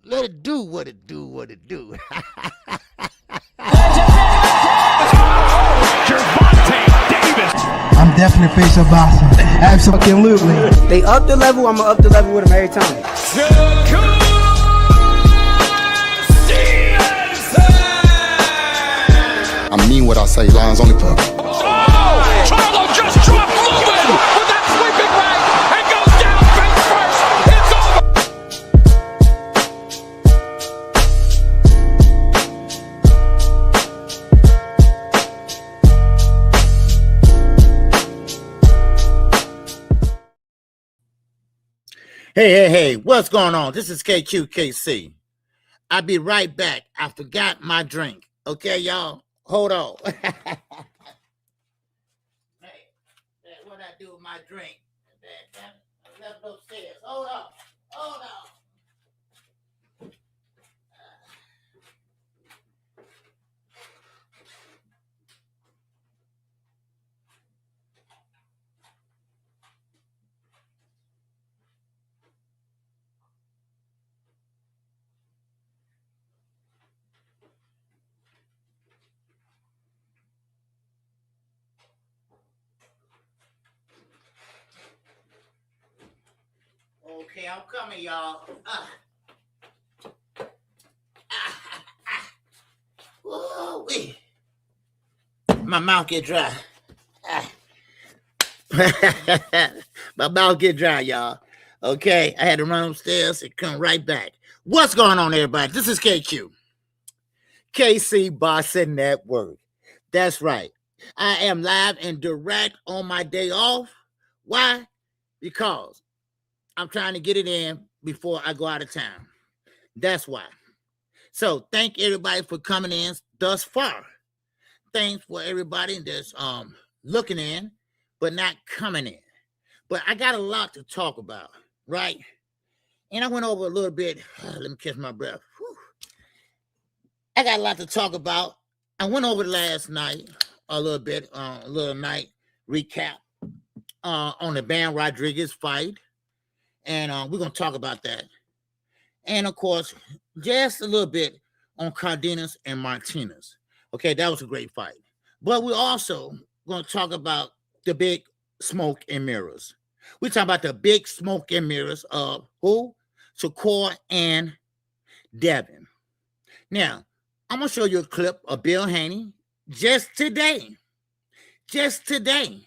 Let it do what it do, what it do. I'm definitely face of boxing. Absolutely. They up the level, I'ma up the level with them every time. I mean what I say, lines only for. Charlo just dropped moving with that sweeping right and goes down face first. It's over. Hey, what's going on? This is KQKC. I'll be right back. I forgot my drink. Okay, y'all? Hold on. Hey, what I do with my drink? I left upstairs. Hold on. Okay, I'm coming, y'all. Woo-wee. My mouth get dry. My mouth get dry, y'all. Okay, I had to run upstairs and come right back. What's going on, everybody? This is KQ. KC BOXING NETWORK. That's right. I am live and direct on my day off. Why? Because I'm trying to get it in before I go out of town. That's why. So thank everybody for coming in thus far. Thanks for everybody that's looking in, but not coming in. But I got a lot to talk about, right? And I went over a little bit. Let me catch my breath. Whew. I got a lot to talk about. I went over last night a little bit, a little night recap on the Bam Rodriguez fight. And we're going to talk about that. And, of course, just a little bit on Cardenas and Martinez. Okay, that was a great fight. But we're also going to talk about the big smoke and mirrors. We're talking about the big smoke and mirrors of who? SHAKUR and Devin. Now, I'm going to show you a clip of Bill Haney just today. Just today.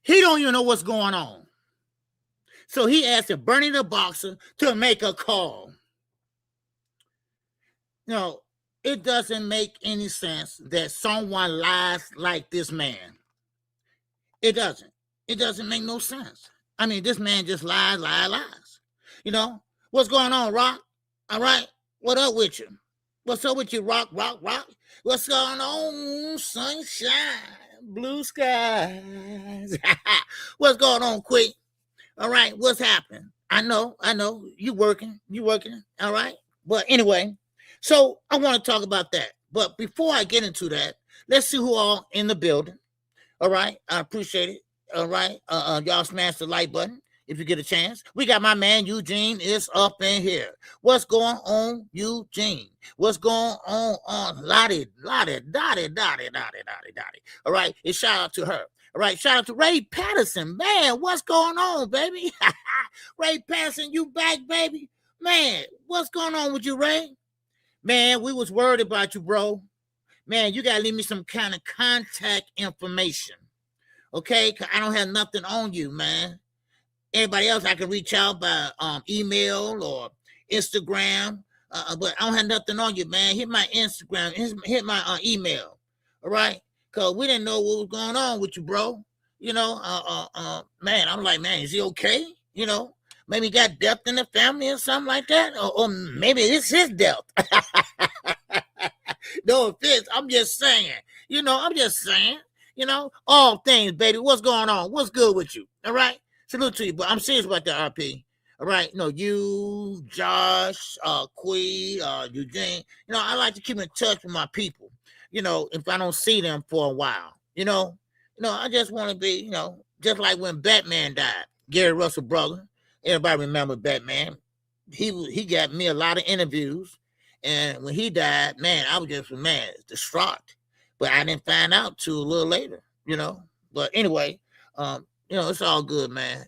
He don't even know what's going on. So he asked Bernie the Boxer to make a call. No, it doesn't make any sense that someone lies like this man. It doesn't. It doesn't make no sense. I mean, this man just lies. You know, what's going on, Rock? All right, what up with you? What's up with you, Rock? What's going on, sunshine, blue skies? What's going on, Quick? All right, what's happening? I know, you working, all right? But anyway, so I want to talk about that. But before I get into that, let's see who all in the building. All right, I appreciate it. All right, y'all smash the like button if you get a chance. We got my man Eugene is up in here. What's going on, Eugene? What's going on, Lottie? All right, and shout out to her. All right, shout out to Ray Patterson. Man, what's going on, baby? Ray Patterson, you back, baby? Man, what's going on with you, Ray? Man, we was worried about you, bro. Man, you got to leave me some kind of contact information, okay? Because I don't have nothing on you, man. Everybody else, I can reach out by email or Instagram, but I don't have nothing on you, man. Hit my Instagram, hit my email, all right? Because we didn't know what was going on with you, bro. You know, man, I'm like, man, is he okay? You know, maybe he got death in the family or something like that. Or maybe it's his death. No offense, I'm just saying. You know, you know, all things, baby. What's going on? What's good with you? All right? Salute to you, but I'm serious about the RP. All right, no, you, Josh, Quee, Eugene. You know, I like to keep in touch with my people. You know, if I don't see them for a while, you know, I just want to be, you know, just like when Batman died, Gary Russell brother. Everybody remember Batman. he got me a lot of interviews, and when he died, man, I was just distraught. But I didn't find out till a little later, But anyway, it's all good, man.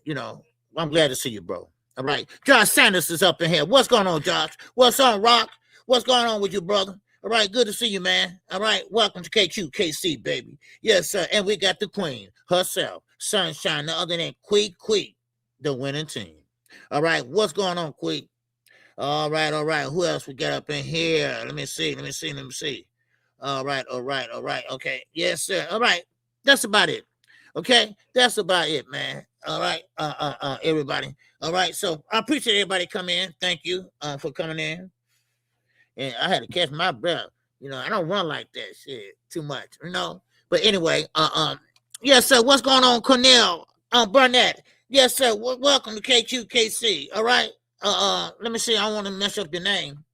I'm glad to see you, bro. All right, Josh Sanders is up in here. What's going on, Josh? What's on, Rock? What's going on with you, brother? All right, good to see you, man. All right, welcome to KQKC, baby. Yes, sir. And we got the queen herself, Sunshine, no other than Queek, the winning team. All right, what's going on, Queek? All right. Who else we got up in here? Let me see. All right. Okay. Yes, sir. All right. That's about it. Okay. That's about it, man. All right. Everybody. All right. So I appreciate everybody coming in. Thank you for coming in. And I had to catch my breath. I don't run like that shit too much, But anyway, yes, sir. What's going on, Cornell? Burnett. Yes, sir. Welcome to KQKC. All right. Let me see. I don't want to mess up your name.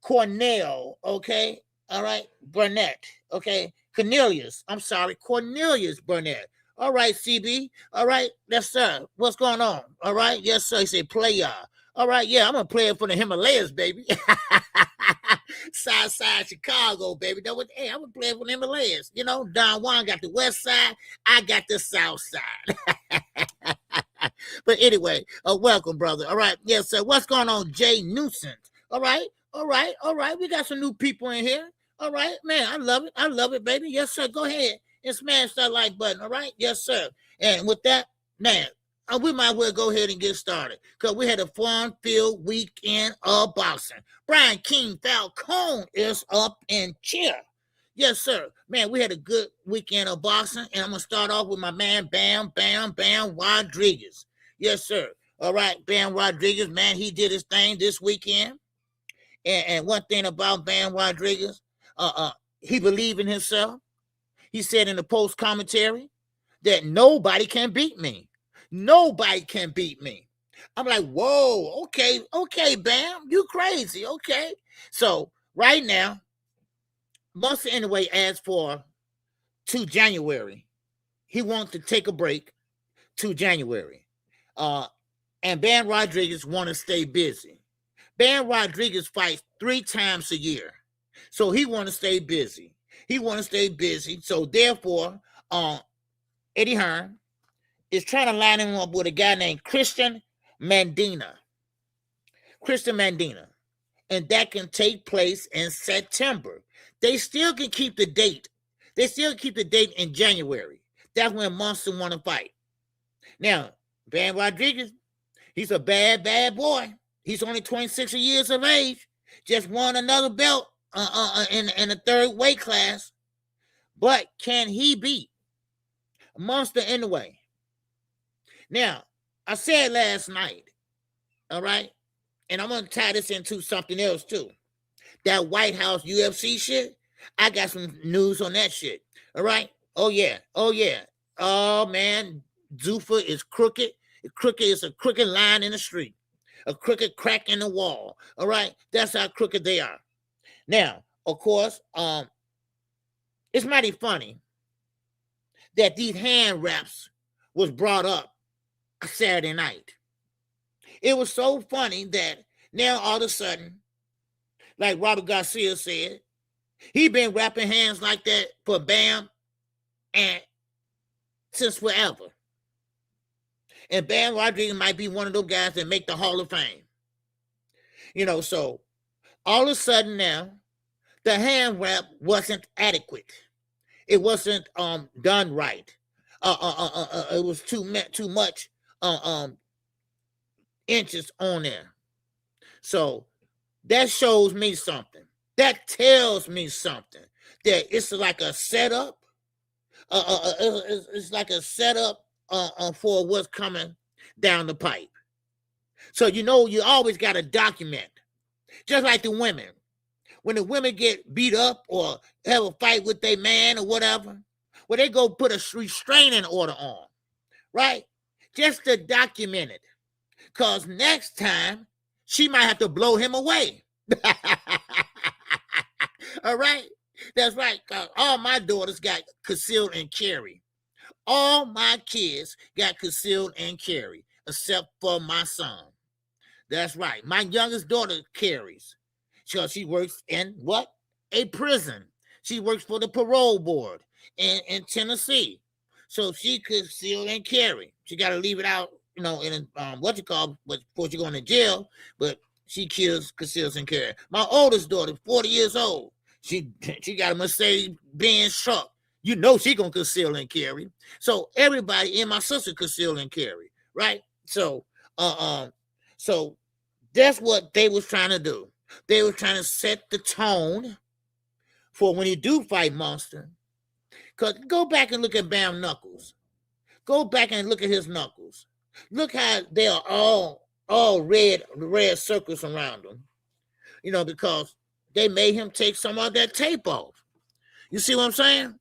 Cornell. Okay. All right. Burnett. Okay. Cornelius. I'm sorry. Cornelius Burnett. All right, CB. All right. Yes, sir. What's going on? All right. Yes, sir. He said player. All right. Yeah, I'm a player for the Himalayas, baby. Southside Chicago, baby. Hey, I'm a player for the Himalayas. Don Juan got the west side. I got the south side. But anyway, welcome, brother. All right. Yes, sir. What's going on, Jay Newsom? All right. We got some new people in here. All right, man. I love it, baby. Yes, sir. Go ahead and smash that like button. All right. Yes, sir. And with that, man, we might well go ahead and get started because we had a fun-filled weekend of boxing. Brian King Falcone is up in cheer. Yes, sir. Man, we had a good weekend of boxing, and I'm going to start off with my man, Bam Rodriguez. Yes, sir. All right, Bam Rodriguez, man, he did his thing this weekend. And one thing about Bam Rodriguez, he believed in himself. He said in the post commentary that nobody can beat me. Nobody can beat me. I'm like, whoa, okay, Bam, you crazy, okay. So right now, Monster anyway asked for to January. He wants to take a break to January. And Bam Rodriguez want to stay busy. Bam Rodriguez fights 3 times a year. So he want to stay busy. So therefore, Eddie Hearn is trying to line him up with a guy named Christian Mandina. And that can take place in September. They still can keep the date. In January. That's when Monster want to fight. Now, Bam Rodriguez, he's a bad boy. He's only 26 years of age. Just won another belt in a third weight class. But can he beat Monster anyway? Now, I said last night, all right, and I'm going to tie this into something else too. That White House UFC shit, I got some news on that shit, all right? Oh, yeah. Oh, man, Zuffa is crooked. Crooked is a crooked line in the street, a crooked crack in the wall, all right? That's how crooked they are. Now, of course, it's mighty funny that these hand wraps was brought up Saturday night. It was so funny that now all of a sudden, like Robert Garcia said, he been wrapping hands like that for Bam and since forever. And Bam Rodriguez might be one of those guys that make the Hall of Fame. So all of a sudden now, the hand wrap wasn't adequate. It wasn't done right. It was too much inches on there. So that shows me something. That tells me something. That it's like a setup. It's like a setup for what's coming down the pipe. So you always got to document. Just like the women. When the women get beat up or have a fight with their man or whatever, well, they go put a restraining order on, right? Just to document it. Because next time, she might have to blow him away. All right? That's right. All my daughters got concealed and carry. All my kids got concealed and carry, except for my son. That's right. My youngest daughter carries. She works in what? A prison. She works for the parole board in Tennessee. So she could conceal and carry. She got to leave it out, in but before she going to jail. But she conceals and carry. My oldest daughter, 40 years old. She got a Mercedes-Benz truck. You know she gonna conceal and carry. So everybody and my sister conceal and carry, right? So so that's what they was trying to do. They were trying to set the tone for when you do fight Monster. Cause go back and look at Bam Knuckles. Go back and look at his knuckles. Look how they are all red circles around them. Because they made him take some of that tape off. You see what I'm saying?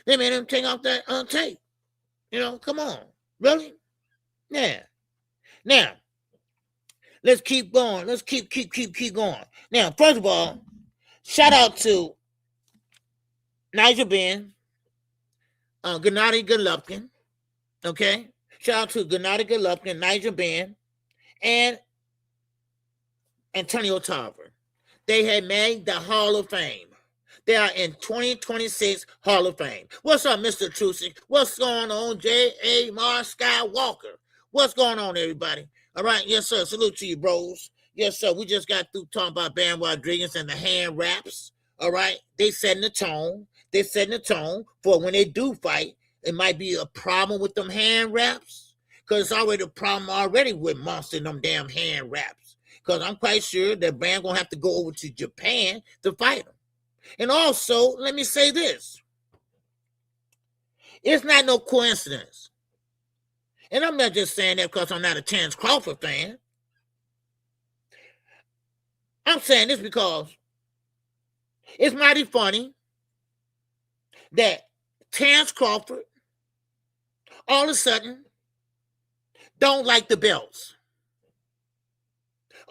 They made him take off that tape. Come on. Really? Yeah. Now, let's keep going. Let's keep going. Now, first of all, shout out to Nigel Benn, Gennady Golovkin. Okay? Shout out to Gennady Golovkin, Nigel Benn, and Antonio Tarver. They had made the Hall of Fame. They are in 2026 Hall of Fame. What's up, Mr. Trusick? What's going on, J.A. Mar Skywalker? What's going on, everybody? All right, yes, sir. Salute to you, bros. Yes, sir. We just got through talking about Bam Rodriguez and the hand wraps. All right, they setting the tone. They setting the tone for when they do fight. It might be a problem with them hand wraps because it's already a problem already with Monster and them damn hand wraps. Because I'm quite sure that Bam gonna have to go over to Japan to fight him. And also, let me say this. It's not no coincidence. And I'm not just saying that because I'm not a Terrence Crawford fan. I'm saying this because it's mighty funny that Terrence Crawford all of a sudden don't like the belts.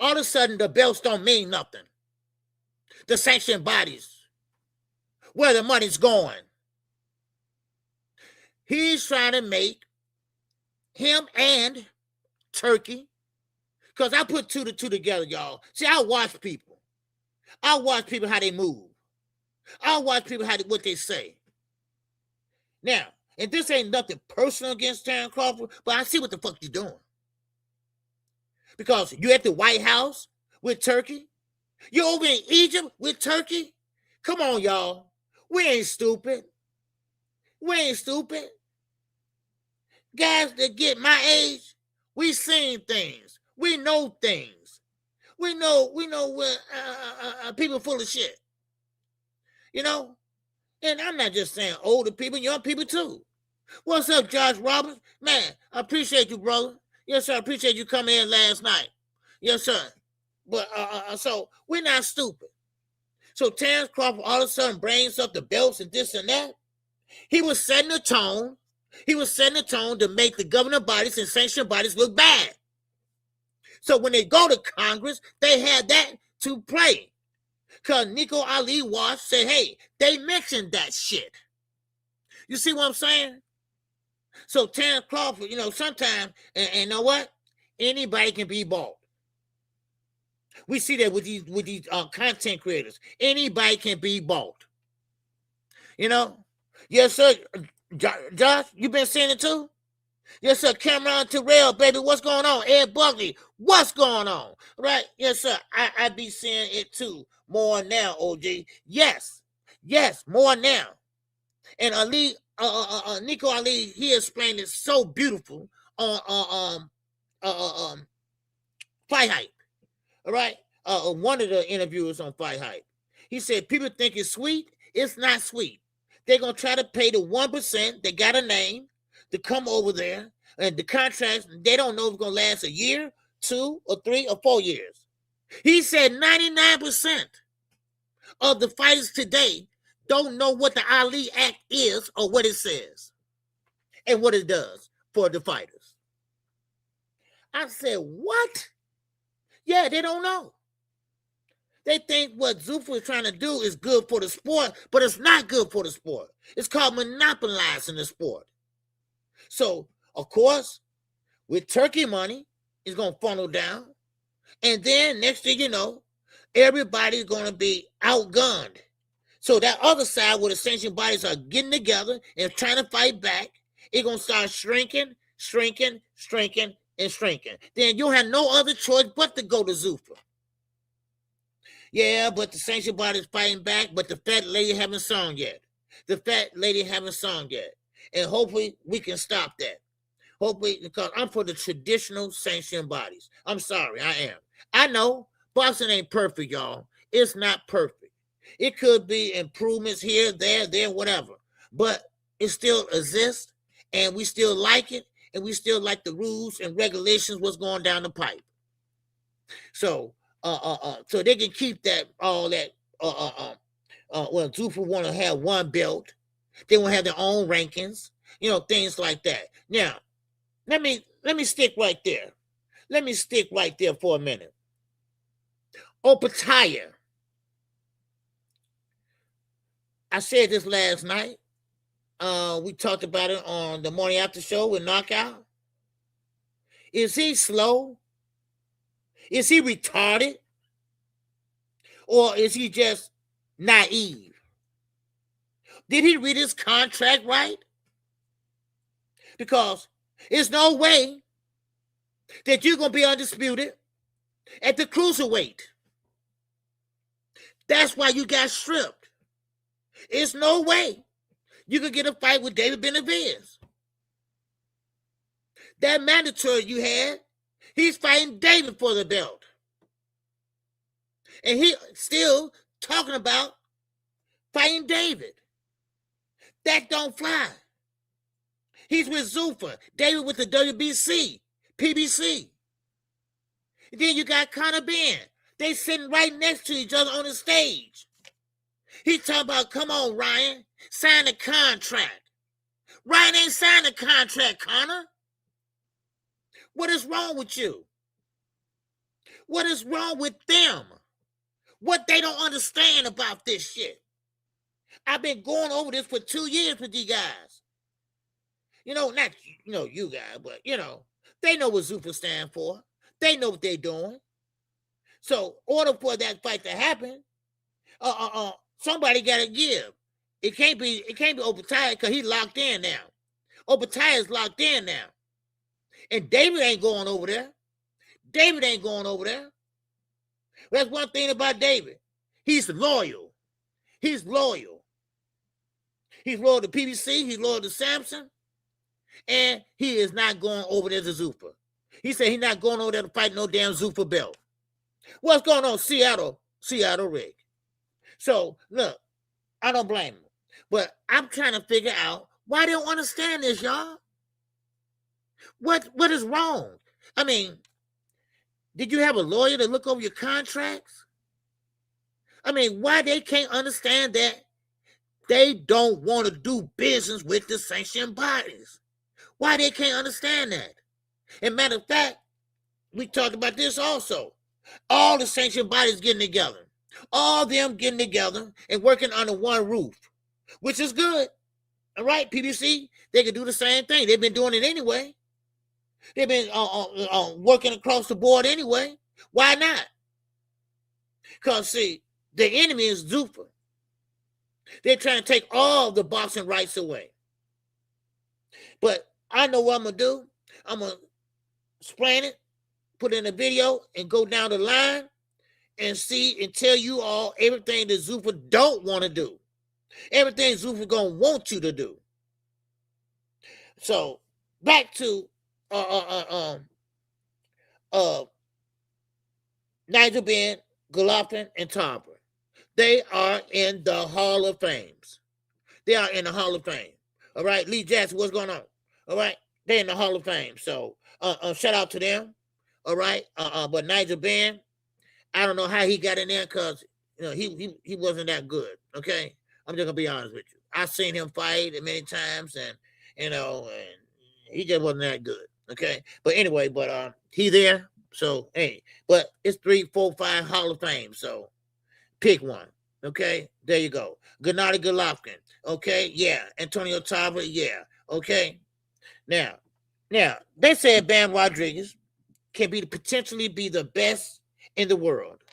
All of a sudden, the belts don't mean nothing. The sanctioned bodies, where the money's going. He's trying to make him and Turkey, because I put two to two together, y'all. See, I watch people. I watch people how they move. I watch people what they say. Now, and this ain't nothing personal against Terrence Crawford, but I see what the fuck you're doing. Because you're at the White House with Turkey. You're over in Egypt with Turkey. Come on, y'all. We ain't stupid. We ain't stupid. Guys that get my age, we seen things. We know things. We know when people full of shit. And I'm not just saying older people, young people too. What's up, Josh Roberts? Man, I appreciate you, brother. Yes, sir. I appreciate you coming in last night. Yes, sir. But so we're not stupid. So Terrence Crawford all of a sudden brings up the belts and this and that. He was setting the tone. He was setting the tone to make the governing bodies and sanctioned bodies look bad. So when they go to Congress, they had that to play. Because Nico Ali Wash said, hey, they mentioned that shit. You see what I'm saying? So Terrence Crawford, sometimes, and you know what? Anybody can be bought. We see that with these content creators. Anybody can be bought. Yes, sir. Josh, you been seeing it too? Yes, sir. Cameron Terrell, baby, what's going on? Ed Buckley, what's going on? Right? Yes, sir. I be seeing it too. More now, OG. Yes, more now. And Ali, Nico Ali, he explained it so beautiful on Fight Hype. All right? One of the interviewers on Fight Hype. He said, people think it's sweet. It's not sweet. They're going to try to pay the 1% that got a name to come over there. And the contracts, they don't know if it's going to last a year, 2 or 3 or 4 years. He said 99% of the fighters today don't know what the Ali Act is or what it says and what it does for the fighters. I said, what? Yeah, they don't know. They think what Zuffa is trying to do is good for the sport, but it's not good for the sport. It's called monopolizing the sport. So, of course, with Turkey money, it's going to funnel down. And then next thing you know, everybody's going to be outgunned. So that other side where the sanctioned bodies are getting together and trying to fight back, it's going to start shrinking, and shrinking. Then you'll have no other choice but to go to Zuffa. Yeah, but the sanctioned body's fighting back, but the fat lady haven't sung yet. And hopefully we can stop that. Hopefully, because I'm for the traditional sanctioned bodies. I'm sorry, I am. I know boxing ain't perfect, y'all. It's not perfect. It could be improvements here, there, whatever. But it still exists, and we still like it, and we still like the rules and regulations what's going down the pipe. So so they can keep that all that well, Zuffa want to have one belt. They want to have their own rankings, things like that. Now, let me stick right there. Let me stick right there for a minute. Opataya. I said this last night. We talked about it on the morning after show with Knockout. Is he slow? Is he retarded? Or is he just naive? Did he read his contract right? Because there's no way that you're going to be undisputed at the cruiserweight. That's why you got stripped. There's no way you could get a fight with David Benavidez. That mandatory you had, he's fighting David for the belt. And he still talking about fighting David. That don't fly. He's with Zuffa. David with the WBC, PBC. And then you got Conor Ben. They sitting right next to each other on the stage. He's talking about, come on, Ryan, sign the contract. Ryan ain't signed the contract, Conor. What is wrong with you? What is wrong with them? What they don't understand about this shit? I've been going over this for 2 years with you guys. Not you guys, but they know what Zuffa stand for. They know what they're doing. So, in order for that fight to happen, somebody got to give. It can't be Opataya because he's locked in now. Opataya is locked in now, and David ain't going over there. That's one thing about David. He's loyal. He's loyal to PBC. He's loyal to Samson. And he is not going over there to Zuffa. He said he's not going over there to fight no damn Zuffa belt. What's going on, Seattle Rick? So, look, I don't blame him. But I'm trying to figure out why they don't understand this, y'all. What is wrong? I mean, did you have a lawyer to look over your contracts? I mean, why they can't understand that they don't want to do business with the sanctioned bodies? Why they can't understand that? And matter of fact, we talked about this also. All the sanctioned bodies getting together. All them getting together and working under one roof, which is good. All right, PBC, they can do the same thing. They've been doing it anyway. They've been working across the board anyway. Why not? Because, see, the enemy is Zuffa. They're trying to take all the boxing rights away. But I know what I'm going to do. I'm going to explain it, put it in a video, and go down the line and see and tell you all everything that Zuffa don't want to do. Everything Zuffa going to want you to do. So, back to Nigel Benn, Golovkin, and Tarver. They are in the Hall of Fames. They are in the Hall of Fame. All right, Lee Jackson, what's going on? All right, they're in the Hall of Fame. So, shout out to them. All right, but Nigel Benn, I don't know how he got in there because he wasn't that good. Okay, I'm just gonna be honest with you. I've seen him fight many times, and and he just wasn't that good. Okay, but anyway, he there. So hey, but it's 3, 4, 5 Hall of Fame. So pick one. Okay, there you go. Gennady Golovkin. Okay, yeah. Antonio Tarver. Yeah. Okay. Now they said Bam Rodriguez can potentially be the best in the world.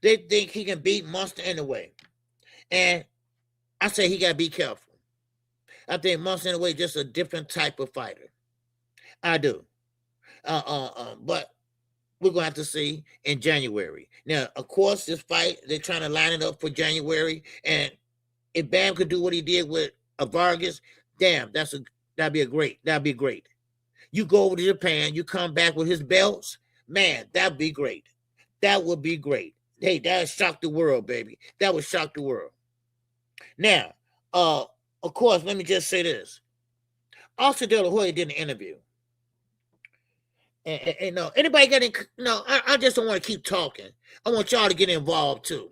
They think he can beat Munster anyway. And I say he got to be careful. I think Munster anyway is just a different type of fighter. I do. But we're going to have to see in January. Now, of course, this fight, they're trying to line it up for January. And if Bam could do what he did with Vargas, damn, that'd be great. You go over to Japan, you come back with his belts, man, that'd be great. That would be great. Hey, that would shock the world, baby. That would shock the world. Now, of course, let me just say this. Oscar De La Hoya did an interview. And anybody got I just don't want to keep talking. I want y'all to get involved too.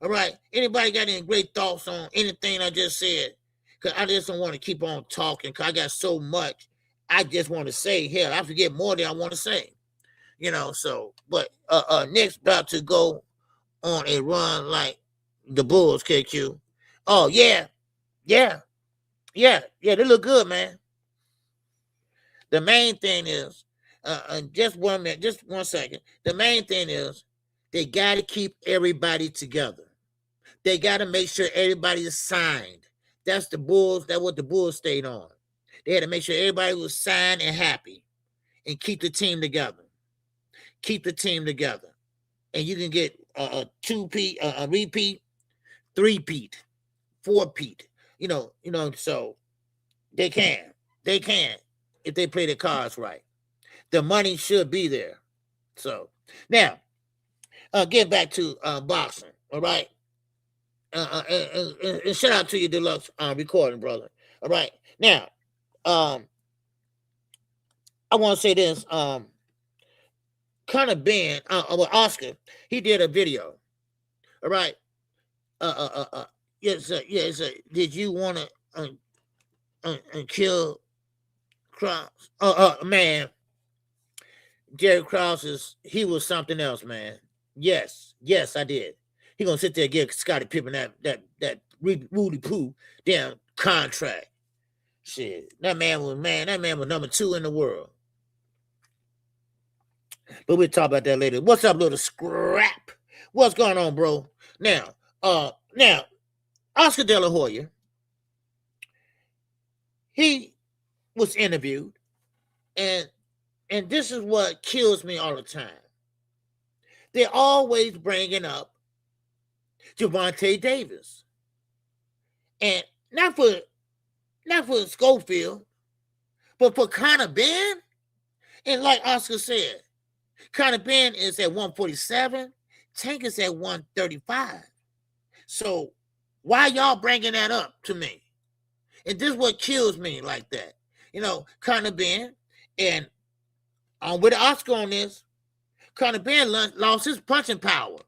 All right? Anybody got any great thoughts on anything I just said? Because I just don't want to keep on talking because I got so much I just want to say. Hell, I forget more than I want to say. But Nick's about to go on a run like the Bulls, KQ. Oh, yeah, they look good, man. The main thing is, just 1 minute, just 1 second. The main thing is they got to keep everybody together. They got to make sure everybody is signed. That's the Bulls. That's what the Bulls stayed on. They had to make sure everybody was signed and happy and keep the team together. Keep the team together. And you can get a two-peat, a repeat, three-peat, four-peat. So they can if they play the cards right. The money should be there. So now, get back to boxing. All right. And shout out to your deluxe recording, brother. All right. Now, I want to say this. Conor Ben, Oscar, he did a video. All right. Yes, did you want to kill Krause? Man, Jerry Krause he was something else, man. Yes, I did. He gonna sit there and give Scottie Pippen that Rudy Poo damn contract. Shit, that man was number 2 in the world. But we'll talk about that later. What's up, little scrap? What's going on, bro? Now, Oscar De La Hoya, he was interviewed, and this is what kills me all the time. They're always bringing up Gervonta Davis, and not for Schofield, but for Conor Ben. And like Oscar said, Conor Ben is at 147. Tank is at 135. So why y'all bringing that up to me? And this is what kills me like that. Conor Ben, and I'm with Oscar on this. Conor Ben lost his punching power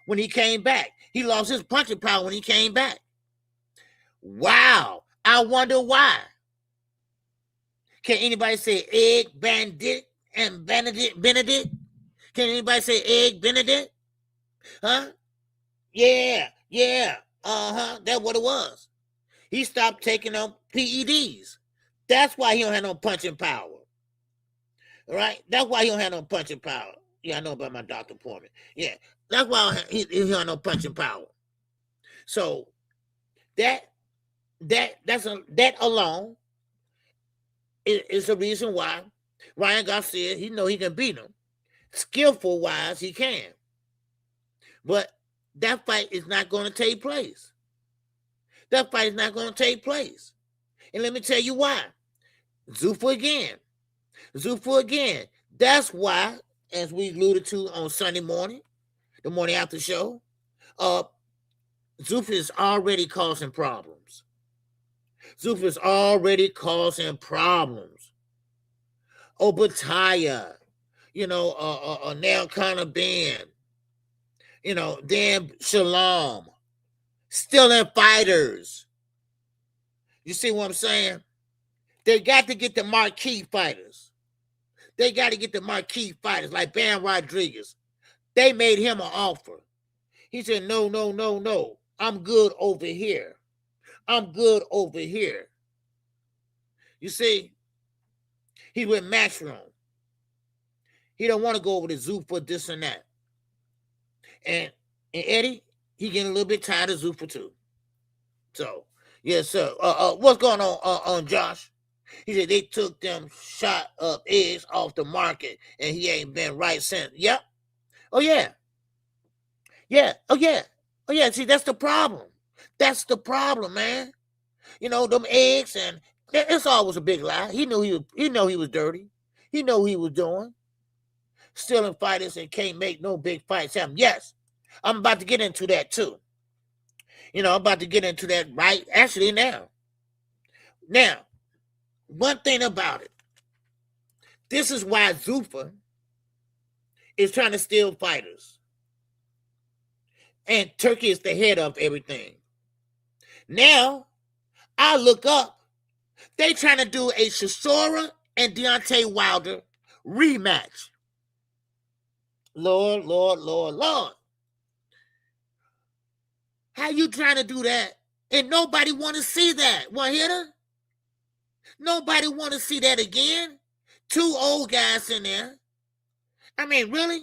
when he came back. He lost his punching power when he came back. Wow. I wonder why. Can anybody say Egg Benedict and Benedict? Can anybody say Egg Benedict? Huh? Yeah. That's what it was. He stopped taking up PEDs. That's why he don't have no punching power. All right? That's why he don't have no punching power. Yeah, I know about my doctor appointment. Yeah, that's why he don't have no punching power. So that alone is the reason why Ryan Garcia, he know he can beat him. Skillful wise, he can. But that fight is not going to take place. That fight is not going to take place. And let me tell you why. Zuffa again. That's why, as we alluded to on Sunday morning, the morning after show, Zuffa is already causing problems. Obatiah, now Conor Ben, Dan Shalom, stealing fighters. You see what I'm saying? They got to get the marquee fighters. Like Bam Rodriguez. They made him an offer. He said, no. I'm good over here. You see, he went Matchroom. He don't want to go over to Zoo for this and that. And Eddie, he getting a little bit tired of Zuffa too. So, yes, sir. What's going on Josh? He said they took them shot up eggs off the market and he ain't been right since. Yep. Oh, yeah. Yeah. Oh, yeah. Oh, yeah. See, that's the problem. That's the problem, man. You know, them eggs, and it's always a big lie. He knew he was dirty. He knew he was doing. Stealing fighters and can't make no big fights happen. Yes, I'm about to get into that too. You know, I'm about to get into that right actually now. Now, one thing about it, this is why Zuffa is trying to steal fighters. And Turkey is the head of everything. Now, I look up, they trying to do a SHAKUR and Deontay Wilder rematch. Lord. How you trying to do that? And nobody want to see that. One hitter? Nobody want to see that again? Two old guys in there. I mean, really?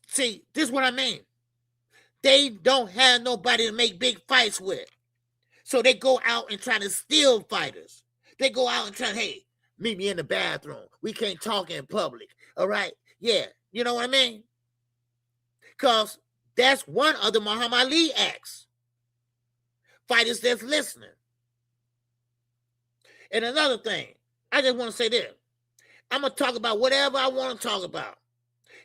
See, this is what I mean. They don't have nobody to make big fights with. So they go out and try to steal fighters. They go out and try, hey, meet me in the bathroom. We can't talk in public. All right? Yeah. You know what I mean? Because that's one of the Muhammad Ali acts. Fighters that's listening. And another thing, I just want to say this. I'm going to talk about whatever I want to talk about.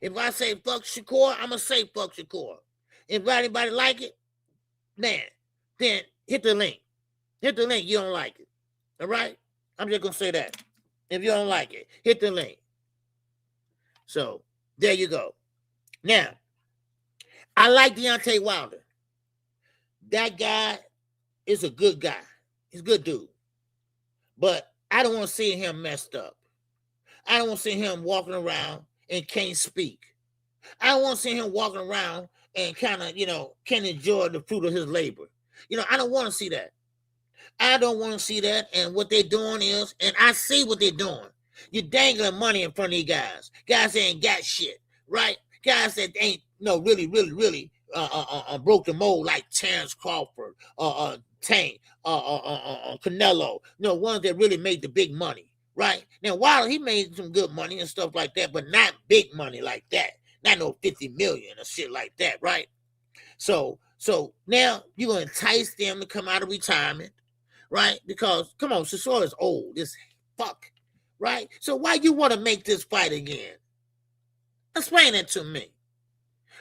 If I say fuck SHAKUR, I'm going to say fuck SHAKUR. If anybody like it, man, then hit the link. Hit the link. You don't like it. All right? I'm just going to say that. If you don't like it, hit the link. So, there you go. Now, I like Deontay Wilder. That guy is a good guy. He's a good dude. But I don't want to see him messed up. I don't want to see him walking around and can't speak. I don't want to see him walking around and kind of, can't enjoy the fruit of his labor. I don't want to see that. I don't want to see that. And what they're doing is, and I see what they're doing. You're dangling money in front of these guys. Guys that ain't got shit, right? Guys that ain't, really broke the mold like Terrence Crawford, Tank, Canelo. Ones that really made the big money, right? Now, Wilder, he made some good money and stuff like that, but not big money like that. Not no 50 million or shit like that, right? So now you're going to entice them to come out of retirement, right? Because, come on, SHAKUR is old as fuck, right? So why you want to make this fight again? Explain it to me.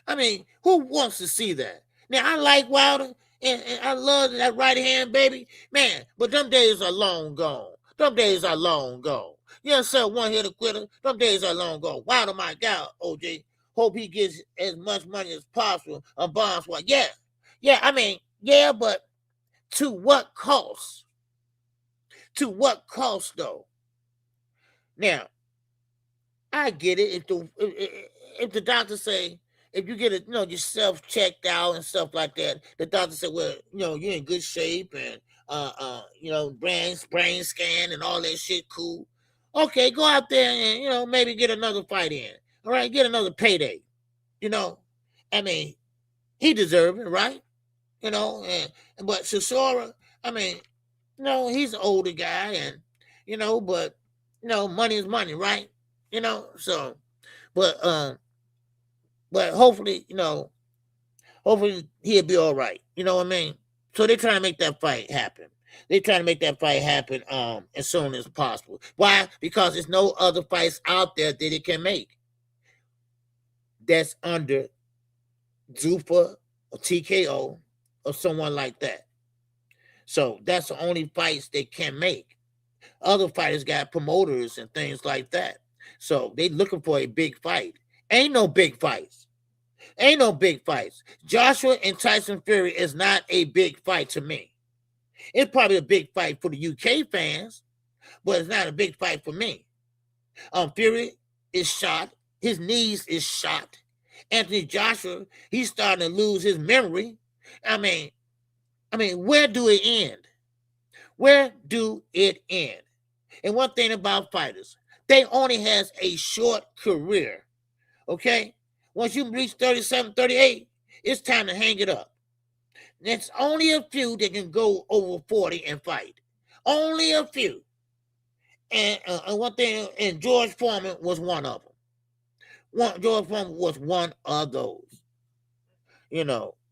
I mean, who wants to see that? Now, I like Wilder, and I love that right hand, baby. Man, but them days are long gone. Them days are long gone. Yes, sir, one hitter quitter. Them days are long gone. Wilder, my God, OJ. Hope he gets as much money as possible on bonds. Well, yeah, I mean, yeah, but to what cost? To what cost, though? Now, I get it. If the doctor say, if you get yourself checked out and stuff like that, the doctor said, well, you're in good shape and brain scan and all that shit, cool. Okay, go out there and maybe get another fight in. All right, get another payday. I mean, he deserves it, right? But SHAKUR, I mean, he's an older guy, and but money is money, right? So, but hopefully, hopefully he'll be all right. You know what I mean? So they're trying to make that fight happen. They're trying to make that fight happen as soon as possible. Why? Because there's no other fights out there that it can make that's under Zuffa or TKO or someone like that. So that's the only fights they can make. Other fighters got promoters and things like that. So they looking for a big fight. Ain't no big fights. Ain't no big fights. Joshua and Tyson Fury is not a big fight to me. It's probably a big fight for the UK fans, but it's not a big fight for me. Fury is shot. His knees is shot. Anthony Joshua, he's starting to lose his memory. I mean, where do it end? Where do it end? And one thing about fighters, they only has a short career. Okay? Once you reach 37, 38, it's time to hang it up. There's only a few that can go over 40 and fight. Only a few. And one thing, and George Foreman was one of them. George Foreman was one of those.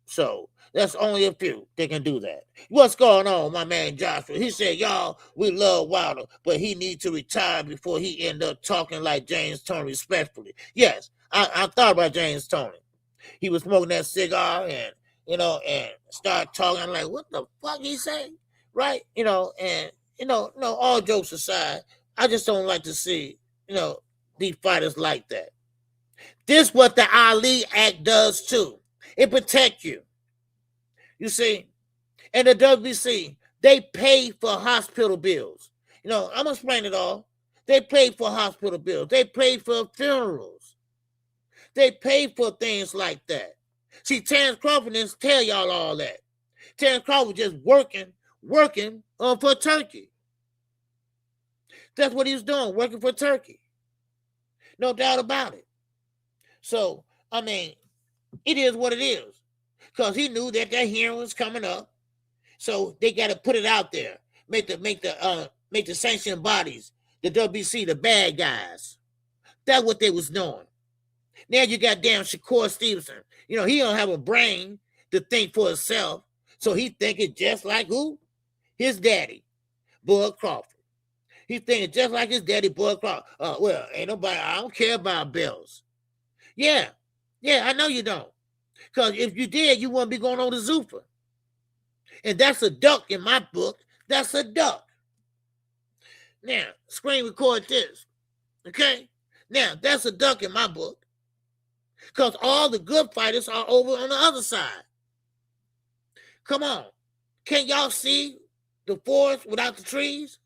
So that's only a few that can do that. What's going on, my man Joshua? He said, y'all, we love Wilder, but he needs to retire before he end up talking like James Toney respectfully. Yes, I thought about James Toney. He was smoking that cigar and, and start talking. I'm like, what the fuck he say? Right? All jokes aside, I just don't like to see, these fighters like that. This what the Ali Act does too. It protects you. You see? And the WBC, they pay for hospital bills. I'm going to explain it all. They pay for hospital bills. They pay for funerals. They pay for things like that. See, Terrence Crawford didn't tell y'all all that. Terrence Crawford just working for Turkey. That's what he was doing, working for Turkey. No doubt about it. So, it is what it is. Because he knew that hearing was coming up. So they got to put it out there. Make the sanctioned bodies, the WBC, the bad guys. That's what they was doing. Now you got damn Shakur Stevenson. He don't have a brain to think for himself. So he thinking just like who? His daddy, Bud Crawford. He thinking just like his daddy, Bud Crawford. Well, ain't nobody, I don't care about bells. Yeah, I know you don't. Because if you did, you wouldn't be going on to Zuffa. And that's a duck in my book. That's a duck. Now, screen record this. Okay? Now, that's a duck in my book. Because all the good fighters are over on the other side. Come on. Can't y'all see the forest without the trees?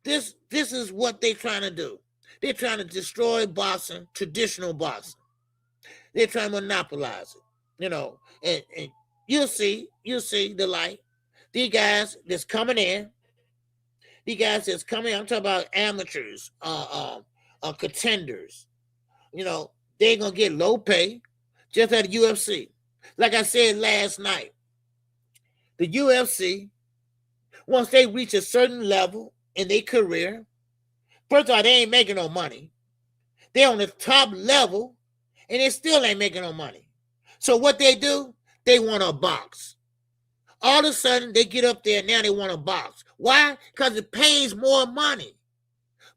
This is what they're trying to do. They're trying to destroy boxing, traditional boxing. They're trying to monopolize it, and you'll see the light. These guys that's coming in, I'm talking about amateurs, contenders, they're going to get low pay just at the UFC. Like I said last night, the UFC, once they reach a certain level in their career, first of all, they ain't making no money. They're on the top level, and they still ain't making no money. So what they do, they want to box. All of a sudden, they get up there, and now they want to box. Why? Because it pays more money.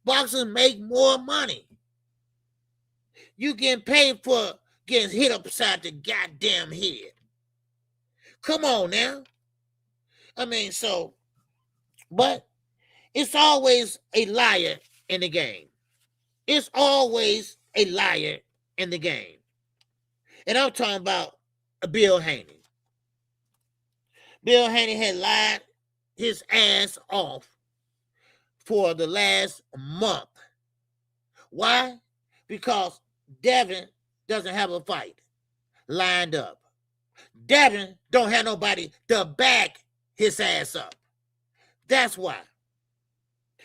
Boxers make more money. You getting paid for getting hit upside the goddamn head. Come on now. But it's always a liar in the game. It's always a liar in the game. And I'm talking about Bill Haney. Bill Haney had lied his ass off for the last month. Why? Because Devin doesn't have a fight lined up. Devin don't have nobody to back his ass up. That's why.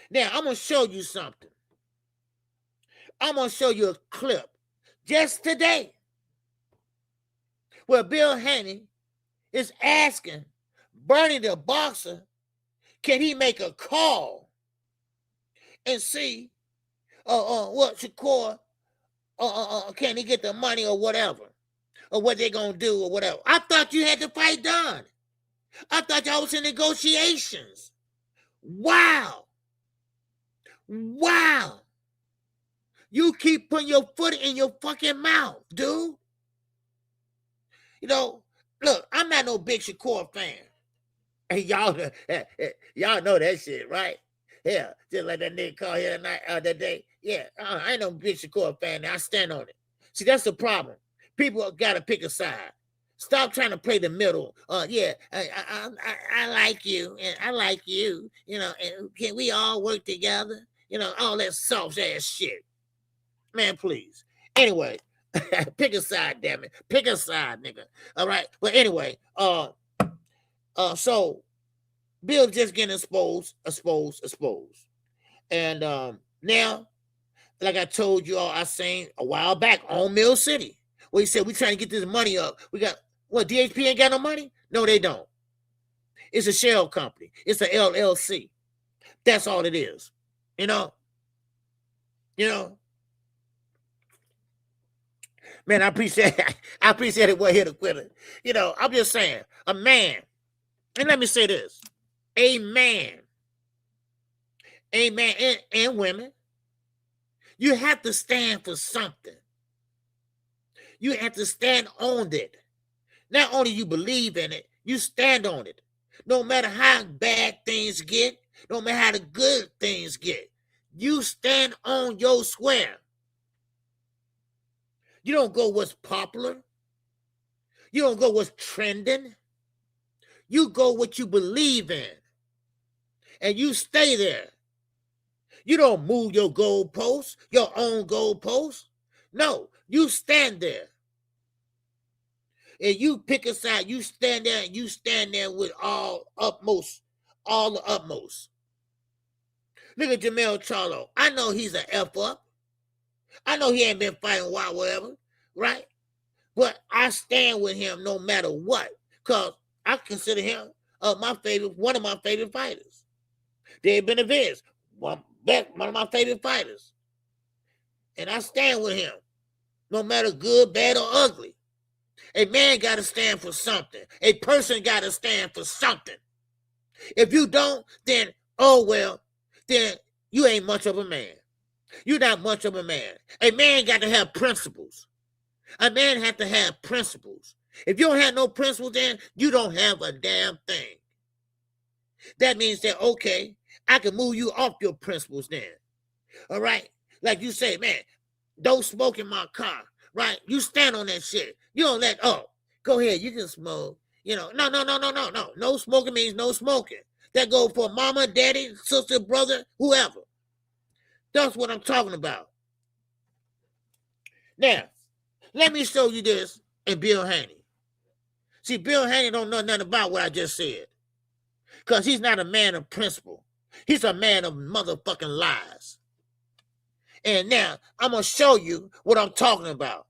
Now, I'm going to show you something. I'm going to show you a clip just today where Bill Haney is asking Bernie the boxer, can he make a call and see what Shakur, can he get the money or whatever, or what they going to do or whatever. I thought you had the fight done. I thought y'all was in negotiations. Wow. You keep putting your foot in your fucking mouth, dude. Look, I'm not no big Shakur fan. And y'all know that shit, right? Yeah, just like that nigga called here that day. Yeah, I ain't no big Shakur fan. I stand on it. See, that's the problem. People got to pick a side. Stop trying to play the middle. I like you, and I like you. And can we all work together? All that soft ass shit. Man, please. Anyway, pick a side, damn it. Pick a side, nigga. All right. But anyway, so Bill just getting exposed. And now like I told you all, I seen a while back on Mill City, where he said, we trying to get this money up. We got, what, DHP ain't got no money? No, they don't. It's a shell company. It's a LLC. That's all it is. You know? Man, I appreciate it. We're here to quit it. I'm just saying, a man, and let me say this, a man and women, you have to stand for something. You have to stand on it. Not only you believe in it, you stand on it. No matter how bad things get, no matter how the good things get, you stand on your square. You don't go what's popular. You don't go what's trending. You go what you believe in. And you stay there. You don't move your goalposts, your own goalposts. No, you stand there. And you pick a side. You stand there and you stand there with all the utmost. Look at Jamel Charlo. I know he's an F up. I know he ain't been fighting a while, whatever, right? But I stand with him no matter what, because I consider him one of my favorite fighters. Dave Benavidez, one of my favorite fighters. And I stand with him, no matter good, bad, or ugly. A man got to stand for something. A person got to stand for something. If you don't, then, oh well, then you ain't much of a man. You're not much of a man. A man got to have principles. A man has to have principles. If you don't have no principles, then you don't have a damn thing. That means that, okay, I can move you off your principles then. All right? Like you say, man, don't smoke in my car, right? You stand on that shit. You don't go ahead, you can smoke. No. No smoking means no smoking. That goes for mama, daddy, sister, brother, whoever. That's what I'm talking about. Now, let me show you this in Bill Haney. See, Bill Haney don't know nothing about what I just said. Because he's not a man of principle. He's a man of motherfucking lies. And now, I'm going to show you what I'm talking about.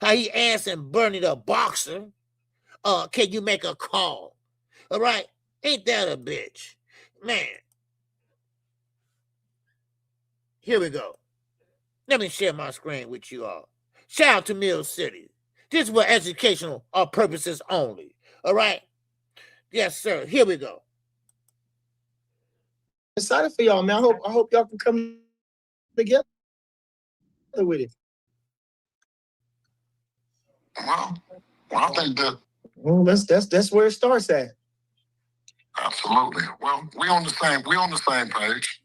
How he asked Bernie the boxer, can you make a call? All right? Ain't that a bitch? Man. Here we go. Let me share my screen with you all. Shout out to Mill City. This is for educational purposes only. All right? Yes, sir. Here we go. Excited for y'all, man. I hope y'all can come together with it. Well, I think that. Well, that's where it starts at. Absolutely. Well, we on the same page.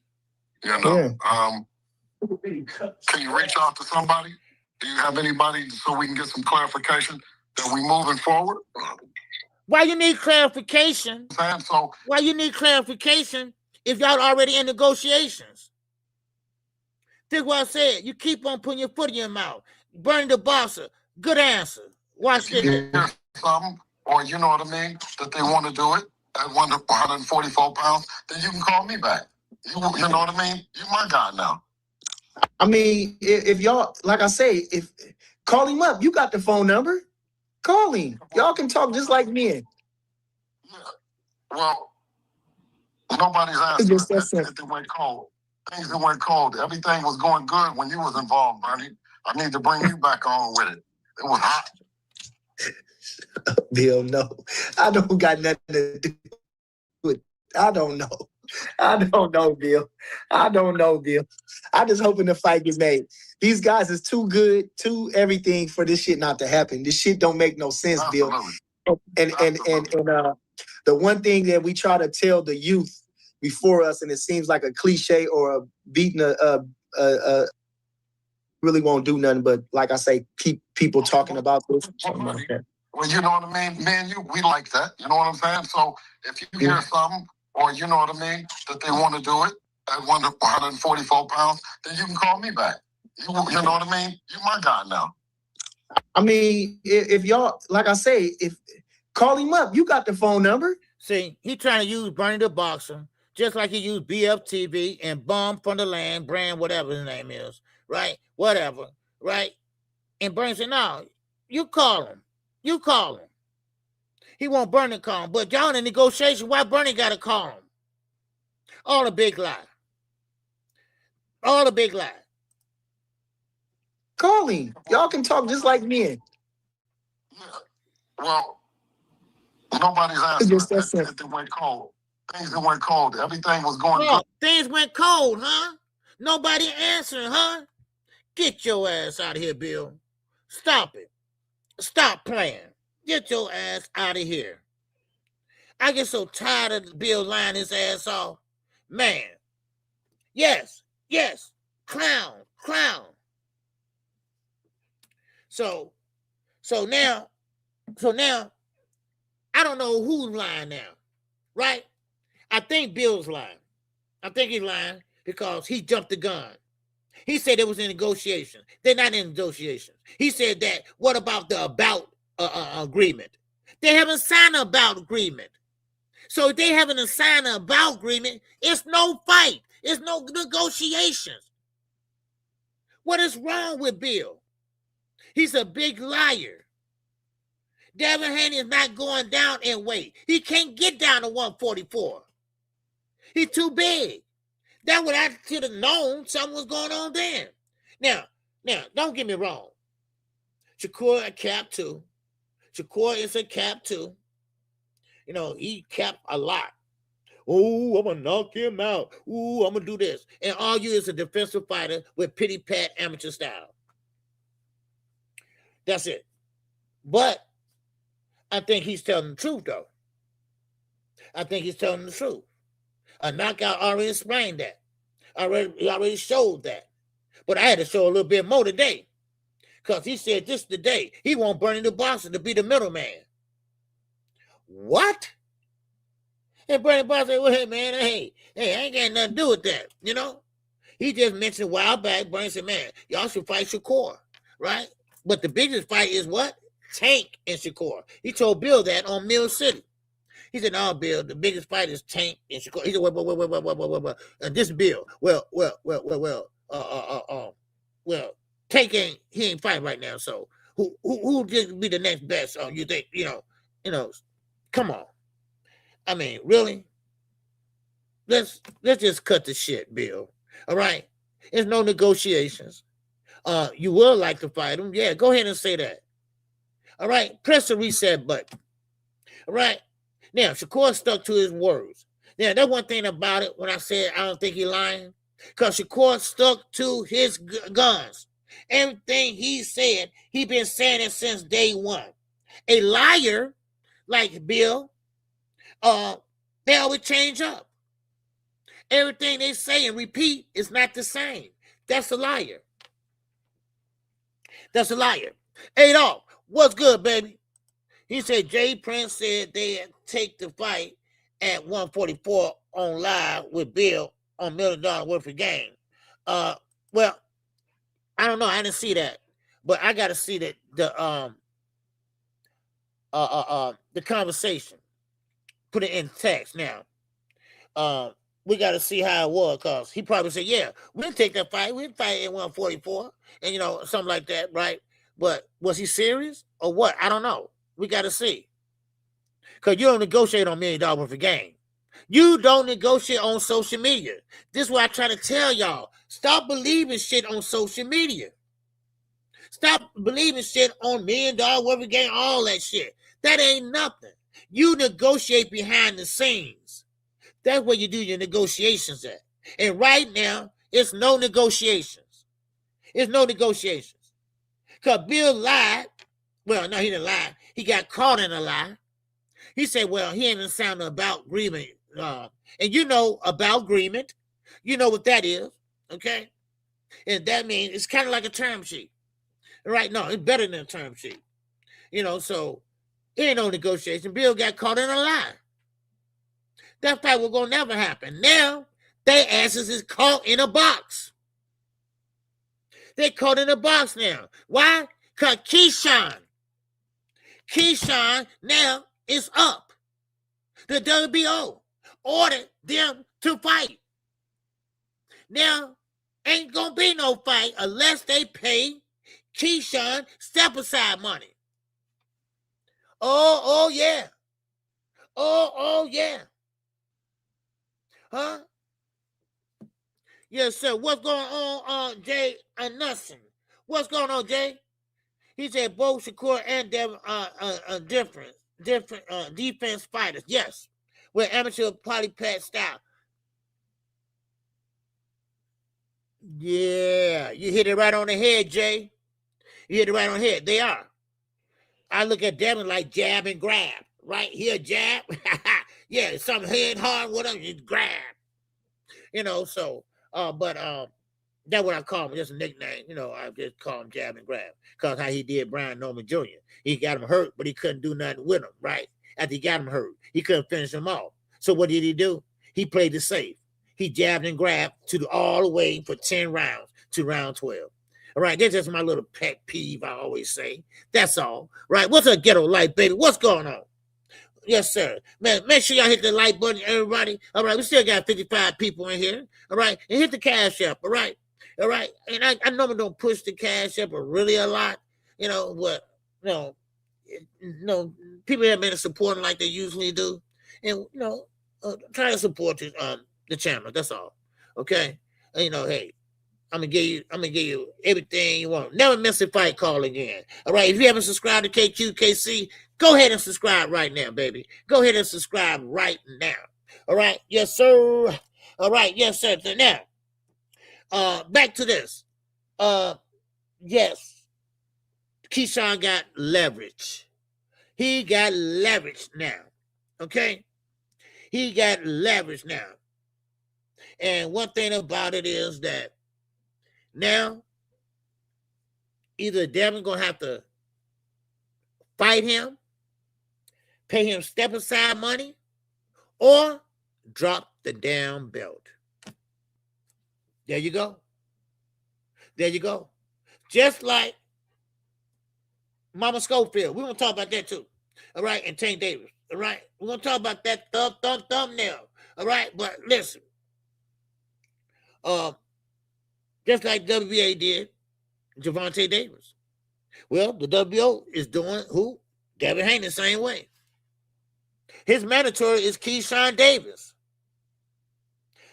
Yeah. Can you reach out to somebody? Do you have anybody so we can get some clarification that we moving forward? Why you need clarification? Why you need clarification if y'all already in negotiations? This is what I said. You keep on putting your foot in your mouth. Bernie the boxer. Good answer. Watch this. Something, or you know what I mean, that they want to do it at 144 pounds, then you can call me back. You know what I mean? You're my guy now. I mean, if y'all, like I say, call him up. You got the phone number. Call him. Y'all can talk just like men. Yeah. Well, nobody's asking. It went cold. Things went cold. Everything was going good when you was involved, Bernie. I need to bring you back on with it. It was hot. Bill, no. I don't got nothing to do with it. I don't know, Bill. I don't know, Bill. I just hoping the fight gets made. These guys is too good, too everything for this shit not to happen. This shit don't make no sense, Absolutely. Bill. And the one thing that we try to tell the youth before us, and it seems like a cliche or a beating really won't do nothing but, like I say, keep people talking about this. Well, you know what I mean? Man, we like that. You know what I'm saying? So if you hear something, or you know what I mean, that they want to do it at 144 pounds, then you can call me back. You know what I mean? You're my guy now. I mean, if y'all, like I say, call him up. You got the phone number. See, he trying to use Bernie the boxer, just like he used BFTV and Bomb from the Land, brand, whatever his name is, right? Whatever, right? And Bernie said, no, you call him. You call him. He want Bernie to call him. But y'all in negotiation, why Bernie got to call him? All a big lie. All a big lie. Call him. Y'all can talk just like men. Yeah. Well, nobody's It's answering. just that simple. It went cold. Things that went cold. Everything was going Oh, good. things went cold, huh? Nobody answering, huh? Get your ass out of here, Bill. Stop it. Stop playing. Get your ass out of here. I get so tired of Bill lying his ass off. Man. Yes. Clown. So now, I don't know who's lying now, right? I think Bill's lying. I think he's lying because he jumped the gun. He said it was in negotiations. They're not in negotiations. He said that, what about the about agreement? They haven't signed an about agreement. So if they haven't signed an about agreement, it's no fight. It's no negotiations. What is wrong with Bill? He's a big liar. Devin Haney is not going down in weight. He can't get down to 144. He's too big. That's what I should have known something was going on then. Now, don't get me wrong. Shakur a cap too. Shakur is a cap too. You know, he capped a lot. Oh, I'm going to knock him out. Ooh, I'm going to do this. And all you is a defensive fighter with pity pat amateur style. That's it. But I think he's telling the truth, though. I think he's telling the truth. A knockout already explained that. He already showed that. But I had to show a little bit more today. Because he said this today. He want Bernie the Boxer to be the middleman. What? And Bernie Boxer said, well, hey, man, hey, I ain't got nothing to do with that, you know? He just mentioned a while back, Bernie said, man, y'all should fight Shakur, right? But the biggest fight is what? Tank and Shakur. He told Bill that on Mill City. He said, no, Bill, the biggest fight is Tank and Shakur. He said, well, this Bill, well, Tank he ain't fighting right now, so who just be the next best? You think, you know, come on. I mean, really? Let's just cut the shit, Bill. All right? There's no negotiations. You would like to fight him. Yeah, go ahead and say that. All right? Press the reset button. All right? Now, Shakur stuck to his words. Now, that's one thing about it when I said I don't think he's lying. Because Shakur stuck to his guns. Everything he said, he been saying it since day one. A liar like Bill, they always change up. Everything they say and repeat is not the same. That's a liar. That's a liar. Adolph, what's good, baby? He said Jay Prince said they'd take the fight at 144 on live with Bill on $1 million worth of game. Well, I don't know. I didn't see that, but I got to see that the conversation. Put it in text now. We got to see how it was, because he probably said, yeah, we'll take that fight. We'll fight at 144 and, you know, something like that, right? But was he serious or what? I don't know. We got to see. Because you don't negotiate on $1 million worth of game. You don't negotiate on social media. This is what I try to tell y'all. Stop believing shit on social media. Stop believing shit on $1 million worth of game, all that shit. That ain't nothing. You negotiate behind the scenes. That's where you do your negotiations at. And right now, it's no negotiations. It's no negotiations. Because Bill lied. Well, no, he didn't lie. He got caught in a lie. He said, well, he ain't sounding about agreement. And you know about agreement. You know what that is, okay? And that means it's kind of like a term sheet. Right? No, it's better than a term sheet. You know, so it ain't no negotiation. Bill got caught in a lie. That fight was going to never happen. Now, their asses is caught in a box. They caught in a box now. Why? Because Keyshawn now is up. The WBO ordered them to fight. Now, Ain't gonna be no fight unless they pay Keyshawn step-aside money. Oh, yeah. Oh, yeah. Huh? Yes, sir. What's going on, Jay and Nussin? What's going on, Jay? He said both Shakur and Devin are different defense fighters. Yes. With amateur polypad style. Yeah, you hit it right on the head, Jay. You hit it right on the head. They are. I look at Devin like jab and grab. Right here, jab. Yeah, some head hard with him, you grab. You know, so but that's what I call him, just a nickname. You know, I just call him jab and grab. Because how he did Brian Norman Jr. He got him hurt, but he couldn't do nothing with him, right? After he got him hurt, he couldn't finish him off. So what did he do? He played it safe. He jabbed and grabbed all the way for 10 rounds to round 12. All right, that's just my little pet peeve I always say. That's all. Right, what's up, Ghetto Life, baby? What's going on? Yes, sir. Man, make sure y'all hit the like button, everybody. All right, we still got 55 people in here. All right, and hit the cash app, all right? All right, and I normally don't push the cash app really a lot, you know, but, people haven't been supporting like they usually do. And, try to support the channel, that's all, okay? And, hey, I'm gonna give you everything you want. Never miss a fight call again. All right. If you haven't subscribed to KQKC, go ahead and subscribe right now, baby. Go ahead and subscribe right now. All right. Yes, sir. All right. Yes, sir. So now, back to this. Yes, Keyshawn got leverage. He got leverage now. Okay. He got leverage now. And one thing about it is that now, either Devin gonna have to fight him, pay him step-aside money, or drop the damn belt. There you go. There you go. Just like Mama Schofield. We're gonna talk about that too. All right, and Tank Davis. All right. We're gonna talk about that thumbnail. All right, but listen. Just like WBA did, Gervonta Davis. Well, the WBO is doing who? Devin Haney the same way. His mandatory is Keyshawn Davis.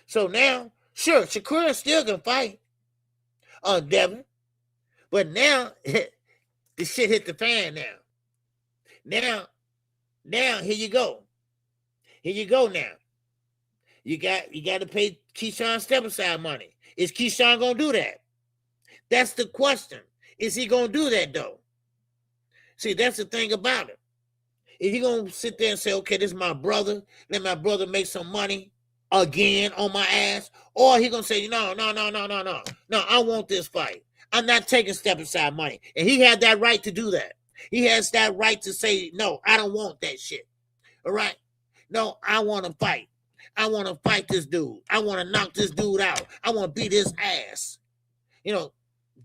So now, sure, Shakur still can fight on Devin, but now the shit hit the fan now. Now, here you go. Here you go now. You got to pay Keyshawn step-aside money. Is Keyshawn going to do that? That's the question. Is he going to do that, though? See, that's the thing about it. Is he going to sit there and say, okay, this is my brother, let my brother make some money again on my ass? Or he going to say, no, I want this fight. I'm not taking step-aside money. And he had that right to do that. He has that right to say, no, I don't want that shit. All right? No, I want to fight. I want to fight this dude. I want to knock this dude out. I want to beat his ass.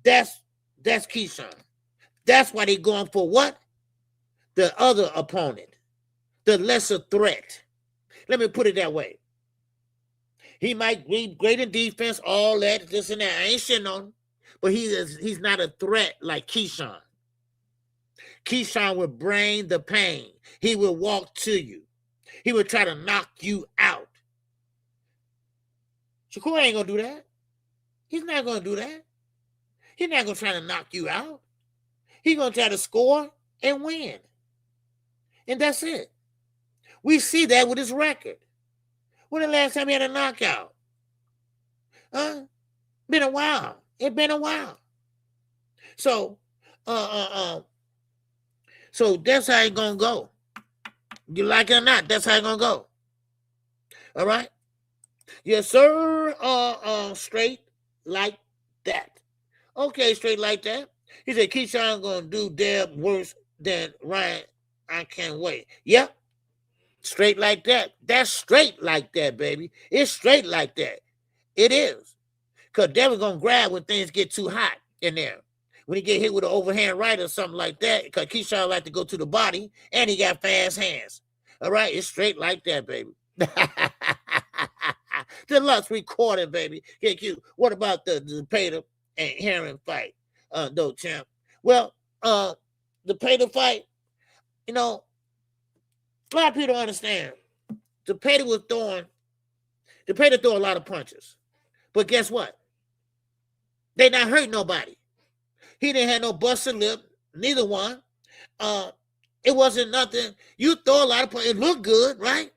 That's Keyshawn. That's why they going for what? The other opponent. The lesser threat. Let me put it that way. He might be great in defense, all that, this and that. I ain't shitting on him. But he's not a threat like Keyshawn. Keyshawn will bring the pain. He will walk to you. He will try to knock you out. Shakur ain't going to do that. He's not going to do that. He's not going to try to knock you out. He's going to try to score and win. And that's it. We see that with his record. When the last time he had a knockout? Been a while. It's been a while. So, so that's how it's going to go. You like it or not, that's how it's going to go. All right? Yes, sir. Straight like that. Okay, straight like that. He said, Keyshawn going to do Deb worse than Ryan. I can't wait. Yep. Straight like that. That's straight like that, baby. It's straight like that. It is. Because Devin's going to grab when things get too hot in there. When he get hit with an overhand right or something like that, because Keyshawn like to go to the body, and he got fast hands. All right? It's straight like that, baby. This Deluxe recording, baby. KQ. What about the Pater and Herring fight? No, champ. Well, the Pater fight, you know, a lot of people don't understand. The Pater threw a lot of punches. But guess what? They not hurt nobody. He didn't have no busted lip, neither one. It wasn't nothing. You throw a lot of punches. It looked good, right?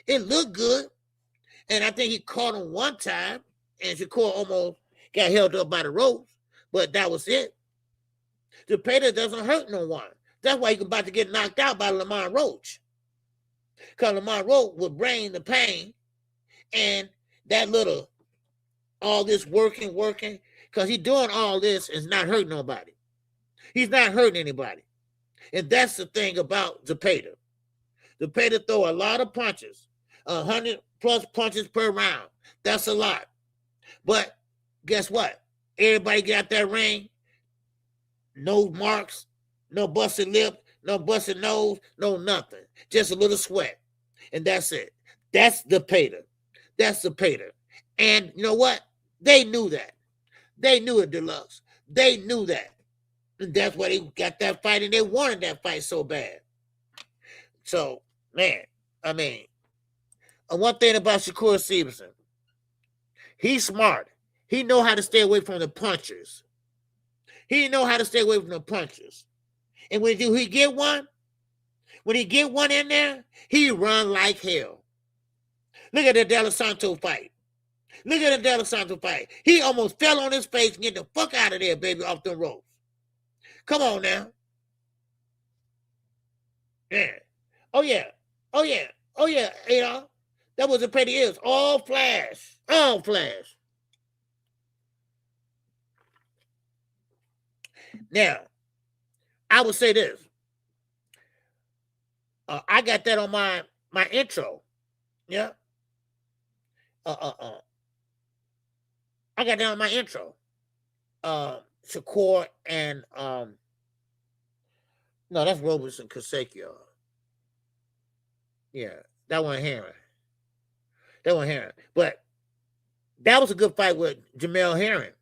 It looked good. And I think he caught him one time, and Shakur almost got held up by the ropes, but that was it. The Pater doesn't hurt no one. That's why he's about to get knocked out by Lamont Roach. Because Lamont Roach would bring the pain, and that little, all this working, because he's doing all this is not hurting nobody. He's not hurting anybody. And that's the thing about the Pater. The Pater throw a lot of punches, 100 plus punches per round. That's a lot. But guess what? Everybody get out that ring, no marks, no busted lip, no busted nose, no nothing. Just a little sweat. And that's it. That's the Pater. That's the Pater. And you know what? They knew that. They knew it, Deluxe. They knew that. And that's why they got that fight, and they wanted that fight so bad. So, man, I mean, one thing about Shakur Stevenson, he's smart. He know how to stay away from the punchers. He know how to stay away from the punchers. And when he get one in there, he run like hell. Look at the De La Santo fight. Look at the De La Santo fight. He almost fell on his face and get the fuck out of there, baby, off the ropes. Come on now. Yeah. Oh, yeah. Oh, yeah. Oh, yeah. You know, that was a petty is. All flash. All flash. Now, I would say this. I got that on my intro. Yeah. I got that on my intro. Shakur and no, that's Roberson Kasekio. Yeah, that one Herring. But that was a good fight with Jamel Herring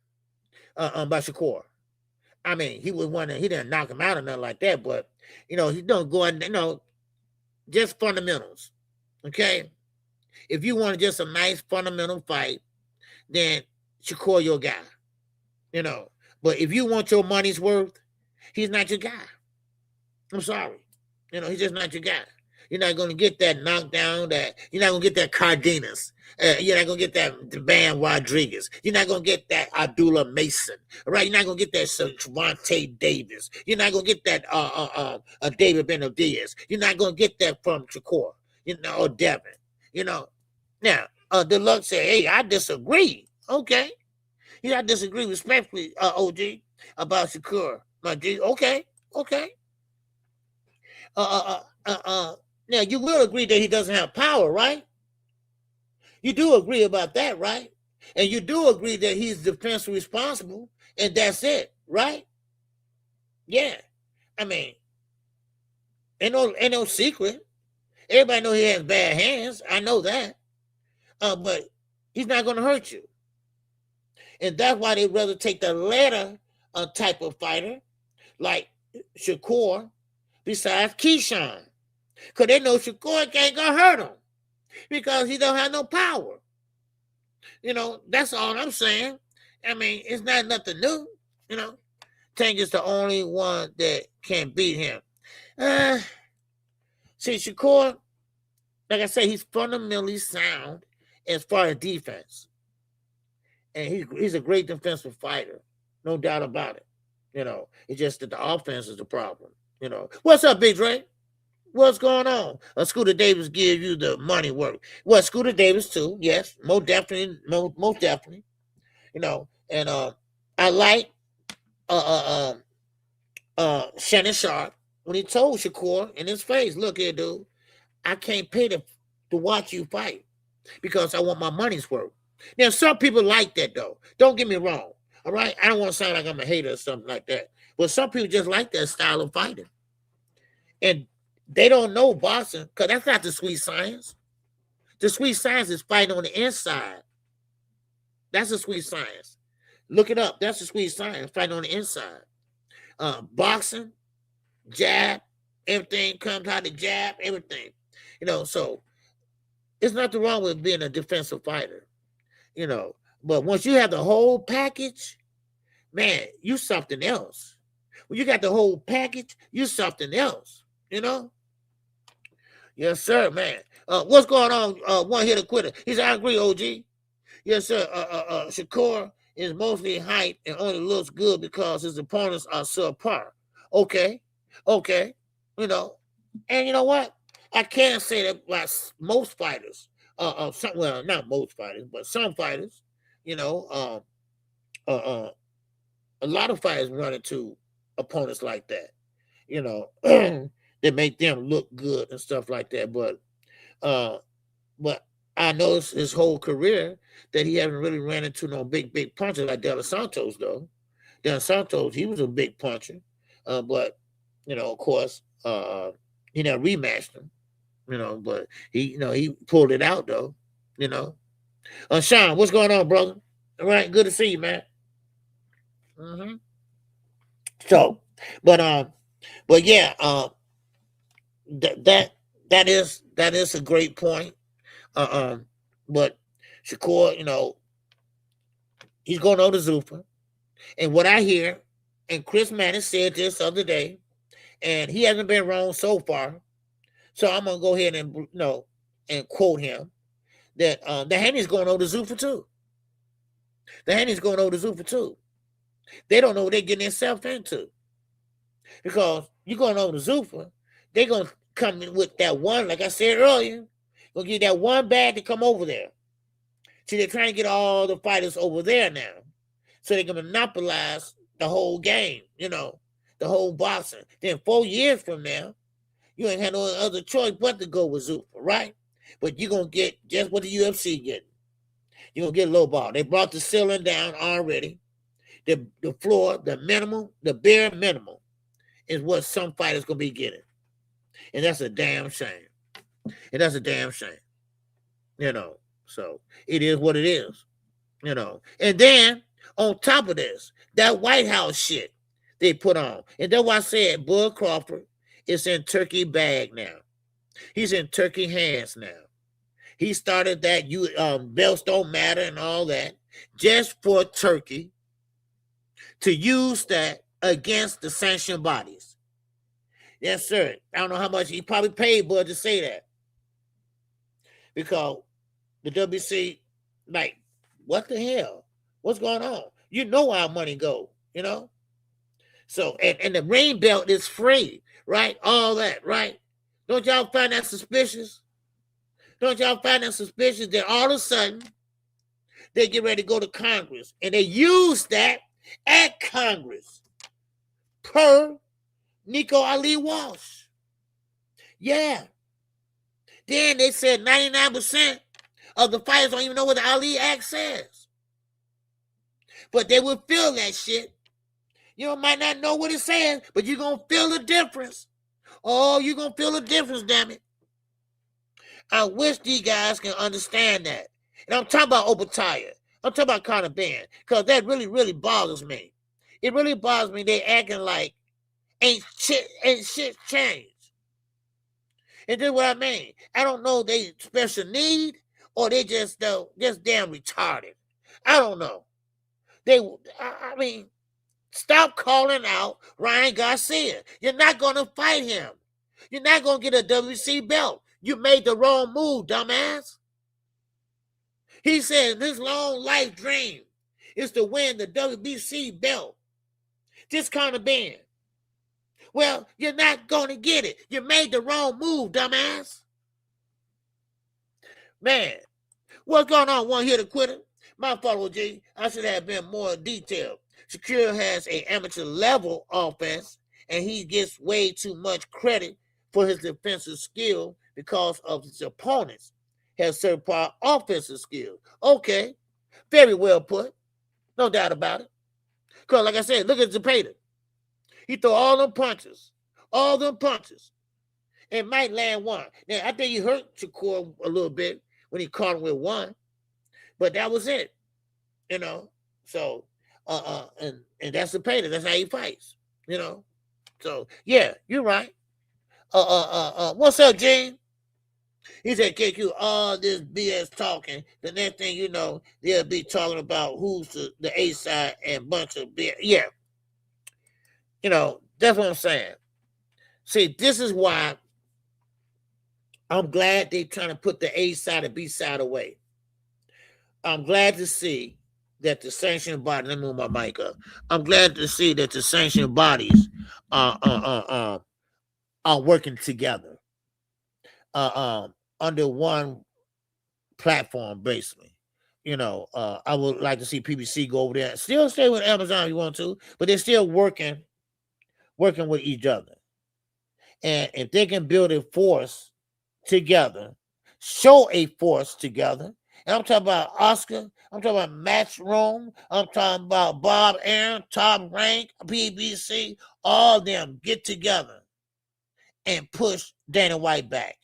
by Shakur. I mean, he didn't knock him out or nothing like that, but you know, he don't go in, you know, just fundamentals. Okay. If you want just a nice fundamental fight, then Shakur your guy. You know. But if you want your money's worth, he's not your guy. I'm sorry. You know, he's just not your guy. You're not going to get that knockdown, you're not going to get that Cardenas. You're not going to get that Van Rodriguez. You're not going to get that Abdullah Mason. Right? You're not going to get that Javante Davis. You're not going to get that David Benavidez. You're not going to get that from Shakur, you know, or Devin. You know. Now, Deluxe said, hey, I disagree. Okay. Yeah, I disagree respectfully, OG, about Shakur. My G, okay. Now you will agree that he doesn't have power, right? You do agree about that, right? And you do agree that he's defense responsible, and that's it, right? Yeah. I mean, ain't no secret. Everybody know he has bad hands. I know that. But he's not going to hurt you. And that's why they'd rather take the latter type of fighter, like Shakur, besides Keyshawn. Because they know Shakur ain't going to hurt him because he don't have no power. You know, that's all I'm saying. I mean, it's not nothing new. You know, Tank is the only one that can beat him. See, Shakur, like I say, he's fundamentally sound as far as defense. And he's a great defensive fighter. No doubt about it. You know, it's just that the offense is the problem. You know, what's up, Big Dre? What's going on? Scooter Davis give you the money work. Well, Scooter Davis too. Yes, most definitely. You know, and I like Shannon Sharp when he told Shakur in his face, "Look here, dude, I can't pay to watch you fight because I want my money's worth." Now, some people like that though. Don't get me wrong. All right, I don't want to sound like I'm a hater or something like that. But some people just like that style of fighting, and they don't know boxing because that's not the sweet science. The sweet science is fighting on the inside. That's a sweet science. Look it up. That's a sweet science. Fighting on the inside. Boxing, jab, everything comes out the jab, everything. So it's nothing wrong with being a defensive fighter. But once you have the whole package, man, you something else. When you got the whole package, you something else. Yes, sir, man. What's going on? One hitter quitter. He said, I agree, OG. Yes, sir. Shakur is mostly height and only looks good because his opponents are subpar. Okay. And you know what? I can't say that like most fighters. Not most fighters, but some fighters. A lot of fighters run into opponents like that. That make them look good and stuff like that. But I noticed his whole career that he haven't really ran into no big puncher like De Los Santos, though. De Los Santos, he was a big puncher. But, of course, he never rematched him, but he pulled it out, though, Sean, what's going on, brother? All right, good to see you, man. So, but yeah, that is a great point. But Shakur, he's going over to Zuffa. And what I hear, and Chris Manning said this the other day, and he hasn't been wrong so far. So I'm gonna go ahead and and quote him that the Haney's going over to Zuffa too. The Haney's going over to Zuffa too. They don't know what they're getting themselves into. Because you're going over to Zuffa, they're gonna come in with that one, like I said earlier, gonna get that one bag to come over there. See, they're trying to get all the fighters over there now. So they can monopolize the whole game, the whole boxing. Then 4 years from now, you ain't had no other choice but to go with Zuffa, right? But you're going to get just what the UFC getting. You're going to get low ball. They brought the ceiling down already. The floor, the minimum, the bare minimum is what some fighters going to be getting. And that's a damn shame. So it is what it is, And then on top of this, that White House shit they put on. And that's why I said Bud Crawford is in turkey bag now. He's in turkey hands now. He started that belts don't matter and all that just for Turkey to use that against the sanctioned bodies. Yes, sir. I don't know how much he probably paid Bud to say that. Because the WC, like, what the hell? What's going on? You know how money go, So, and the rain belt is free, right? All that, right? Don't y'all find that suspicious? Don't y'all find that suspicious that all of a sudden they get ready to go to Congress and they use that at Congress per Nico Ali Walsh? Yeah. Then they said 99% of the fighters don't even know what the Ali Act says. But they will feel that shit. You might not know what it says, but you're going to feel the difference. Oh, you're going to feel the difference, damn it. I wish these guys can understand that. And I'm talking about Obatiah. I'm talking about Conor Ben. Because that really, really bothers me. It really bothers me. They acting like ain't shit changed. And this is what I mean. I don't know they special need or they just damn retarded. I don't know. I mean, stop calling out Ryan Garcia. You're not going to fight him. You're not going to get a WC belt. You made the wrong move, dumbass. He said his long life dream is to win the WBC belt. Just kind of been. Well, you're not going to get it. You made the wrong move, dumbass. Man, what's going on? One here to quitter? My fault, G. I should have been more detailed. Shakur has an amateur level offense, and he gets way too much credit for his defensive skill because of his opponents has certain offensive skills. Okay, very well put. No doubt about it. Because like I said, look at Zepeda. He threw all them punches, and might land one. Now, I think he hurt Shakur a little bit when he caught him with one, but that was it. you know. So and that's the pay. That's how he fights, you know. So yeah, you're right. What's up, Gene? He said, KQ, all this BS talking. The next thing you know, they'll be talking about who's the A side and bunch of BS. Yeah, you know, that's what I'm saying. See, this is why I'm glad they're trying to put the A side and B side away. I'm glad to see that the sanctioned body, let me move my mic up. I'm glad to see that the sanctioned bodies are working together under one platform, basically. You know, I would like to see PBC go over there. Still stay with Amazon if you want to, but they're still working with each other. And if they can build a force together, show a force together, and I'm talking about Oscar, I'm talking about Matchroom, I'm talking about Bob Aaron, Top Rank, PBC, all of them get together and push Dana White back.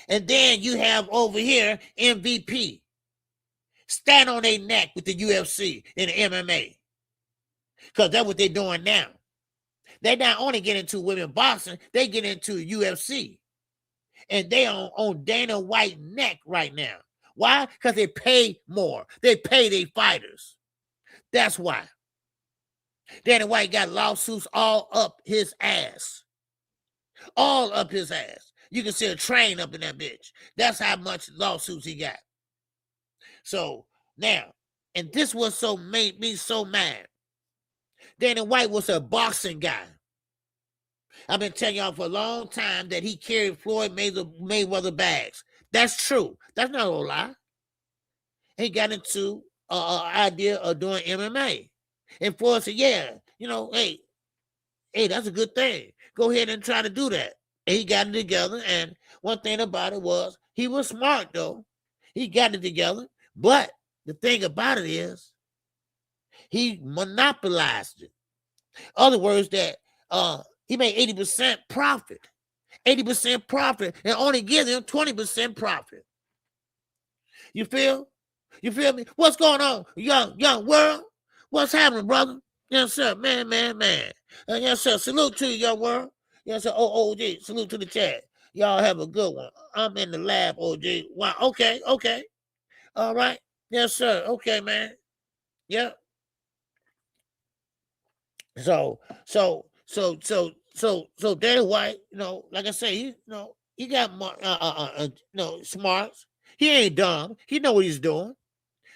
And then you have over here MVP. Stand on their neck with the UFC and the MMA. Because that's what they're doing now. They not only get into women boxing, they get into UFC. And they on Dana White's neck right now. Why? Because they pay more. They pay their fighters. That's why. Dana White got lawsuits all up his ass. All up his ass. You can see a train up in that bitch. That's how much lawsuits he got. So now, and this was made me so mad. Dana White was a boxing guy. I've been telling y'all for a long time that he carried Floyd Mayweather bags. That's true. That's not a lie. He got into idea of doing MMA. And Floyd said, yeah, you know, hey, that's a good thing. Go ahead and try to do that. And he got it together. And one thing about it was he was smart, though. He got it together. But the thing about it is he monopolized it. In other words, that he made 80% profit. 80% profit and only give them 20% profit. You feel? You feel me? What's going on, young world? What's happening, brother? Yes, sir. Man. Yes, sir. Salute to you, young world. Yes, sir. OG. Salute to the chat. Y'all have a good one. I'm in the lab, OG. Wow. Okay. All right. Yes, sir. Okay, man. Yep. So Dana White, you know, like I say, he got smarts. He ain't dumb. He know what he's doing.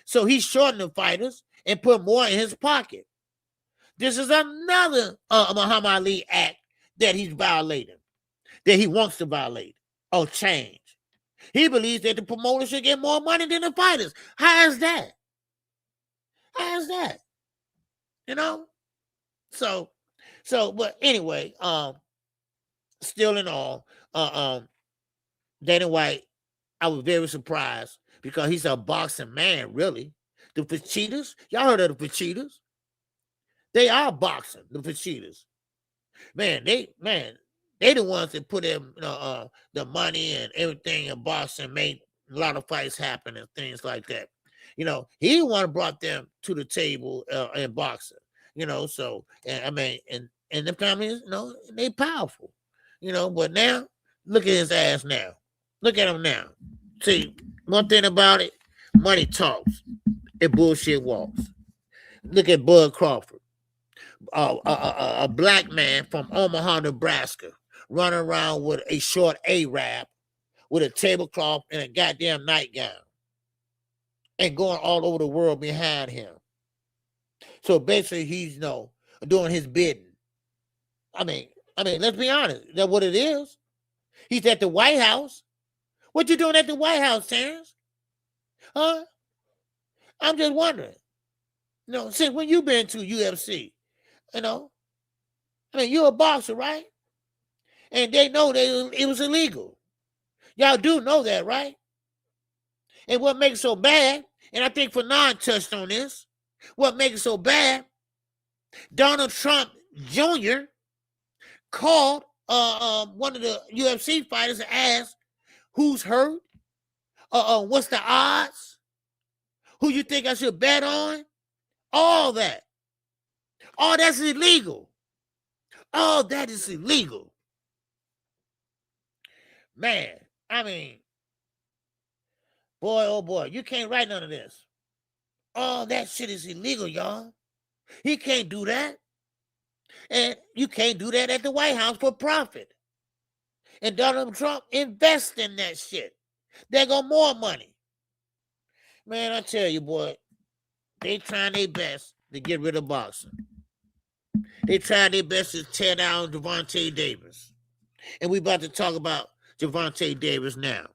So he's shorting the fighters and put more in his pocket. This is another Muhammad Ali act that he's violating, that he wants to violate or change. He believes that the promoter should get more money than the fighters. How is that? You know? So, but anyway, still in all, Dana White, I was very surprised because he's a boxing man, really. The Fachitas, y'all heard of the Fachitas? They are boxing, the Fachitas. Man, they the ones that put in the money and everything in boxing, made a lot of fights happen and things like that. You know, he the one brought them to the table in boxing. You know, so and I mean, and the families, you know, they powerful. You know, but now look at his ass now. Look at him now. See, one thing about it, money talks, and bullshit walks. Look at Bud Crawford, a black man from Omaha, Nebraska, running around with a short Arab with a tablecloth and a goddamn nightgown, and going all over the world behind him. So basically, he's doing his bidding. I mean, let's be honest. That's what it is. He's at the White House. What you doing at the White House, Terrence? Huh? I'm just wondering. You know, since when you been to UFC? You know, I mean, you're a boxer, right? And they know it was illegal. Y'all do know that, right? And what makes it so bad, and I think Fanon touched on this, what makes it so bad, Donald Trump Jr. called one of the UFC fighters and asked, who's hurt? What's the odds? Who you think I should bet on? All that. All that's illegal. All that is illegal. Man, I mean, boy, oh boy, you can't write none of this. All that shit is illegal, y'all. He can't do that. And you can't do that at the White House for profit. And Donald Trump invests in that shit. They got more money. Man, I tell you, boy, they trying their best to get rid of boxing. They tried their best to tear down Gervonta Davis. And we about to talk about Gervonta Davis now.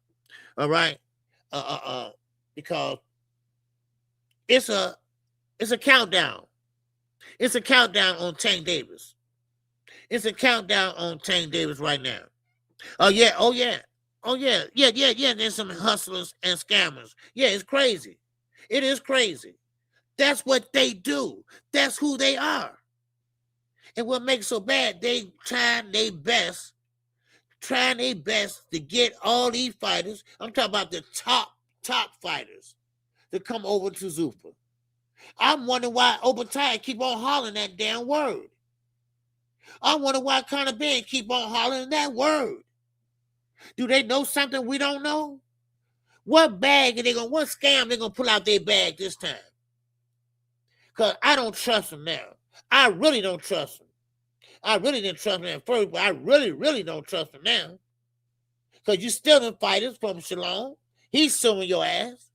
All right? Because it's a countdown. It's a countdown on Tank Davis. It's a countdown on Tank Davis right now. Oh yeah. There's some hustlers and scammers. Yeah, it's crazy. It is crazy. That's what they do. That's who they are. And what makes so bad, they trying their best to get all these fighters. I'm talking about the top fighters to come over to Zuffa. I'm wondering why Obadiah keep on hollering that damn word. I wonder why Conor Ben keep on hollering that word. Do they know something we don't know? What scam they gonna pull out their bag this time? Because I don't trust them now. I really don't trust them. I really didn't trust them at first, but I really don't trust them now. Because you stealing fighters from Shalom. He's suing your ass.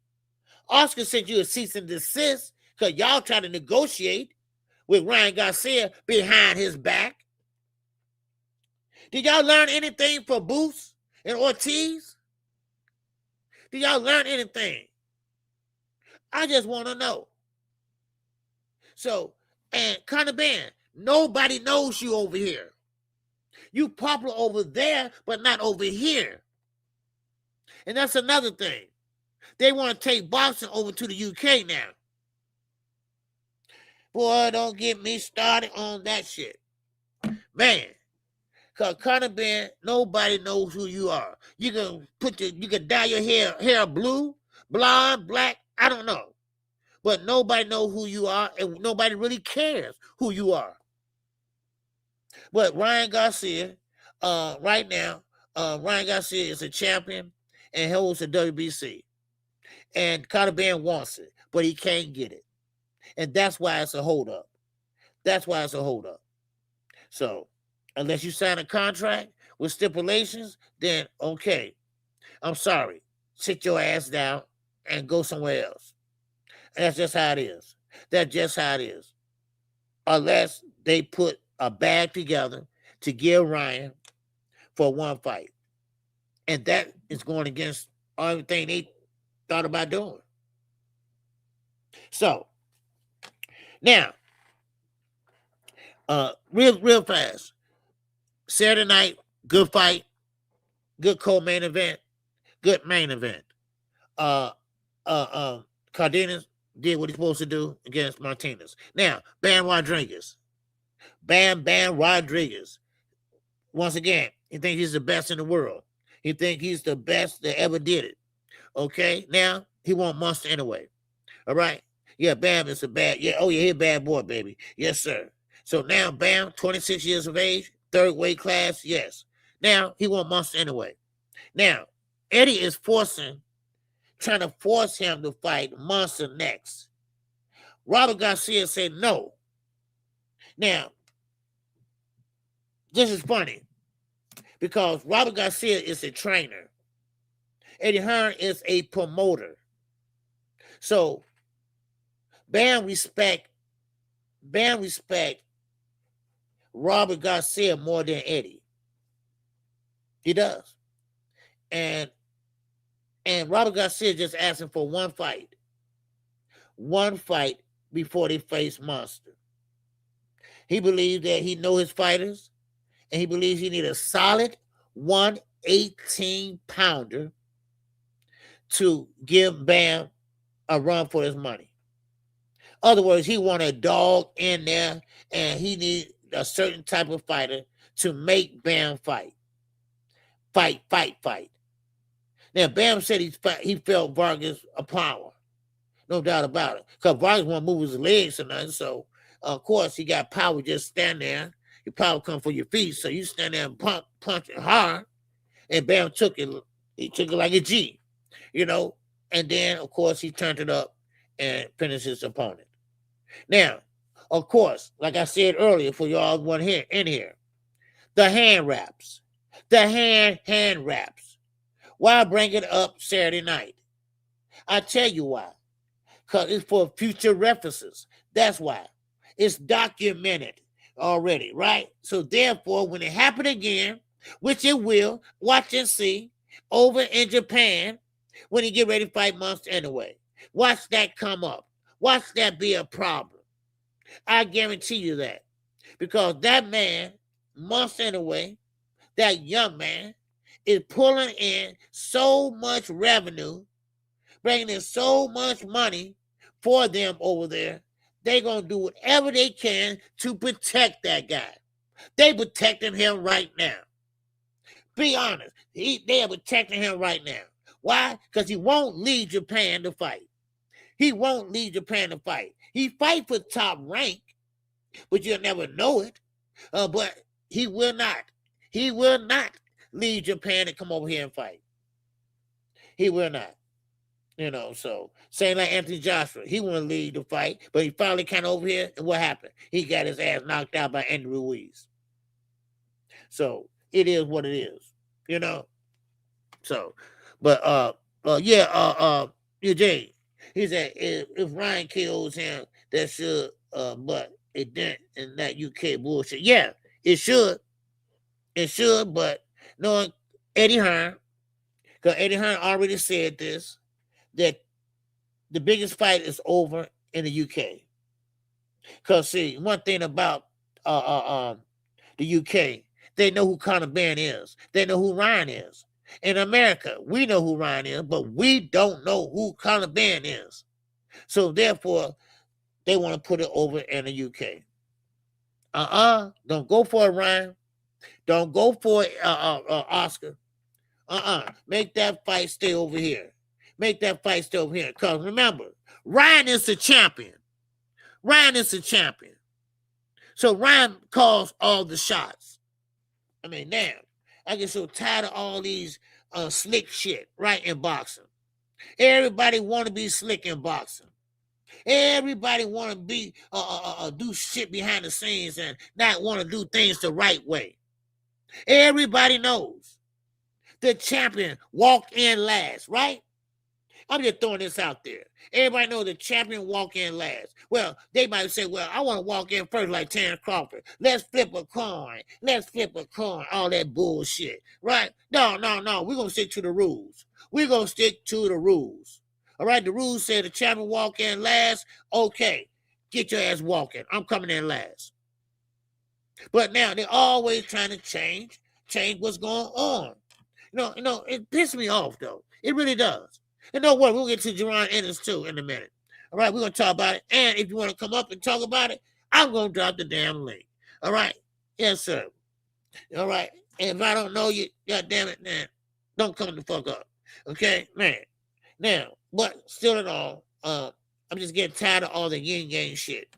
Oscar sent you a cease and desist because y'all trying to negotiate with Ryan Garcia behind his back. Did y'all learn anything from Booth and Ortiz? Did y'all learn anything? I just want to know. So, and Conor Ben, nobody knows you over here. You popular over there, but not over here. And that's another thing. They want to take boxing over to the UK now. Boy, don't get me started on that shit. Man, because Conor Ben, nobody knows who you are. You can dye your hair blue, blonde, black, I don't know. But nobody knows who you are, and nobody really cares who you are. But Ryan Garcia, right now, Ryan Garcia is a champion and holds the WBC. And Conor Ben wants it, but he can't get it. And that's why it's a holdup. So, unless you sign a contract with stipulations, then okay. I'm sorry. Sit your ass down and go somewhere else. And that's just how it is. Unless they put a bag together to give Ryan for one fight. And that is going against everything they thought about doing. So, now, real fast. Saturday night, good fight, good co-main event, good main event. Cardenas did what he's supposed to do against Martinez. Now, Bam Rodriguez. Once again, he thinks he's the best in the world. He thinks he's the best that ever did it. Okay, now he won't Monster anyway. All right. Yeah, Bam is he's a bad boy, baby. Yes, sir. So now Bam, 26 years of age, third weight class, yes. Now he won't Monster anyway. Now, Eddie is trying to force him to fight Monster next. Robert Garcia said no. Now, this is funny because Robert Garcia is a trainer. Eddie Hearn is a promoter. So, Bam respect Robert Garcia more than Eddie. He does. And Robert Garcia just asking for one fight before they face Monster. He believes that he knows his fighters, and he believes he need a solid 118-pounder to give Bam a run for his money. In other words, he want a dog in there, and he need a certain type of fighter to make Bam fight. Fight. Now, Bam said he felt Vargas a power. No doubt about it. Because Vargas won't move his legs or nothing. So, of course, he got power. Just stand there. Your power come for your feet. So you stand there and punch it hard. And Bam took it. He took it like a G, you know. And then, of course, he turned it up and finished his opponent. Now, of course, like I said earlier, for y'all one here in here, the hand wraps. The hand wraps. Why bring it up Saturday night? I tell you why. Because it's for future references. That's why. It's documented already, right? So therefore, when it happen again, which it will, watch and see, over in Japan, when he get ready to fight Monster anyway. Watch that come up. Watch that be a problem. I guarantee you that. Because that man, Monster anyway, that young man, is pulling in so much revenue, bringing in so much money for them over there. They're going to do whatever they can to protect that guy. They protecting him right now. Be honest. They are protecting him right now. Why? Because he won't leave Japan to fight. He won't leave Japan to fight. He fight for top rank, but you'll never know it. But he will not. He will not leave Japan and come over here and fight. He will not. You know, so same like Anthony Joshua. He wouldn't leave the fight, but he finally came over here, and what happened? He got his ass knocked out by Andy Ruiz. So it is what it is, you know. So, but Jay, he said if Ryan KOs him, that should, but it didn't, and that UK bullshit. Yeah, it should. It should, but knowing Eddie Hearn, because Eddie Hearn already said this, that the biggest fight is over in the UK. Because, see, one thing about the UK, they know who Conor Benn is. They know who Ryan is. In America, we know who Ryan is, but we don't know who Conor Benn is. So, therefore, they want to put it over in the UK. Don't go for it, Ryan. Don't go for it, Oscar. Make that fight stay over here. Make that fight stay over here. Because remember, Ryan is the champion. Ryan is the champion. So Ryan calls all the shots. I mean, damn. I get so tired of all these slick shit, right, in boxing. Everybody want to be slick in boxing. Everybody want to be do shit behind the scenes and not want to do things the right way. Everybody knows the champion walked in last, right? I'm just throwing this out there. Everybody knows the champion walk in last. Well, they might say, well, I want to walk in first like Terrence Crawford. Let's flip a coin. Let's flip a coin. All that bullshit, right? No. We're going to stick to the rules. We're going to stick to the rules. All right, the rules say the champion walk in last. Okay, get your ass walking. I'm coming in last. But now they're always trying to change what's going on. You know, it pisses me off, though. It really does. And don't worry, we'll get to Jerron Ennis, too, in a minute. All right, we're going to talk about it. And if you want to come up and talk about it, I'm going to drop the damn link. All right? Yes, sir. All right? And if I don't know you, God damn it, man, don't come the fuck up. Okay? Man. Now, but still in all, I'm just getting tired of all the yin-yang shit.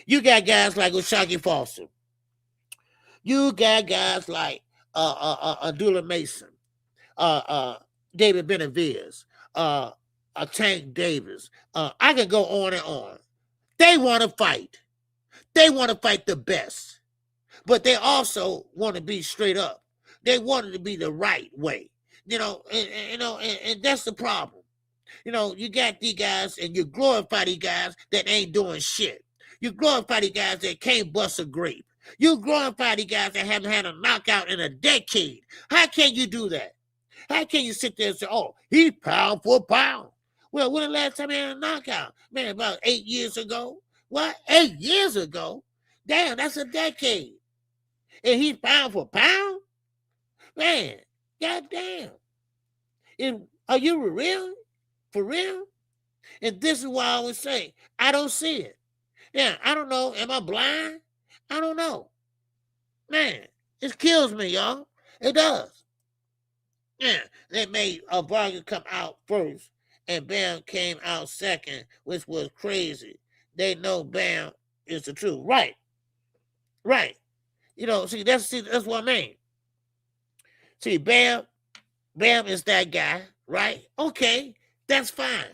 You got guys like O'Shaquie Foster. You got guys like Abdullah Mason, David Benavidez, Tank Davis. I can go on and on. They want to fight. They want to fight the best. But they also want to be straight up. They want it to be the right way. And that's the problem. You know, you got these guys and you glorify these guys that ain't doing shit. You glorify these guys that can't bust a grape. You glorify these guys that haven't had a knockout in a decade. How can you do that? How can you sit there and say, oh, he's pound for pound? Well, when the last time he had a knockout? Man, about 8 years ago. What? 8 years ago? Damn, that's a decade. And he's pound for pound? Man, goddamn. Are you real? For real? And this is why I always say, I don't see it. Yeah, I don't know. Am I blind? I don't know. Man, it kills me, y'all. It does. Yeah, they made Vargas come out first and Bam came out second, which was crazy. They know Bam is the truth. Right. See, that's what I mean. See, Bam is that guy, right? Okay, that's fine.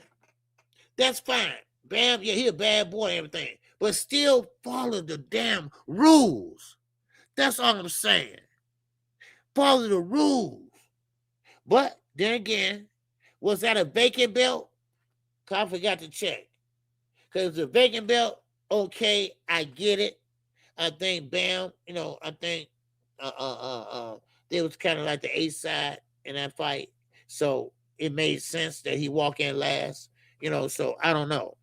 Bam, yeah, he a bad boy and everything, but still follow the damn rules. That's all I'm saying. Follow the rules. But then again, was that a vacant belt? I forgot to check. Because the vacant belt, okay, I get it. I think Bam, I think they was kind of like the A side in that fight. So it made sense that he walk in last, so I don't know.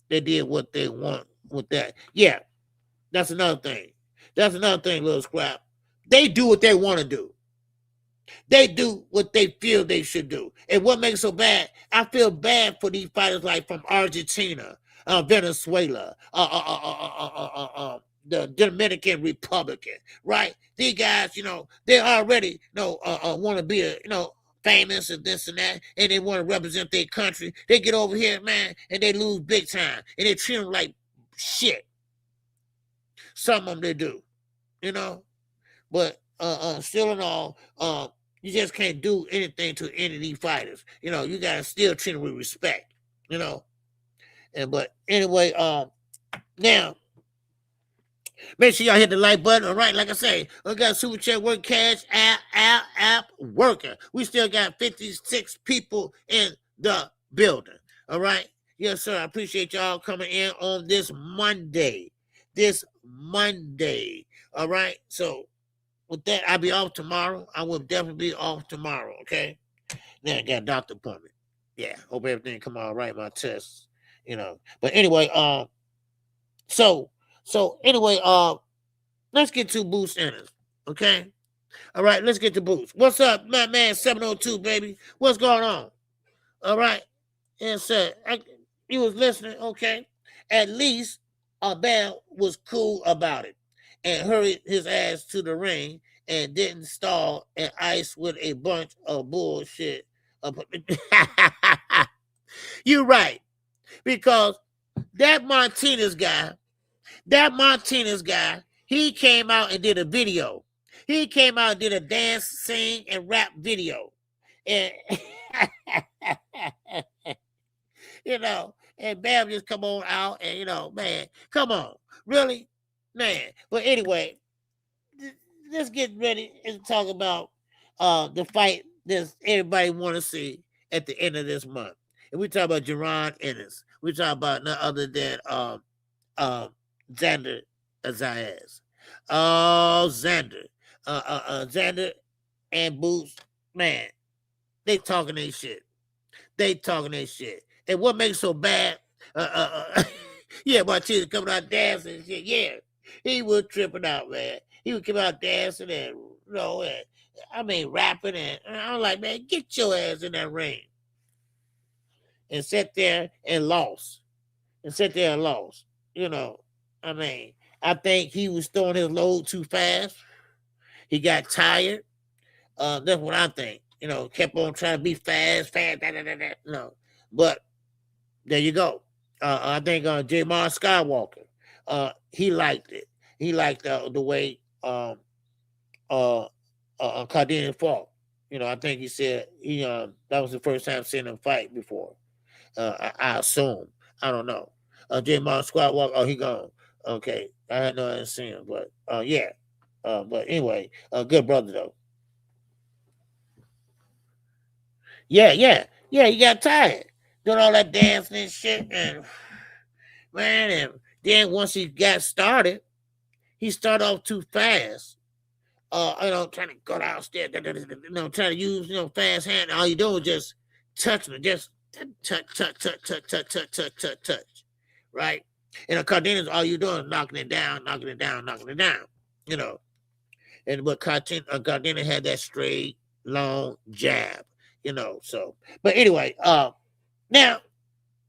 They did what they want with that. Yeah, that's another thing. Little Scrap. They do what they want to do. They do what they feel they should do. And what makes it so bad, I feel bad for these fighters like from Argentina, Venezuela, the Dominican Republic, right? These guys, they already, want to be, famous and this and that, and they want to represent their country. They get over here, man, and they lose big time, and they treat them like shit. Some of them they do, but still in all, you just can't do anything to any of these fighters. You gotta still treat them with respect, but anyway, now make sure y'all hit the like button. All right, like I say, I got Super Chat Work Cash app working. We still got 56 people in the building. All right. Yes, sir. I appreciate y'all coming in on this Monday. All right. So with that, I'll be off tomorrow. I will definitely be off tomorrow. Okay. Now I got a doctor appointment. Yeah. Hope everything come out right. My tests, But anyway, So anyway, let's get to Boost Inners, okay? All right, let's get to Boost. What's up, my man 702, baby? What's going on? All right. And sir, he was listening, okay? At least Bam was cool about it and hurried his ass to the ring and didn't stall and ice with a bunch of bullshit. You're right. Because that Martinez guy, he came out and did a video. He came out and did a dance, sing, and rap video. And, and Bam just come on out and, man, come on. Really? Man. But anyway, let's get ready and talk about the fight that everybody want to see at the end of this month. And we talk about Jaron Ennis. We talk about none other than Xander Zayas. Oh, Xander. Xander and Boots, man, they talking their shit. And what makes so bad, yeah, Martinez coming out dancing and shit. Yeah, he was tripping out, man. He would come out dancing and, rapping. And I'm like, man, get your ass in that ring. And sat there and lost. I think he was throwing his load too fast. He got tired. That's what I think. Kept on trying to be fast. No. But there you go. I think Jamar Skywalker, he liked it. He liked the way Cardinian fought. I think he said that was the first time seeing him fight before. I assume. I don't know. Jamar Skywalker, he gone. Okay. I had no idea seen him, but yeah. But anyway, good brother though. Yeah, he got tired doing all that dancing and shit, and man, and then once he got started, he started off too fast. Trying to go downstairs, trying to use, fast hand. All you do is just touch me, just touch, right? And Cardenas, all you doing is knocking it down. And but Cardena had that straight, long jab, So, but anyway, now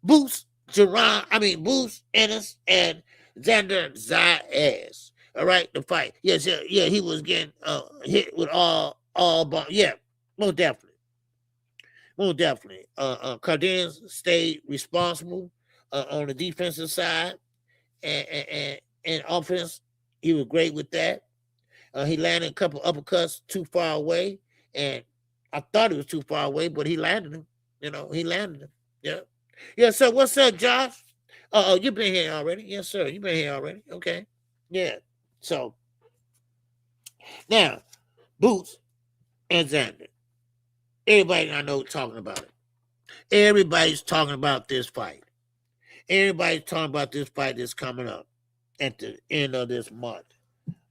Boost Ennis and Xander Zayas. All right, the fight. Yes, yeah, he was getting hit with all bomb. Yeah, most definitely. Most definitely. Cardenas stayed responsible on the defensive side, and offense. He was great with that. He landed a couple uppercuts too far away, and I thought it was too far away, but he landed them. He landed them. Yeah. Yeah, so what's up, Josh? Oh, you've been here already. Yes, sir. You've been here already. Okay. Yeah. So now, Boots and Xander. Everybody I know talking about it. Everybody's talking about this fight. Everybody's talking about this fight that's coming up at the end of this month.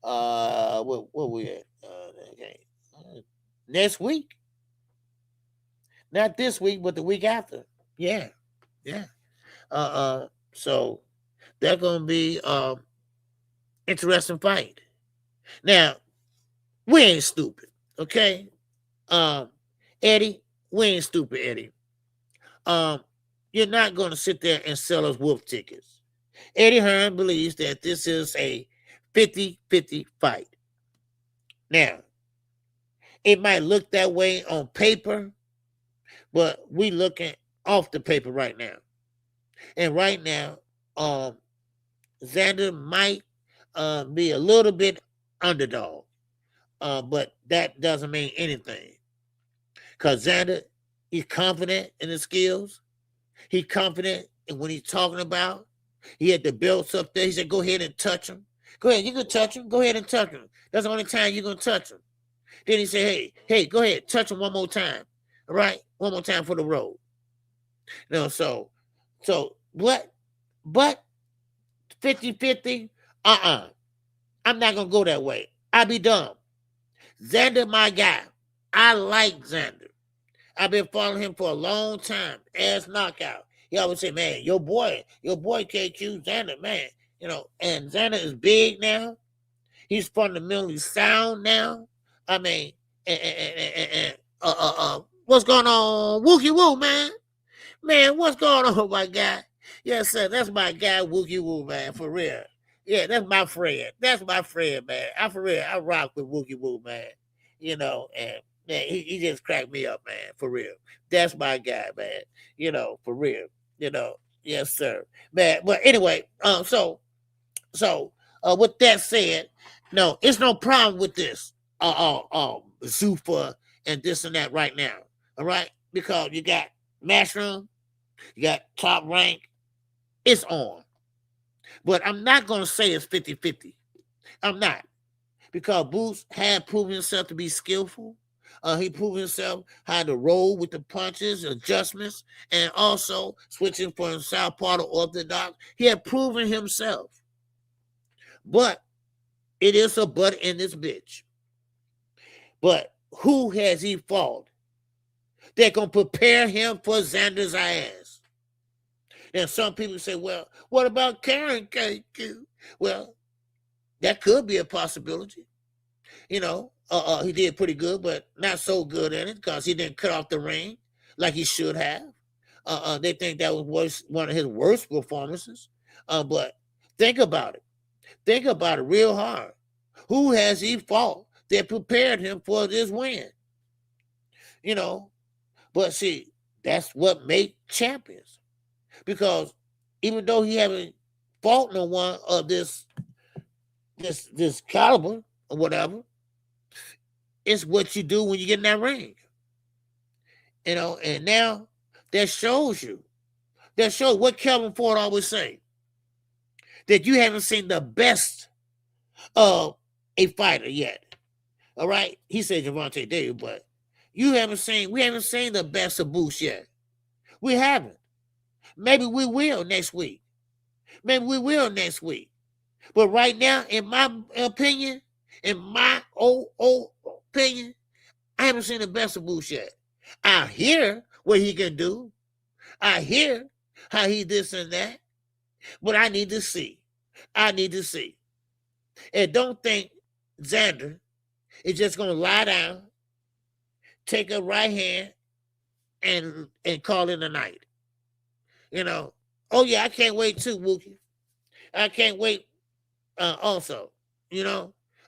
What we at? Okay. Next week. Not this week, but the week after. Yeah. Yeah. So that's gonna be interesting fight. Now, we ain't stupid, okay? Eddie, we ain't stupid, Eddie. You're not gonna sit there and sell us wolf tickets. Eddie Hearn believes that this is a 50-50 fight. Now, it might look that way on paper, but we looking off the paper right now. And right now, Xander might be a little bit underdog, but that doesn't mean anything. Because Xander, he's confident in his skills. He's confident in what he's talking about. He had the belts up there. He said, go ahead and touch him. Go ahead, you can touch him. Go ahead and touch him. That's the only time you're going to touch him. Then he said, hey, go ahead, touch him one more time. All right? One more time for the road. So what? But 50-50, I'm not going to go that way. I'd be dumb. Xander, my guy. I like Xander. I've been following him for a long time. Ass knockout. He always say, man, your boy KQ, Xander, man. And Xander is big now. He's fundamentally sound now. I mean, what's going on? Wookie Woo, man. Man, what's going on, my guy? Yes, sir. That's my guy, Wookie Woo, man, for real. Yeah, that's my friend. That's my friend, man. For real. I rock with Wookie Woo, man. And man, he just cracked me up, man, for real. That's my guy, man. For real. Yes, sir. Man, but anyway, so with that said, no, it's no problem with this. Zuffa and this and that right now. All right? Because you got Matchroom, you got Top Rank. It's on. But I'm not going to say it's 50-50. I'm not. Because Boots had proven himself to be skillful. He proved himself how to roll with the punches, adjustments, and also switching from southpaw to orthodox. He had proven himself. But it is a butt in this bitch. But who has he fought? They're going to prepare him for Xander's ass. And some people say, well, what about Karen KQ? Well, that could be a possibility. He did pretty good, but not so good in it because he didn't cut off the ring like he should have. They think that was one of his worst performances. But think about it. Think about it real hard. Who has he fought that prepared him for this win? But see, that's what makes champions. Because even though he haven't fought no one of this caliber or whatever, it's what you do when you get in that ring. And now that shows you. That shows what Kelvin Ford always say. That you haven't seen the best of a fighter yet. All right? He said Gervonta Davis, but we haven't seen the best of Boots yet. We haven't. Maybe we will next week. But right now, in my opinion, I haven't seen the best of Boots yet. I hear what he can do. I hear how he this and that. But I need to see. And don't think Xander is just going to lie down, take a right hand, and call it a night. Oh, yeah, I can't wait too, Wookie. I can't wait also.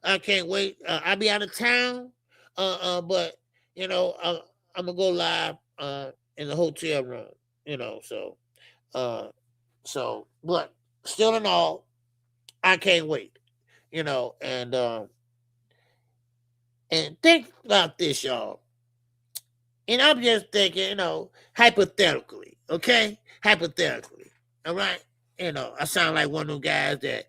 I can't wait. I'll be out of town, but, I'm going to go live in the hotel room, but still in all, I can't wait, and think about this, y'all. And I'm just thinking, hypothetically, okay? Hypothetically, all right? I sound like one of those guys that,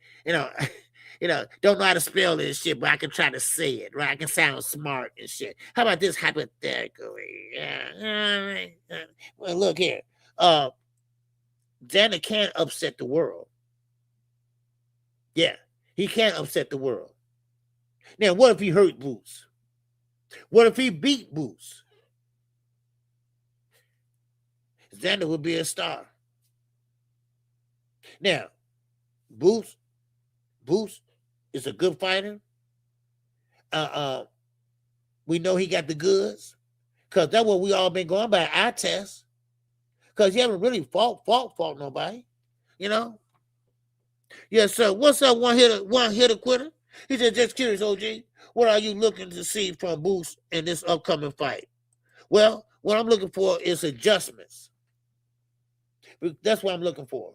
don't know how to spell this shit, but I can try to say it, right? I can sound smart and shit. How about this hypothetically? Yeah. Well, look here. Xander can't upset the world. Yeah, he can't upset the world. Now, what if he hurt Boots? What if he beat Boots? Xander would be a star. Now, Boots is a good fighter. We know he got the goods, because that's what we all been going by, our test. Because he haven't really fought nobody, Yes, sir. What's up, one hitter quitter? He said, just curious, OG. What are you looking to see from Boots in this upcoming fight? Well, what I'm looking for is adjustments. That's what I'm looking for.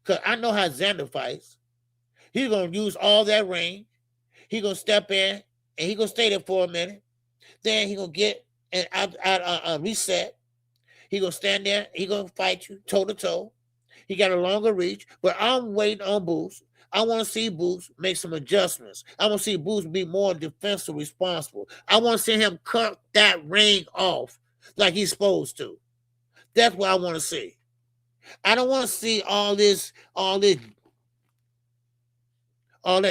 Because I know how Xander fights. He's going to use all that range. He's going to step in, and he's going to stay there for a minute. Then he's going to get a reset. He's going to stand there. He's going to fight you toe-to-toe. He got a longer reach. But I'm waiting on Boots. I want to see Boots make some adjustments. I want to see Boots be more defensive responsible. I want to see him cut that ring off like he's supposed to. That's what I want to see. I don't want to see all that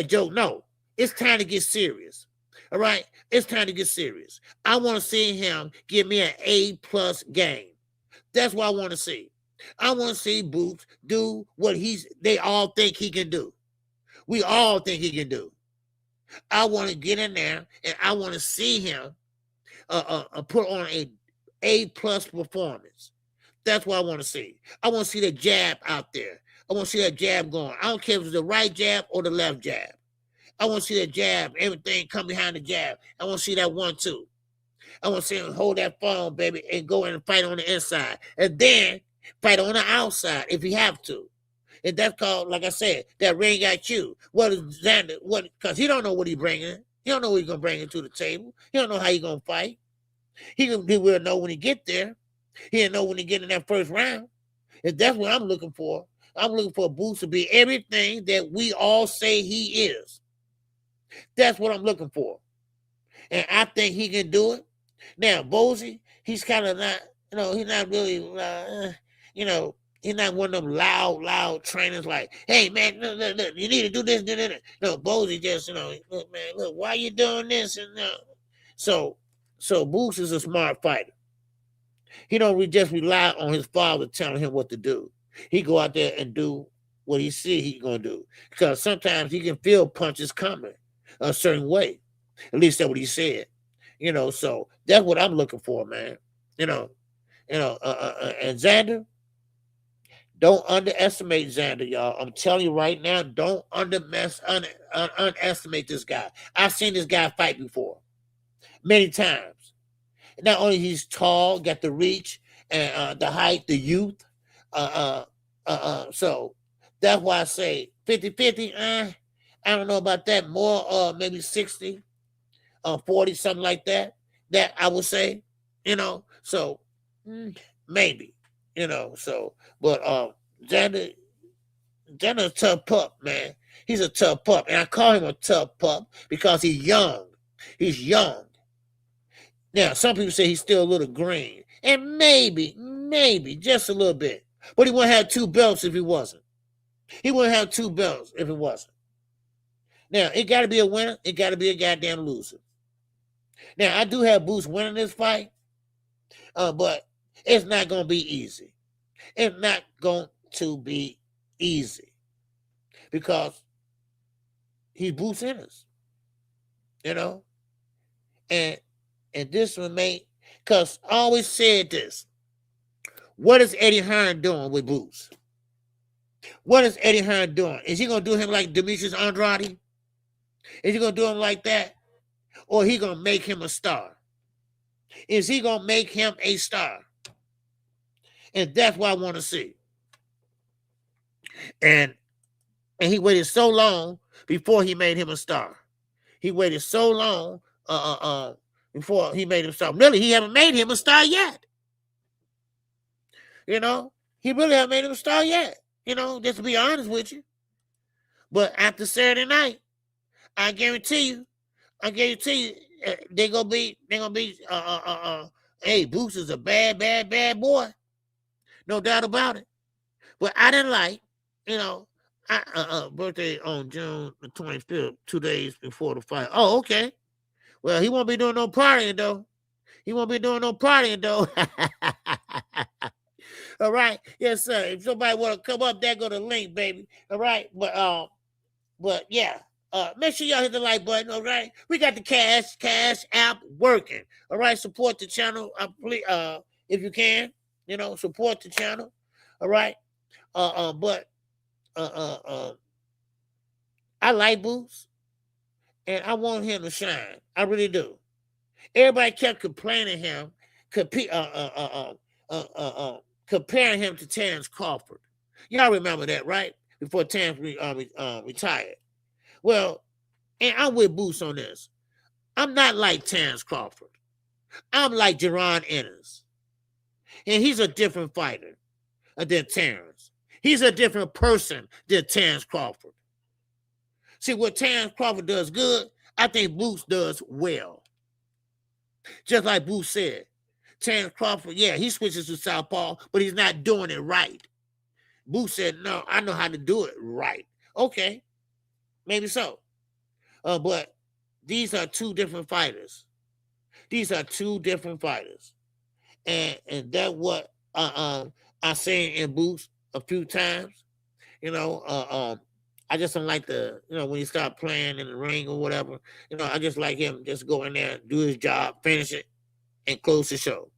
joke. No, it's time to get serious. All right, it's time to get serious. I want to see him give me an A+ game. That's what I want to see. I want to see Boots do what they all think he can do. We all think he can do. I want to get in there and I want to see him put on an A+ performance. That's what I want to see. I want to see the jab out there. I want to see that jab going. I don't care if it's the right jab or the left jab. I want to see that jab, everything come behind the jab. I want to see that 1-2. I want to see him hold that phone, baby, and go in and fight on the inside. And then fight on the outside if you have to. And that's called, like I said, that ring IQ. What is Xander? Because he don't know what he's bringing. He don't know what he's going to bring to the table. He don't know how he's going to fight. He will know when he get there. He didn't know when he get in that first round. And that's what I'm looking for. I'm looking for Boots to be everything that we all say he is. That's what I'm looking for. And I think he can do it. Now, Bozy, he's kind of not, he's not really, he's not one of them loud trainers like, hey, man, look, you need to do this. No, Bozy just, look, man, look, why you doing this? And So Boots is a smart fighter. He don't just rely on his father telling him what to do. He go out there and do what he see he's going to do. Because sometimes he can feel punches coming a certain way. At least that's what he said. So that's what I'm looking for, man. And Xander, don't underestimate Xander, y'all. I'm telling you right now, don't underestimate this guy. I've seen this guy fight before, many times. Not only he's tall, got the reach and the height, the youth. So that's why I say 50-50. I don't know about that. More, maybe 60, 40, something like that. That I would say, So maybe, But Xander's a tough pup, man. He's a tough pup, and I call him a tough pup because he's young. He's young. Now, some people say he's still a little green. And maybe, just a little bit. But he wouldn't have 2 belts if he wasn't. He wouldn't have 2 belts if it wasn't. Now, it got to be a winner. It got to be a goddamn loser. Now, I do have Boots winning this fight. But it's not going to be easy. It's not going to be easy. Because he's Boots Ennis. And this one made, because I always said this. What is Eddie Hearn doing with Boots? What is Eddie Hearn doing? Is he going to do him like Demetrius Andrade? Is he going to do him like that? Or he going to make him a star? Is he gonna make him a star? And that's what I want to see. And he waited so long before he made him a star. He waited so long before he made him a star. Really, he haven't made him a star yet. You know, he really haven't made him a star yet. You know, just to be honest with you. But after Saturday night, I guarantee you, they're gonna be, hey, Boots is a bad boy. No doubt about it. But I didn't like, you know, birthday on June the 25th, 2 days before the fight. Oh, okay. Well, he won't be doing no partying though. All right. Yes, sir. If somebody want to come up, there go the link, baby. All right. But yeah. Make sure y'all hit the like button, all right? We got the cash app working. All right, support the channel. Please, if you can, you know, support the channel. All right. But I like Boots, and I want him to shine. I really do. Everybody kept complaining him, comparing him to Terrence Crawford. Y'all remember that, right? Before Terrence retired. Well, and I'm with Boots on this. I'm not like Terrence Crawford. I'm like Jerron Ennis. And he's a different fighter than Terrence. He's a different person than Terrence Crawford. See, what Terrence Crawford does good, I think Boots does well. Just like Boots said, Terrence Crawford, yeah, he switches to southpaw, but he's not doing it right. Boots said, no, I know how to do it right. Okay, maybe so. But these are two different fighters. And that's what I seen in Boots a few times. You know, I just don't like when he start playing in the ring or whatever. You know, I just like him just go in there, do his job, finish it, and close the show.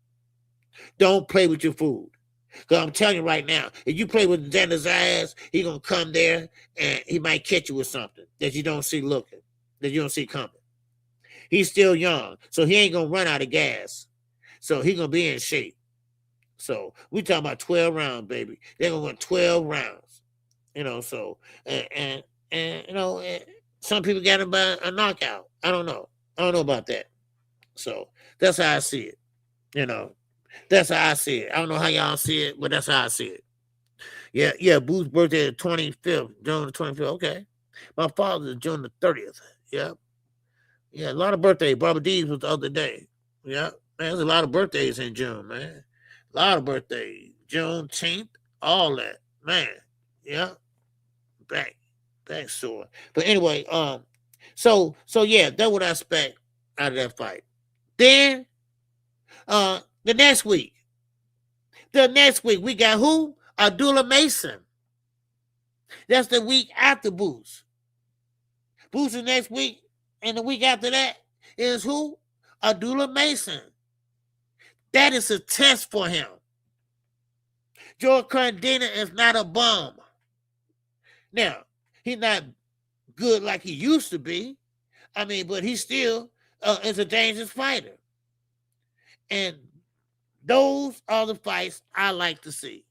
Don't play with your food. Because I'm telling you right now, if you play with Xander's ass, he's going to come there and he might catch you with something that you don't see looking, that you don't see coming. He's still young, so he ain't going to run out of gas. So he's going to be in shape. So we talking about 12 rounds, baby. They're going to win 12 rounds. You know, so, and you know, some people got him by a knockout. I don't know about that. So that's how I see it. You know, that's how I see it. I don't know how y'all see it, but that's how I see it. Yeah, Boo's birthday the 25th, June the 25th. Okay. My father's June the 30th. Yeah, a lot of birthdays. Barbara Dees was the other day. Yeah, man, there's a lot of birthdays in June, man. A lot of birthdays. Juneteenth, all that. Man, yeah. Back sore. But anyway, so yeah, that's what I expect out of that fight. Then the next week we got who? Abdullah Mason. That's the week after Boots. Boots is next week, and the week after that is who? Abdullah Mason. That is a test for him. George Cardina is not a bum. Now, he's not good like he used to be. I mean, but he still is a dangerous fighter. And those are the fights I like to see.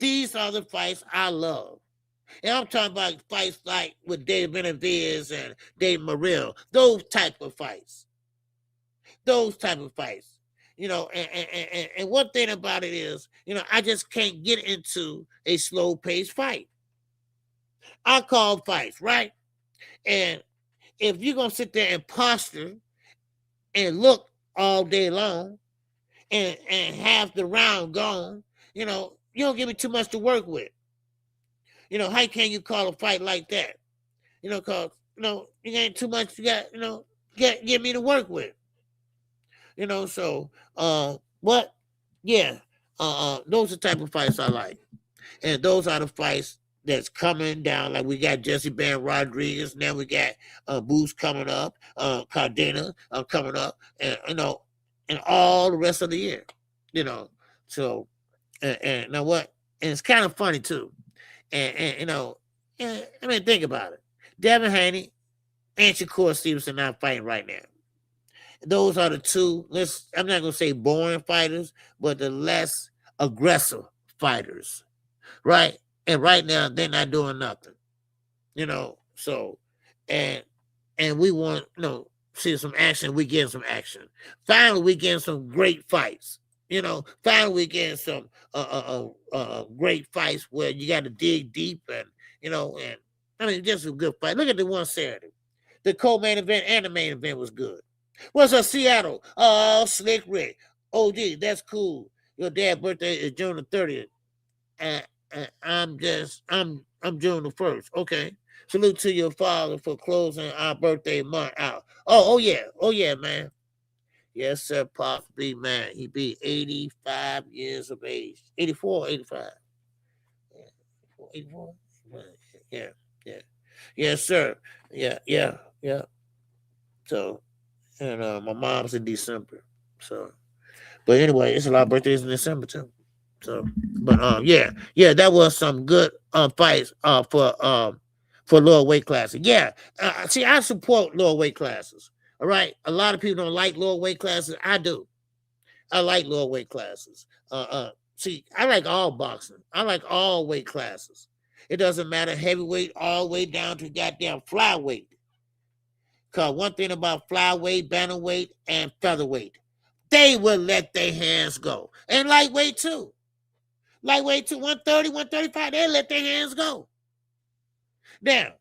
These are the fights I love. And I'm talking about fights like with David Benavidez and Dave Morrell. Those type of fights. You know, and one thing about it is, you know, I just can't get into a slow-paced fight. I call fights, right? And if you're going to sit there and posture and look all day long and have the round gone, you know, you don't give me too much to work with. You know, how can you call a fight like that? You know, because, you know, you ain't too much you got, you know, get me to work with. You know, so, but, yeah, those are the type of fights I like. And those are the fights that's coming down. Like we got Jesse Ben Rodriguez. Now we got Boots coming up, Cardina coming up, and you know, and all the rest of the year. You know, so and now what? And it's kind of funny too. And you know, I mean, think about it. Devin Haney and Shakur Stevenson not fighting right now. Those are the two. I'm not gonna say boring fighters, but the less aggressive fighters, right? And right now they're not doing nothing, So, and we want see some action. We getting some action. Finally, we getting some great fights. Finally we getting some great fights where you got to dig deep and and I mean just a good fight. Look at the one Saturday. The co-main event and the main event was good. What's up, Seattle? Oh, Slick Rick. OG, that's cool. Your dad's birthday is June the 30th. I'm June the 1st. Okay. Salute to your father for closing our birthday month out. Oh yeah, man. Yes, sir, Pops be man. He be 85 years of age. 84, 85. 84. Yeah. Yes, sir. Yeah. So, and my mom's in December. So, but anyway, it's a lot of birthdays in December too. So, but yeah, that was some good fights for lower weight classes. Yeah, see, I support lower weight classes. All right, a lot of people don't like lower weight classes. I do. I like lower weight classes. See, I like all boxing. I like all weight classes. It doesn't matter heavyweight all the way down to goddamn flyweight. Because one thing about flyweight, bantamweight, and featherweight, they will let their hands go. And lightweight too. Lightweight too, 130, 135, they let their hands go. Now,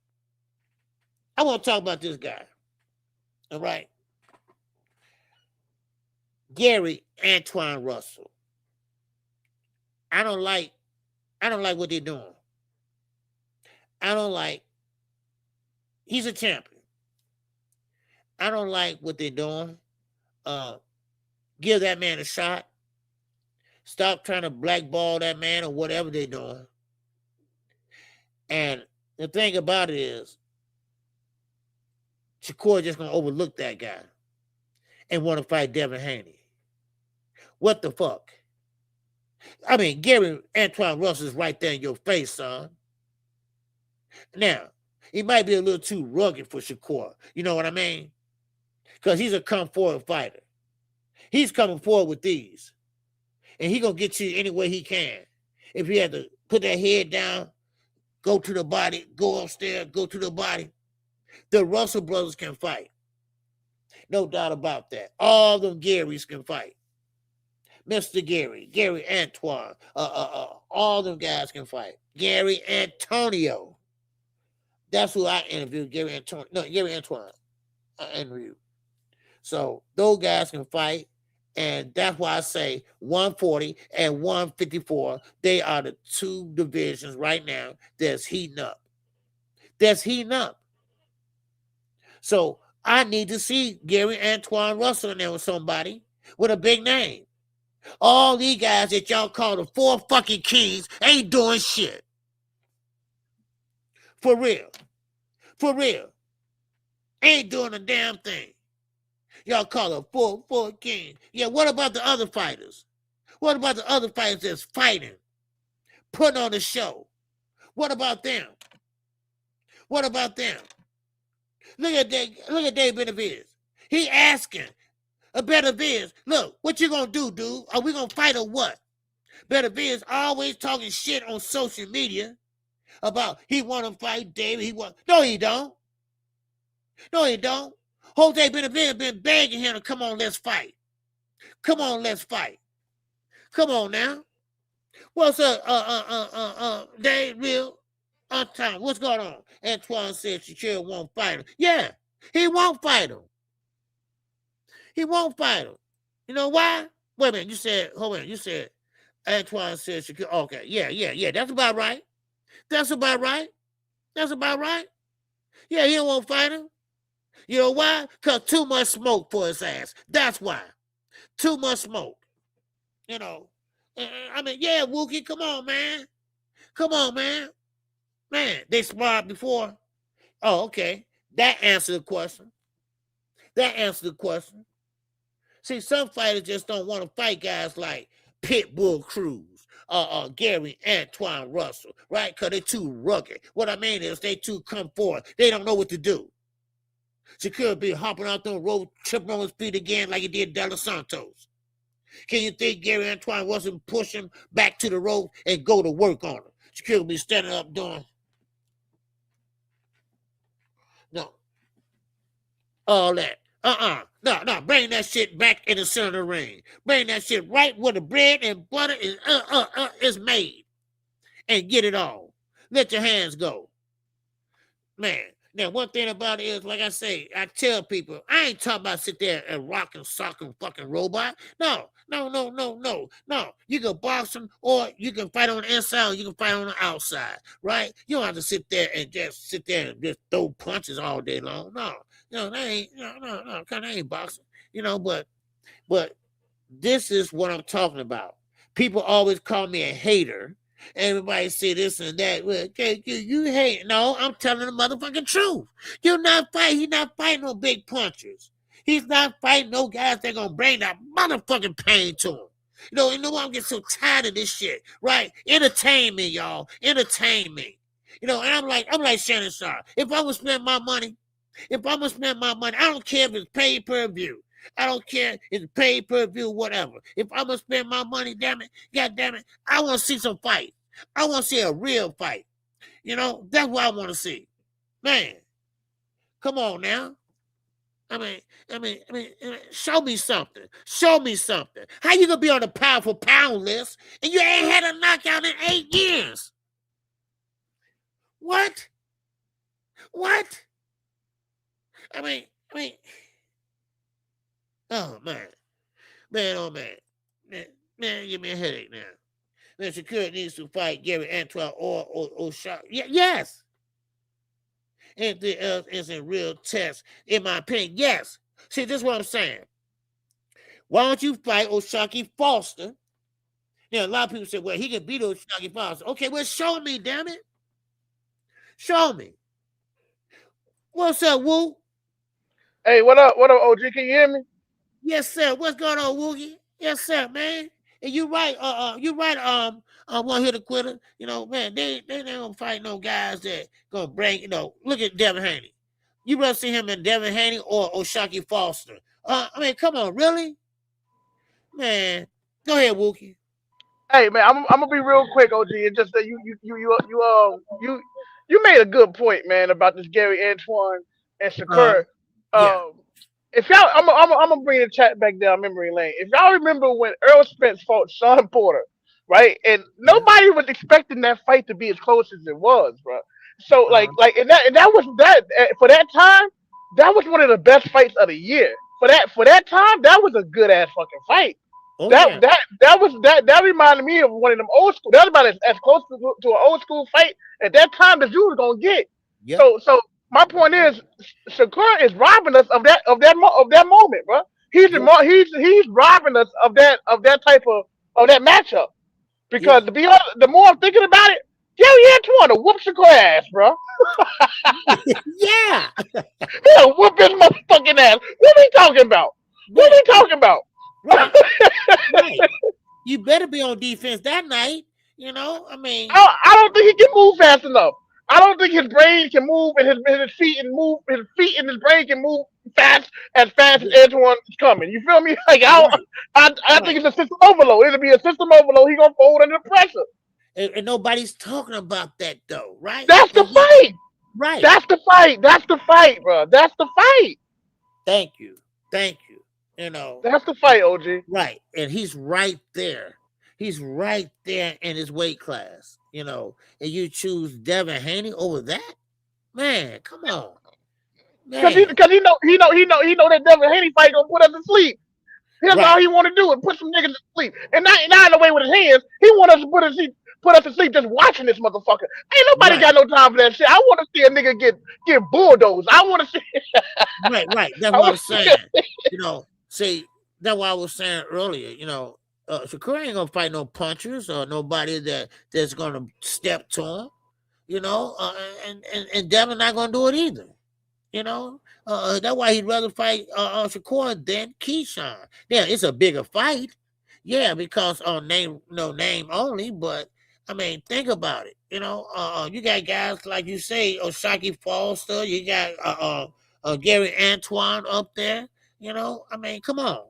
I want to talk about this guy. All right. Gary Antoine Russell. I don't like what they're doing. He's a champion. I don't like what they're doing. Give that man a shot. Stop trying to blackball that man or whatever they're doing. And the thing about it is, Shakur just going to overlook that guy and want to fight Devin Haney. What the fuck? I mean, Gary Antoine Russell is right there in your face, son. Now, he might be a little too rugged for Shakur. You know what I mean? Because he's a come-forward fighter. He's coming forward with these. And he's going to get you any way he can. If you have to put that head down, go to the body, go upstairs, go to the body. The Russell brothers can fight. No doubt about that. All them Garys can fight. Mr. Gary Antoine, all them guys can fight. Gary Antonio. That's who I interviewed, Gary Antoine. No, Gary Antoine. I interviewed. So those guys can fight. And that's why I say 140 and 154, they are the two divisions right now that's heating up. So I need to see Gary Antoine Russell in there with somebody with a big name. All these guys that y'all call the four fucking kings ain't doing shit. For real. Ain't doing a damn thing. Y'all call them four kings. Yeah, what about the other fighters? What about the other fighters that's fighting? Putting on the show. What about them? Look at Dave Benavidez. He asking Benavidez, look, what you gonna do, dude? Are we gonna fight or what? Benavidez always talking shit on social media about he want to fight David. No, he don't. Jose Benavidez been begging him to come on, let's fight. Come on now. What's up, Dave, real? On time. What's going on? Antoine said Shakur won't fight him. Yeah, he won't fight him. You know why? Wait a minute. You said Antoine said Shakur. Okay, yeah. That's about right. Yeah, he won't fight him. You know why? Because too much smoke for his ass. That's why. Too much smoke. I mean, yeah, Wookie, come on, man. Man, they sparred before. Oh, okay. That answered the question. See, some fighters just don't want to fight guys like Pitbull Cruz, Gary Antoine Russell, right? Because they're too rugged. What I mean is they too come forward. They don't know what to do. Shakur be hopping out the road, tripping on his feet again like he did De Los Santos. Can you think Gary Antoine wasn't pushing back to the road and go to work on him? Shakur will be standing up doing, no, all that. No, bring that shit back in the center of the ring. Bring that shit right where the bread and butter is made. And get it all. Let your hands go. Man, now one thing about it is, like I say, I tell people, I ain't talking about sit there and rock and sock and fucking robot. No. You can box them, or you can fight on the inside, or you can fight on the outside, right? You don't have to sit there and just throw punches all day long. No, that ain't kind of ain't boxing, but this is what I'm talking about. People always call me a hater. Everybody say this and that. Well, you hate. No, I'm telling the motherfucking truth. He's not fighting no big punchers. He's not fighting no guys that gonna bring that motherfucking pain to him. You know I'm getting so tired of this shit, right? Entertain me, y'all. Entertain me. And I'm like Shannon Sharp. If I'm gonna spend my money, I don't care if it's pay-per-view. I don't care if it's pay-per-view, whatever. If I'm gonna spend my money, God damn it, I want to see some fight. I want to see a real fight. That's what I want to see. Man, come on now. I mean, show me something. Show me something. How you gonna be on the pound for pound list and you ain't had a knockout in 8 years? What? I mean, oh man, oh man, give me a headache now. Man, Shakur needs to fight Gary Antoine or Shaq. Yes. Anything else is a real test, in my opinion. Yes. See, this is what I'm saying. Why don't you fight O'Shaquie Foster? A lot of people say, well, he can beat O'Shaquie Foster. Okay, well, show me, damn it. Show me. What's up, Woo? Hey, what up, OG? Can you hear me? Yes, sir. What's going on, Woogie? Yes, sir, man. And you right, one hitter quitter. Man, they ain't gonna fight no guys that gonna bring, look at Devin Haney. You rather see him in Devin Haney or O'Shaquie Foster? Come on, really? Man, go ahead, Wookie. Hey, man, I'm gonna be real quick, OG. It's just that you made a good point, man, about this Gary Antoine and Shakur. Yeah. If y'all, I'm gonna bring the chat back down memory lane. If y'all remember when Earl Spence fought Sean Porter, right? And nobody was expecting that fight to be as close as it was, bro. So and that was for that time, that was one of the best fights of the year. For that time, that was a good ass fucking fight. Oh, that reminded me of one of them old school. That was about as close to an old school fight at that time that you was gonna get. Yep. So my point is, Shakur is robbing us of that moment, bro. He's robbing us of that type of that matchup. Because to be honest, the more I'm thinking about it, Gary Antoine to whoop Shakur ass, bro. Yeah. He'll whoop his motherfucking ass. What are we talking about? What are we talking about? Right. You better be on defense that night. I don't think he can move fast enough. I don't think his brain can move, and his feet and his brain can move fast as Antoine is coming. You feel me? Like I think it's a system overload. It'll be a system overload. He gonna fold under pressure. And nobody's talking about that though, right? That's the fight. Right. That's the fight, bro. That's the fight. Thank you. That's the fight, OG. Right. And he's right there. He's right there in his weight class, and you choose Devin Haney over that? Man, come on. Because he know that Devin Haney fight gonna put us to sleep. That's all he want to do is put some niggas to sleep. And not in the way with his hands. He want us to put us to sleep just watching this motherfucker. Ain't nobody got no time for that shit. I want to see a nigga get bulldozed. I want to see. Right. That's what I'm saying. See, that's what I was saying earlier. Shakur ain't gonna fight no punchers or nobody that's gonna step to him. And Devin not gonna do it either. That's why he'd rather fight Shakur than Keyshawn. Yeah, it's a bigger fight. Yeah, because name only, but think about it. You got guys like you say, O'Shaquie Foster. You got Gary Antoine up there. You know, I mean, come on.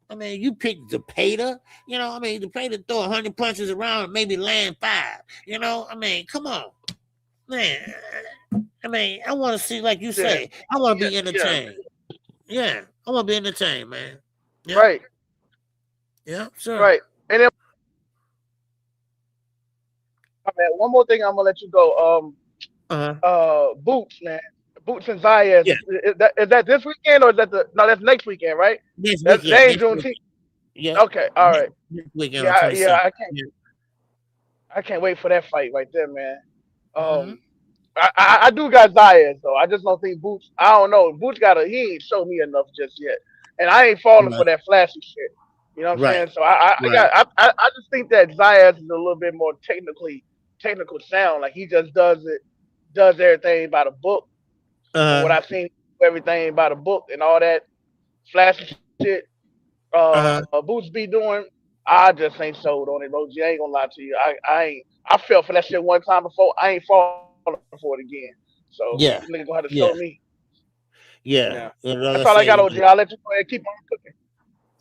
I mean, you pick Depater. You know, I mean, Depater throw 100 punches around and maybe land 5. You know, I mean, come on, man. I mean, I want to see, like you Yeah, say, I want to be yeah, entertained. Yeah, I want to be entertained, man. Yeah, right, yeah, sure. right. And then, man, one more thing, I'm gonna let you go. Uh-huh. Boots, man, Boots and Zayas. Yeah, Is that this weekend or is that the no? That's next weekend, right? next That weekend. they ain't Next Juneteenth. weekend. Yeah, Okay, all right. next weekend on Yeah, yeah. 27th. Yeah. I can't wait for that fight right there, man. Mm-hmm. Um, I do got Zayas though. I just don't think Boots. I don't know. Boots he ain't showed me enough just yet, and I ain't falling for Right, that flashy shit. You know what I'm right, saying? So I right. got I just think that Zayas is a little bit more technical sound. Like he just does everything by the book. From what Uh, I've seen, everything by the book and all that flashy shit. uh, Boots be doing. I just ain't sold on it, OG. I ain't gonna lie to you. I ain't. I fell for that shit one time before. I ain't falling for it again. So nigga gonna yeah, have to show me. Yeah. yeah. And That's like I all I got, say, OG. I'll let you go ahead and keep on cooking.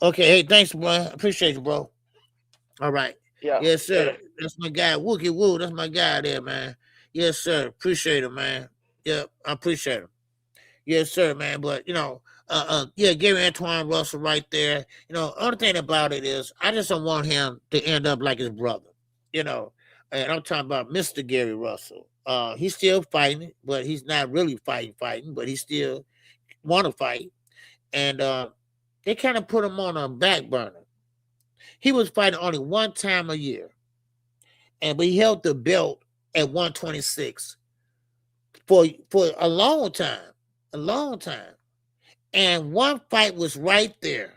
okay, hey, thanks, bro. Appreciate you, bro. All right. Yeah. Yes, Later. sir. That's my guy. Wookie Woo. That's my guy there, man. Yes, sir. Appreciate it, man. Yep, I appreciate him. Yes, sir, man. But yeah, Gary Antoine Russell right there. You know, other thing about it is I just don't want him to end up like his brother. You know, and I'm talking about Mr. Gary Russell. He's still fighting, but he's not really fighting, but he still want to fight. And they kind of put him on a back burner. He was fighting only one time a year, and but he held the belt at 126 for a long time. And one fight was right there,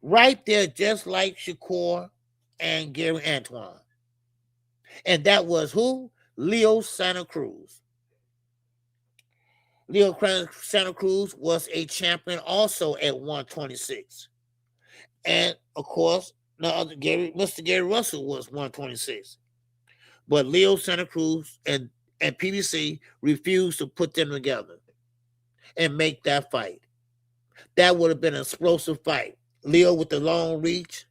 just like Shakur and Gary Antoine, and that was who? Leo Santa Cruz. Santa Cruz was a champion also at 126. And of course, Mr. Gary Russell was 126. But Leo Santa Cruz and PBC refused to put them together and make that fight. That would have been an explosive fight. Leo with the long reach,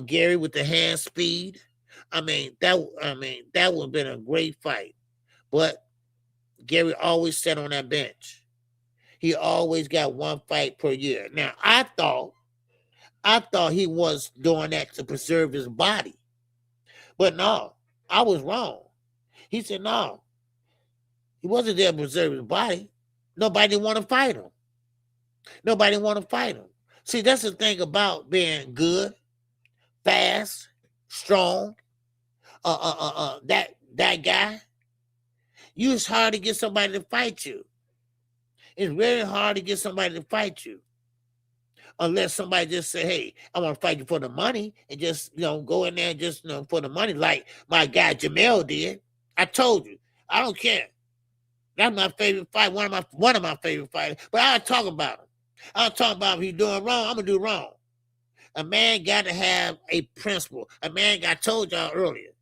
Gary with the hand speed. That would have been a great fight. But Gary always sat on that bench. He always got one fight per year. Now I thought he was doing that to preserve his body. But no, I was wrong. He said no, he wasn't there to preserve his body. Nobody want to fight him. Nobody want to fight him. See, that's the thing about being good, fast, strong. That guy. It's hard to get somebody to fight you. It's very hard to get somebody to fight you. Unless somebody just say, hey, I want to fight you for the money and just, go in there and just, for the money, like my guy Jamel did. I told you, I don't care. That's my favorite fight, one of my favorite fighters. But I'll talk about him. I'll talk about if he's doing wrong, I'm gonna do wrong. A man got to have a principle. A man, I told y'all earlier,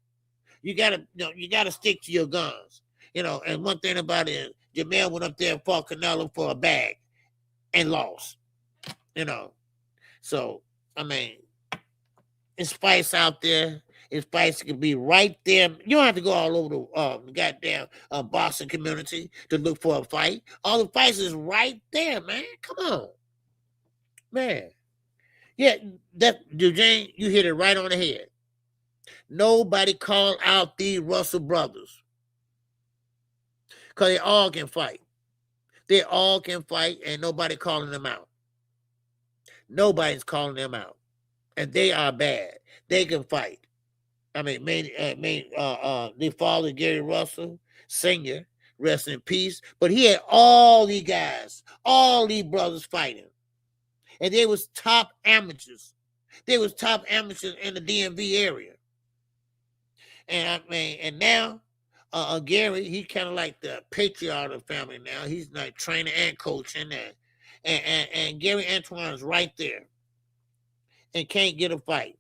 you gotta stick to your guns. And one thing about it, Jamel went up there and fought Canelo for a bag and lost. So I mean, it's fights out there. It's fights can be right there. You don't have to go all over the goddamn boxing community to look for a fight. All the fights is right there, man. Come on, man. Yeah, that Eugene, you hit it right on the head. Nobody called out the Russell brothers because they all can fight. They all can fight, and nobody calling them out. Nobody's calling them out, and they are bad. They can fight. I mean, the father Gary Russell Sr., rest in peace. But he had all these guys, all these brothers fighting, and they was top amateurs. They was top amateurs in the DMV area. And now Gary, he's kind of like the patriarch of the family now. He's like training and coaching, and Gary Antoine is right there and can't get a fight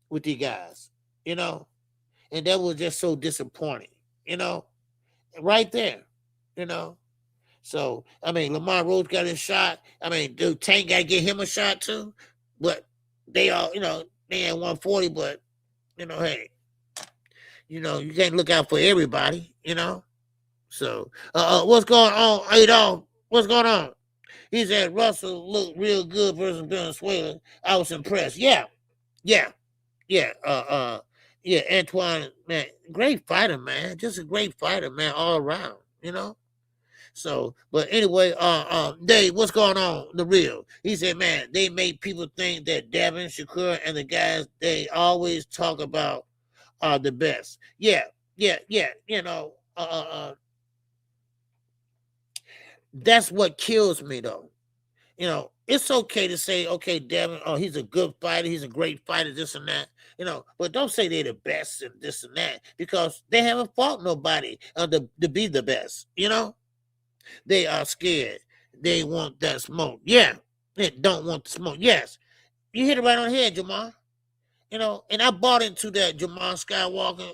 with these guys, and that was just so disappointing, right there, So, I mean, Lamar Rose got his shot. I mean, dude, Tank got to get him a shot too. But they all, they at 140, but, hey, you can't look out for everybody, So, what's going on, Adolf? What's going on? He said Russell looked real good versus Venezuela. I was impressed. Yeah. Yeah, Antoine, man, great fighter, man. Just a great fighter, man, all around, So, but anyway, Dave, what's going on? The real. He said, man, they made people think that Devin, Shakur, and the guys they always talk about are the best. Yeah. That's what kills me, though. It's okay to say, okay, Devin, he's a good fighter, he's a great fighter, this and that, but don't say they're the best and this and that, because they haven't fought nobody to be the best, They are scared. They want that smoke. Yeah, they don't want the smoke. Yes, you hit it right on the head, Jamal. And I bought into that, Jamal Skywalker,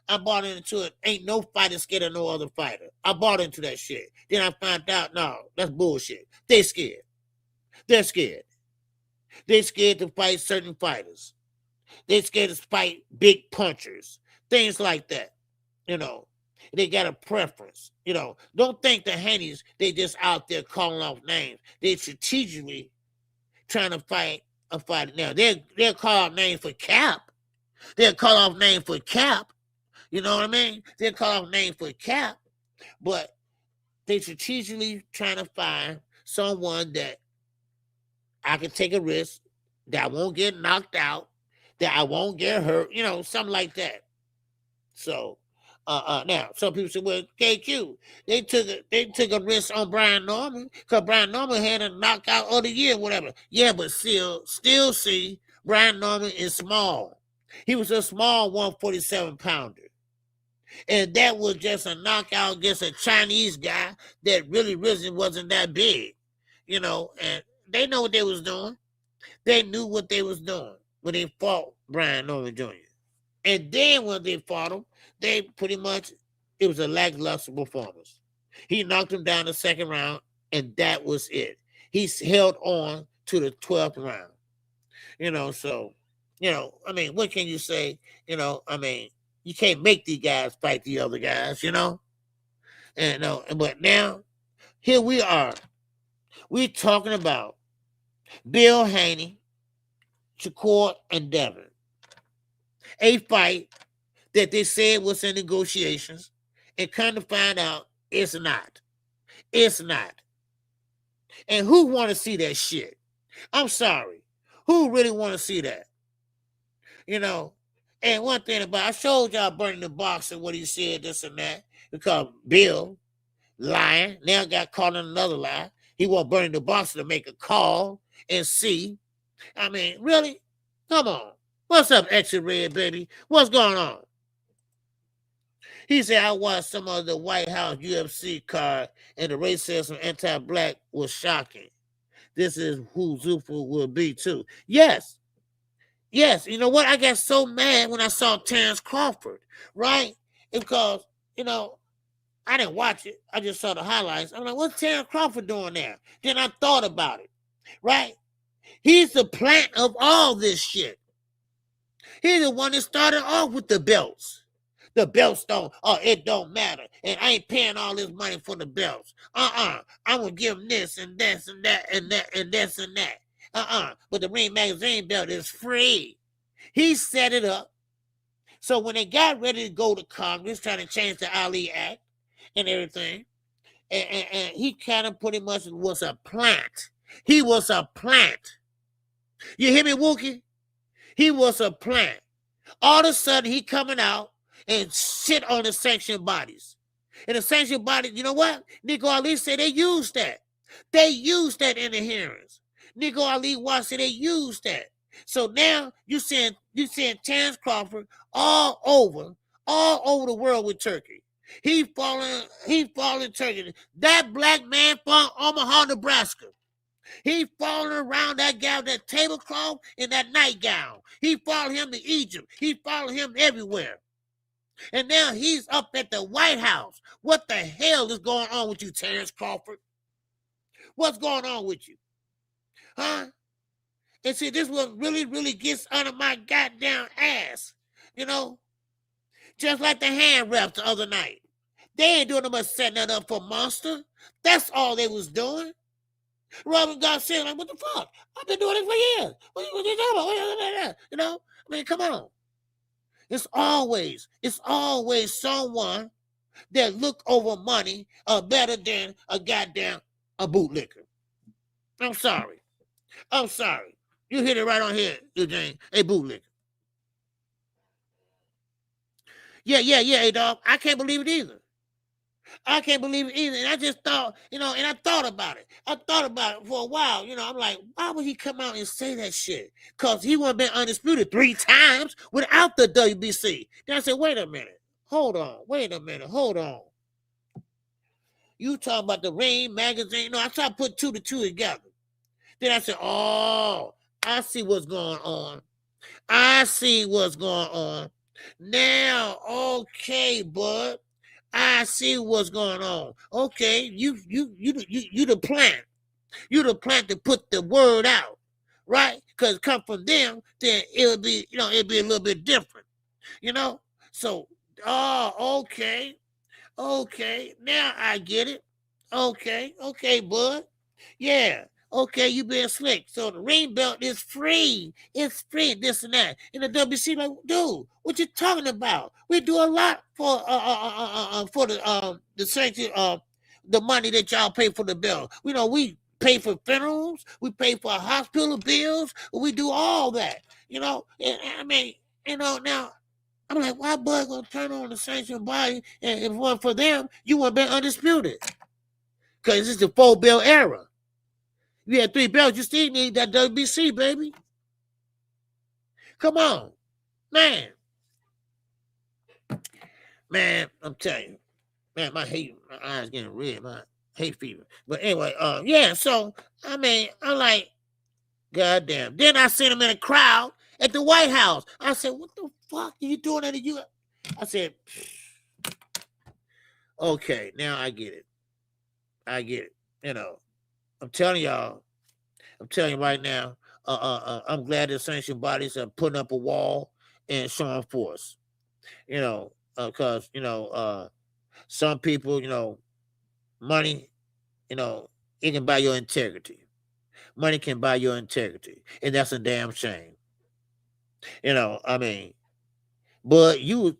I bought into it. Ain't no fighter scared of no other fighter. I bought into that shit. Then I found out, no, that's bullshit. They scared. They're scared. They're scared to fight certain fighters. They're scared to fight big punchers. Things like that. They got a preference. Don't think the Haneys, they just out there calling off names. They strategically trying to fight a fighter. Now, they'll call out names for Cap. They'll call off names for Cap. You know what I mean? They'll call off names for Cap. But they strategically trying to find someone that I can take a risk, that I won't get knocked out, that I won't get hurt, something like that. So, now some people say, well, KQ, they took a risk on Brian Norman because Brian Norman had a knockout of the year, whatever. Yeah, but still see Brian Norman is small. He was a small 147 pounder. And that was just a knockout against a Chinese guy that really wasn't that big, and they know what they was doing. They knew what they was doing when they fought Brian Norman Jr. And then when they fought him, they pretty much, it was a lackluster performance. He knocked him down the second round, and that was it. He held on to the 12th round. So, I mean, what can you say? You can't make these guys fight the other guys, And but now, here we are. We're talking about Bill Haney, Shakur, and Devin. A fight that they said was in negotiations, and kind of find out it's not. It's not. And who want to see that shit? I'm sorry. Who really want to see that? And one thing about, I showed y'all Burning the Boxer what he said, this and that, because Bill lying, now got caught in another lie. He want Burning the Boxer to make a call and see. I mean, really? Come on. What's up, Exit Red, baby? What's going on? He said, I watched some of the White House UFC card, and the racism anti-black was shocking. This is who Zufu will be, too. Yes. You know what? I got so mad when I saw Terrence Crawford, right? Because, I didn't watch it. I just saw the highlights. I'm like, what's Terrence Crawford doing there? Then I thought about it, right? He's the plant of all this shit. He's the one that started off with the belts. The belts it don't matter. And I ain't paying all this money for the belts. I'm going to give them this and this and that and that and this and that. But the Ring Magazine belt is free. He set it up. So when they got ready to go to Congress, trying to change the Ali Act and everything, and he kind of pretty much was a plant. He was a plant. You hear me, Wookie? He was a plant. All of a sudden, he coming out and shit on the sanctioned bodies. And the sanctioned bodies, you know what? Nico Ali said they used that. They used that in the hearings. Nico Ali watched it, they used that. So now you seeing Terrence Crawford all over the world with Turkey. He falling Turkey. That black man from Omaha, Nebraska. He falling around that guy with that tablecloth and that nightgown. He followed him to Egypt. He followed him everywhere. And now he's up at the White House. What the hell is going on with you, Terrence Crawford? What's going on with you? Huh? And see, this one really, really gets under my goddamn ass. You know? Just like the hand refs the other night. They ain't doing no much setting that up for Monster. That's all they was doing. Robin Garcia, like, what the fuck? I've been doing it for years. What you talking about? You know? I mean, come on. It's always someone that look over money better than a goddamn bootlicker. I'm sorry. You hit it right on here, Eugene. A bootlicker. Yeah, dog. I can't believe it either. And I just thought, and I thought about it. I thought about it for a while. I'm like, why would he come out and say that shit? Because he wouldn't been undisputed 3 times without the WBC. Then I said, wait a minute. Hold on. You talking about the Ring magazine? No, I tried to put 2 to 2 together. Then I said, oh, I see what's going on. Now, okay, bud. I see what's going on. Okay, you the plant. You the plant to put the word out, right? Because it come from them, then it'll be a little bit different, So, okay. Now I get it. Okay, bud. Yeah. Okay, you being slick. So the ring belt is free. It's free, this and that. And the WC like, dude, what you talking about? We do a lot for the sanction, the money that y'all pay for the belt. We pay for funerals, we pay for hospital bills, we do all that. And I mean, now I'm like, why Bud gonna turn on the sanctioned body? And if it wasn't for them, you wouldn't been undisputed. Because it's the 4-belt era. You had 3 belts, you still need that WBC, baby. Come on. Man, I'm telling you. Man, my eyes getting red, my hate fever. But anyway, so, I mean, I'm like, goddamn. Then I seen him in a crowd at the White House. I said, what the fuck are you doing at the U.S.? I said, okay, now I get it. I'm telling you right now, I'm glad the sanctioned bodies are putting up a wall and showing force. Because, some people, money, it can buy your integrity. Money can buy your integrity. And that's a damn shame. I mean, but you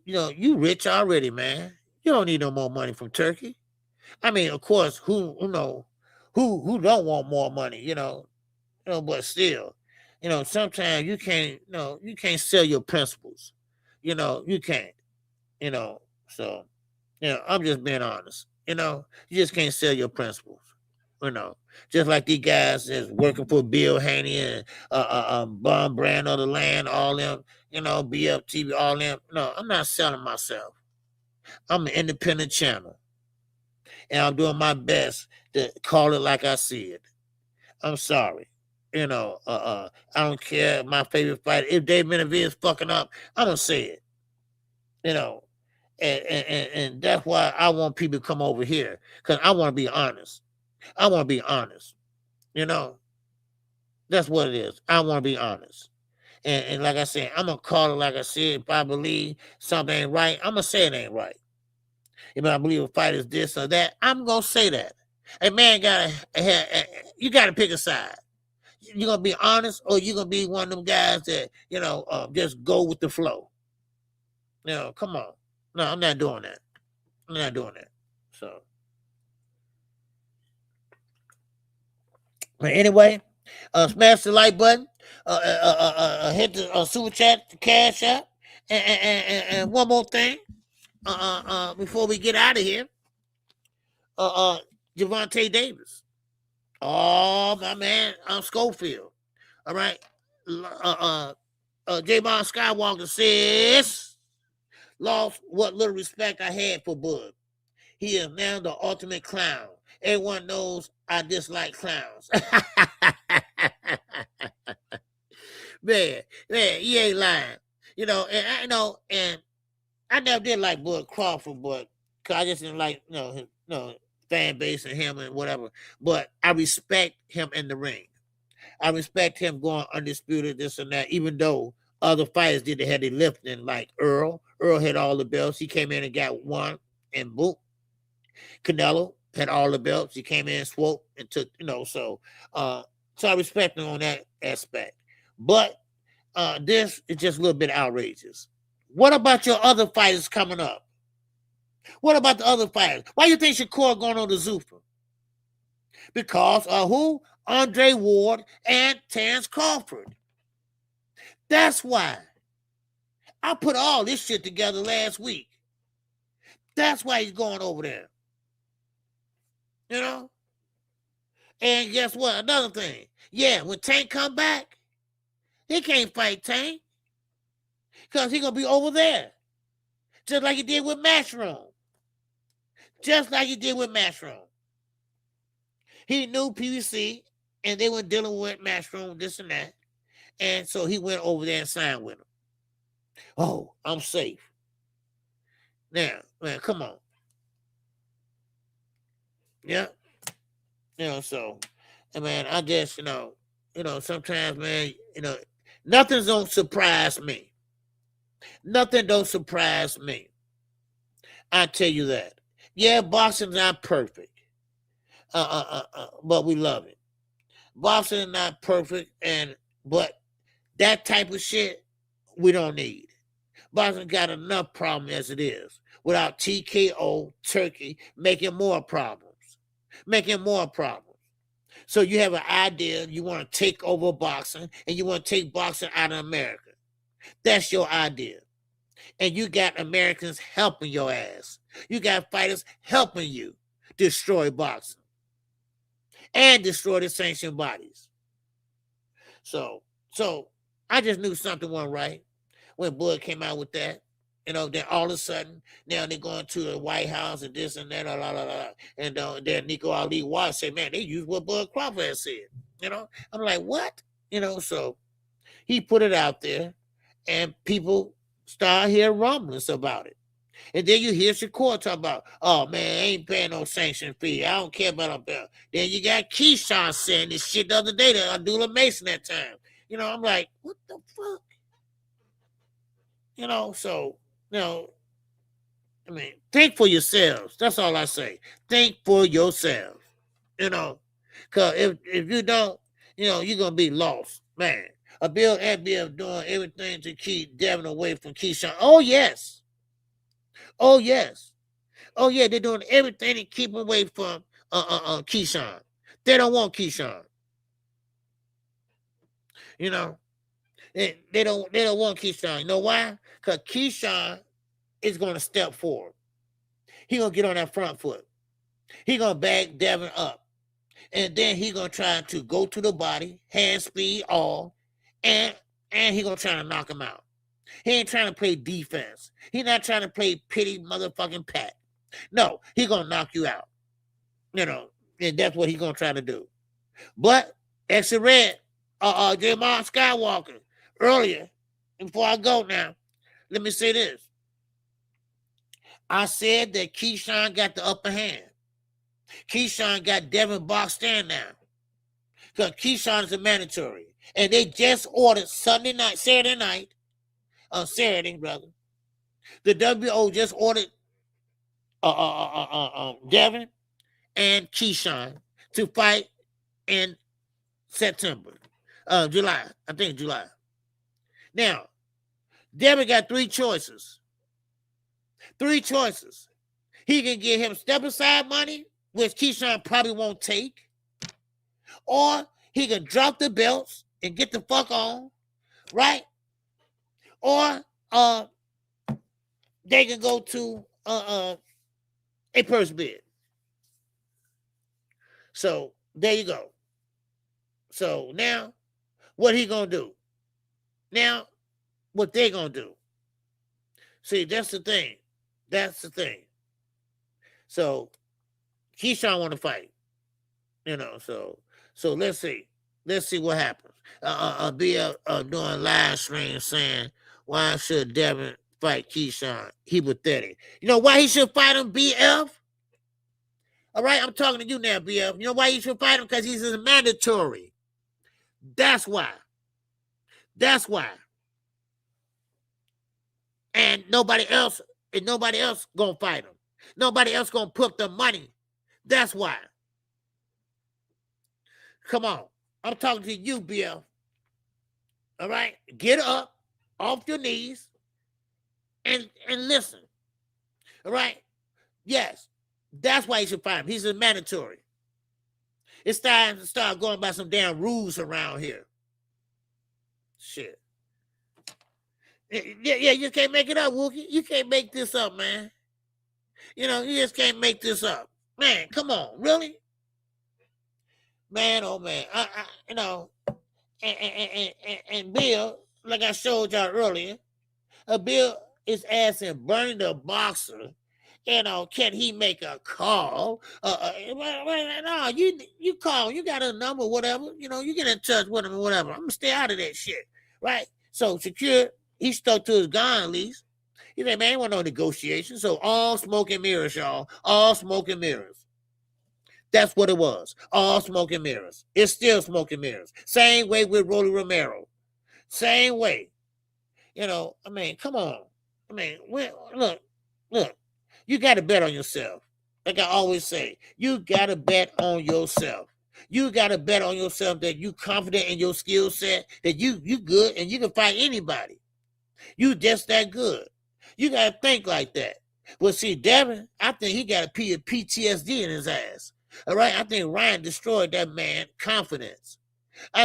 rich already, man. You don't need no more money from Turkey. I mean, of course, who don't want more money, but still, sometimes you can't sell your principles. You can't, so, I'm just being honest. You just can't sell your principles. Just like these guys that's working for Bill Haney and Bum Brand of the Land, all them, BFTV, all them. No, I'm not selling myself. I'm an independent channel. And I'm doing my best to call it like I see it. I'm sorry. I don't care. My favorite fighter, if Dave Benavidez is fucking up, I'm going to say it. And that's why I want people to come over here, because I want to be honest. That's what it is. I want to be honest. And like I said, I'm going to call it like I said. If I believe something ain't right, I'm going to say it ain't right. If I believe a fight is this or that, I'm going to say that. A man you got to pick a side. You're going to be honest, or you're going to be one of them guys that, just go with the flow. Come on. No, I'm not doing that. So. But anyway, smash the like button, hit the super chat, the cash app, and one more thing, before we get out of here, Gervonta Davis. Oh, my man, Schofield. All right. J-Bond Skywalker says, lost what little respect I had for Bud. He is now the ultimate clown. Everyone knows I dislike clowns. man, he ain't lying. And I never did like Bud Crawford, but cause I just didn't like his fan base and him and whatever. But I respect him in the ring. I respect him going undisputed, this and that, even though other fighters did the heavy lifting, like Earl. Earl had all the belts. He came in and got one, and boom. Canelo had all the belts. He came in, swooped, and took, so I respect him on that aspect. But this is just a little bit outrageous. What about your other fighters coming up? What about the other fighters? Why you think Shakur going on the Zuffa? Because of who? Andre Ward and Terrence Crawford. That's why. I put all this shit together last week. That's why he's going over there. And guess what? Another thing. Yeah, when Tank come back, he can't fight Tank. Because he's going to be over there. Just like he did with Matchroom. He knew PVC, and they were dealing with Matchroom, this and that. And so he went over there and signed with him. Oh, I'm safe. Now, man, come on. Yeah. So, man, I guess, sometimes, man, nothing don't surprise me. Nothing don't surprise me. I tell you that. Yeah, boxing's not perfect. But we love it. Boxing is not perfect, but that type of shit we don't need. Boxing got enough problem as it is without TKO, Turkey, making more problems. So you have an idea, you want to take over boxing, and you want to take boxing out of America. That's your idea. And you got Americans helping your ass. You got fighters helping you destroy boxing and destroy the sanctioned bodies. So I just knew something wasn't right when Bud came out with that. Then all of a sudden, now they're going to the White House and this and that, and then Nico Ali Watts say, man, they use what Bud Crawford has said. I'm like, what? So he put it out there, and people start hearing rumblings about it. And then you hear Shakur talk about, oh, man, I ain't paying no sanction fee. I don't care about a belt. Then you got Keyshawn saying this shit the other day to Abdullah Mason that time. I'm like, what the fuck? Think for yourselves. That's all I say. Think for yourselves. Because if you don't, you're going to be lost, man. Bill FBF doing everything to keep Devin away from Keyshawn. Oh, yes. Oh, yeah, they're doing everything to keep him away from Keyshawn. They don't want Keyshawn. They don't want Keyshawn. You know why? Because Keyshawn is going to step forward. He's going to get on that front foot. He's going to back Devin up. And then he's going to try to go to the body, hand speed, all, and he's going to try to knock him out. He ain't trying to play defense. He's not trying to play pity motherfucking pat. No, he's going to knock you out. And that's what he's going to try to do. But, as I read, Jamal Skywalker earlier, before I go now, let me say this. I said that Keyshawn got the upper hand. Keyshawn got Devin boxed in now. Because Keyshawn is a mandatory. And they just ordered Saturday night, brother. The WO just ordered Devin and Keyshawn to fight in September. July. I think July. Now, Devin got three choices. He can get him step-aside money, which Keyshawn probably won't take. Or he can drop the belts and get the fuck on, right? Or they can go to a purse bid. So there you go. So now, what he gonna do? Now, what they gonna do? See, that's the thing. So Keyshawn want to fight. So let's see. Let's see what happens. BL doing live stream saying, why should Devin fight Keyshawn. He pathetic. You know why he should fight him, BF? All right, I'm talking to you now, BF. You know why he should fight him? Because he's a mandatory. That's why. That's why. And nobody else gonna fight him. Nobody else gonna put the money. That's why. Come on. I'm talking to you, BF. All right? Get up off your knees and listen. All right? Yes. That's why you should fight him. He's a mandatory. It's time to start going by some damn rules around here. Shit. Yeah, you can't make it up, Wookie. You can't make this up, man. You know, you just can't make this up. Man, come on. Really? Man, oh, man. You know, and Bill, like I showed y'all earlier, Bill is asking Bernie the boxer, you know, can he make a call? No, you call. You got a number, whatever. You know, you get in touch with him or whatever. I'm going to stay out of that shit, right? So, Shakur, he stuck to his gun at least. He said, man, ain't want no negotiation. So, all smoke and mirrors, y'all. All smoke and mirrors. That's what it was. All smoke and mirrors. It's still smoke and mirrors. Same way with Rolly Romero. Same way. You know, I mean, come on. I mean, look. You got to bet on yourself. Like I always say, you got to bet on yourself. You got to bet on yourself that you confident in your skill set, that you good and you can fight anybody. You just that good. You got to think like that. Well, see, Devin, I think he got a PTSD in his ass. All right? I think Ryan destroyed that man's confidence. I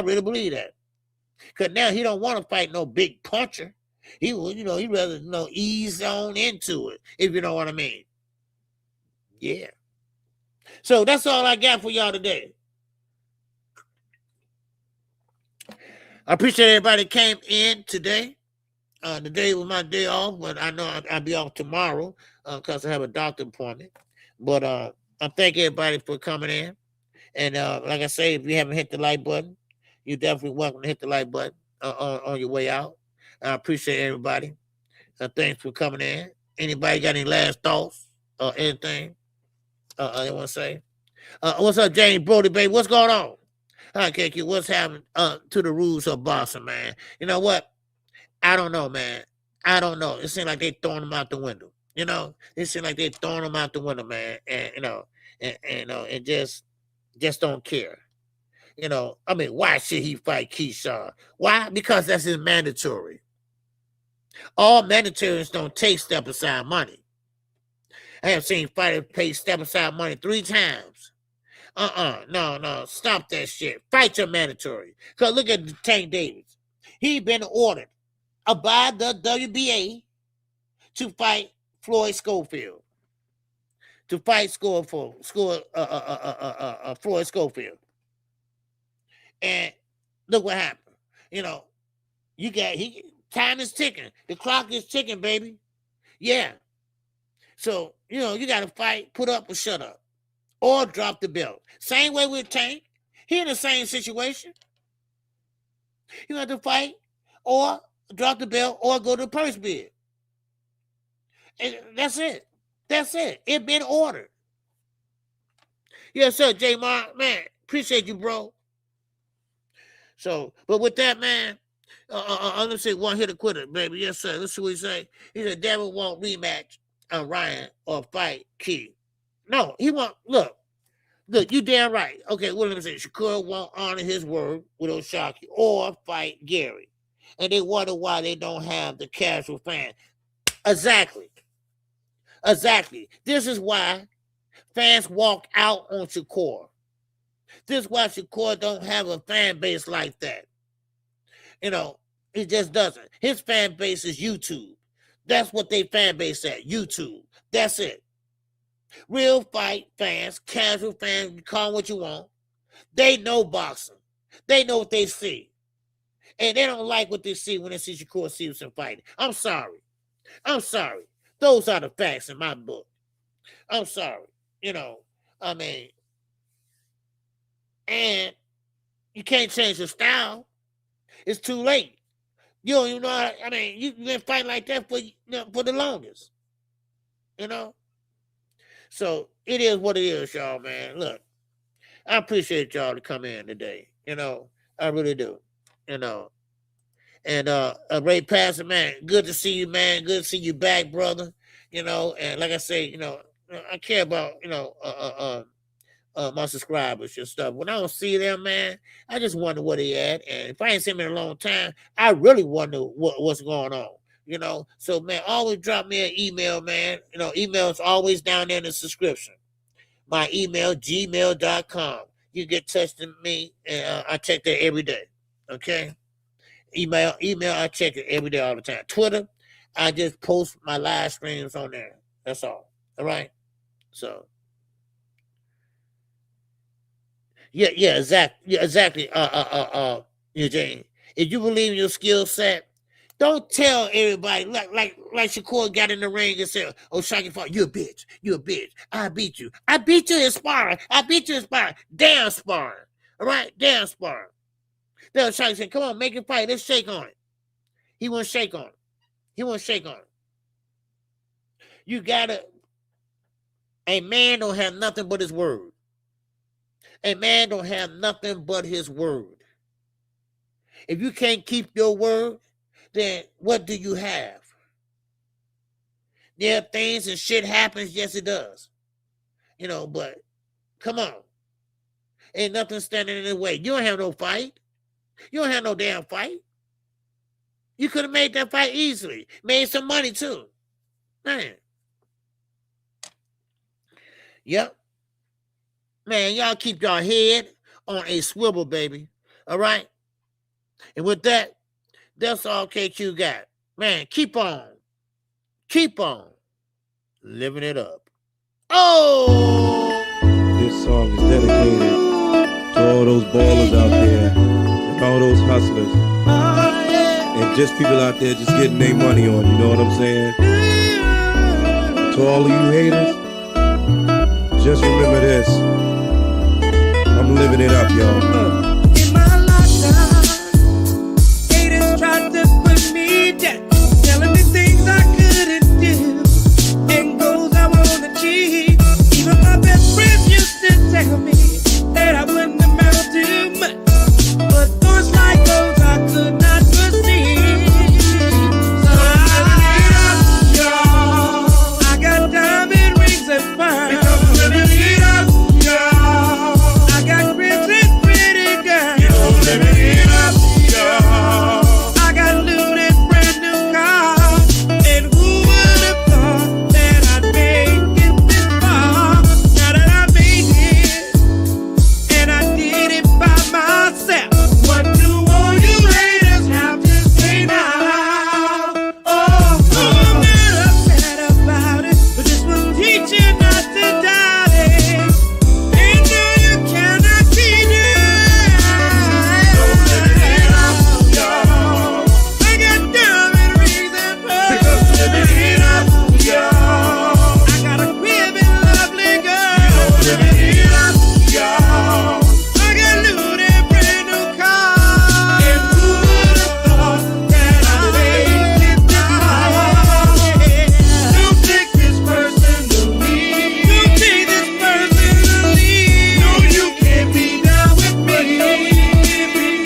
really believe that. Because now he don't want to fight no big puncher. He will, you know, he'd rather, you know, ease on into it, if you know what I mean. Yeah. So that's all I got for y'all today. I appreciate everybody that came in today. Today was my day off, but I know I'll be off tomorrow because I have a doctor appointment. But I thank everybody for coming in. And like I say, if you haven't hit the like button, you're definitely welcome to hit the like button on your way out. I appreciate everybody. Thanks for coming in. Anybody got any last thoughts or anything they want to say? What's up, James Brody, baby? What's going on? Hi, KQ. What's happening to the rules of boxing, man? You know what? I don't know, man. I don't know. It seems like they throwing them out the window. You know, it seems like they throwing them out the window, man. And you know, and just don't care. You know, I mean, why should he fight Keyshawn? Why? Because that's his mandatory. All mandatories don't take step aside money. I have seen fighters pay step aside money 3 times. No, stop that shit. Fight your mandatory. Because look at Tank Davis. He been ordered by the WBA to fight Floyd Schofield. Floyd Schofield. And look what happened. You know, time is ticking. The clock is ticking, baby. Yeah. So, you know, you got to fight, put up or shut up. Or drop the belt. Same way with Tank. He in the same situation. You have to fight or drop the belt or go to the purse bid. And that's it. It been ordered. Yes, sir, J Mark. Man, appreciate you, bro. So, but with that, man, let's say one hitter quitter, baby. Yes, sir. Let's see what he say. He said, Devin won't rematch Ryan or fight Key. No, he won't. Look, you damn right. Okay, what am I saying? Shakur won't honor his word with O'Shaquie or fight Gary. And they wonder why they don't have the casual fan. Exactly. This is why fans walk out on Shakur. This is why Shakur don't have a fan base like that. You know, he just doesn't. His fan base is YouTube. That's what they fan base at, YouTube. That's it. Real fight fans, casual fans, you call them what you want. They know boxing. They know what they see. And they don't like what they see when they see Shakur Stevenson fighting. I'm sorry. Those are the facts in my book. I'm sorry. You know, I mean, and you can't change your style. It's too late. You don't even know. I mean, you've been fighting like that for the longest. You know. So it is what it is, y'all, man. Look, I appreciate y'all to come in today. You know, I really do. You know. And Ray Pastor, man, good to see you, man. Good to see you back, brother. You know, and like I say, you know, I care about, you know, my subscribers and stuff. When I don't see them, man, I just wonder what they at. And if I ain't seen them in a long time, I really wonder what's going on. You know, so man, always drop me an email, man. You know, email is always down there in the subscription. My email, gmail.com. You get texting me, and I check that every day. Okay. Email, I check it every day, all the time. Twitter, I just post my live streams on there. That's all. All right. So, yeah, exactly. Eugene, if you believe in your skill set, don't tell everybody like Shakur got in the ring and said, "Oh, Shaggy fought, you a bitch, I beat you in sparring, damn sparring, all right, damn sparring." Then Shaggy said, "Come on, make it fight. Let's shake on it." He won't shake on it. You gotta. A man don't have nothing but his word. A man don't have nothing but his word. If you can't keep your word, then what do you have? There are things and shit happens. Yes, it does. You know, but come on. Ain't nothing standing in the way. You don't have no fight. You don't have no damn fight. You could have made that fight easily. Made some money too. Man. Yep. Man, y'all keep your head on a swivel, baby. All right? And with that, that's all KQ got. Man, keep on living it up. Oh! This song is dedicated to all those ballers out there and all those hustlers. And just people out there just getting their money on, you know what I'm saying? To all of you haters, just remember this. I'm living it up, y'all. In my lifetime, haters tried to put me down, telling me things I couldn't do and goals I won't achieve. Even my best friends used to tell me that I wouldn't amount to much, but thoughts like those I could not perceive. So I got diamond rings and pearls. Because I'm living it up, y'all. I got grits and pretty girls. Living it up, y'all. I got loot and brand new cars. And who would have thought that I'd make it this far? Now that I made it, and I did it by myself. What do all you haters have to say now? Oh, I'm not upset about it, but this will teach you not to doubt it. And no, you cannot be denied. I got diamond rings and pearls. Living it up, y'all. I got a crib and lovely girl. Living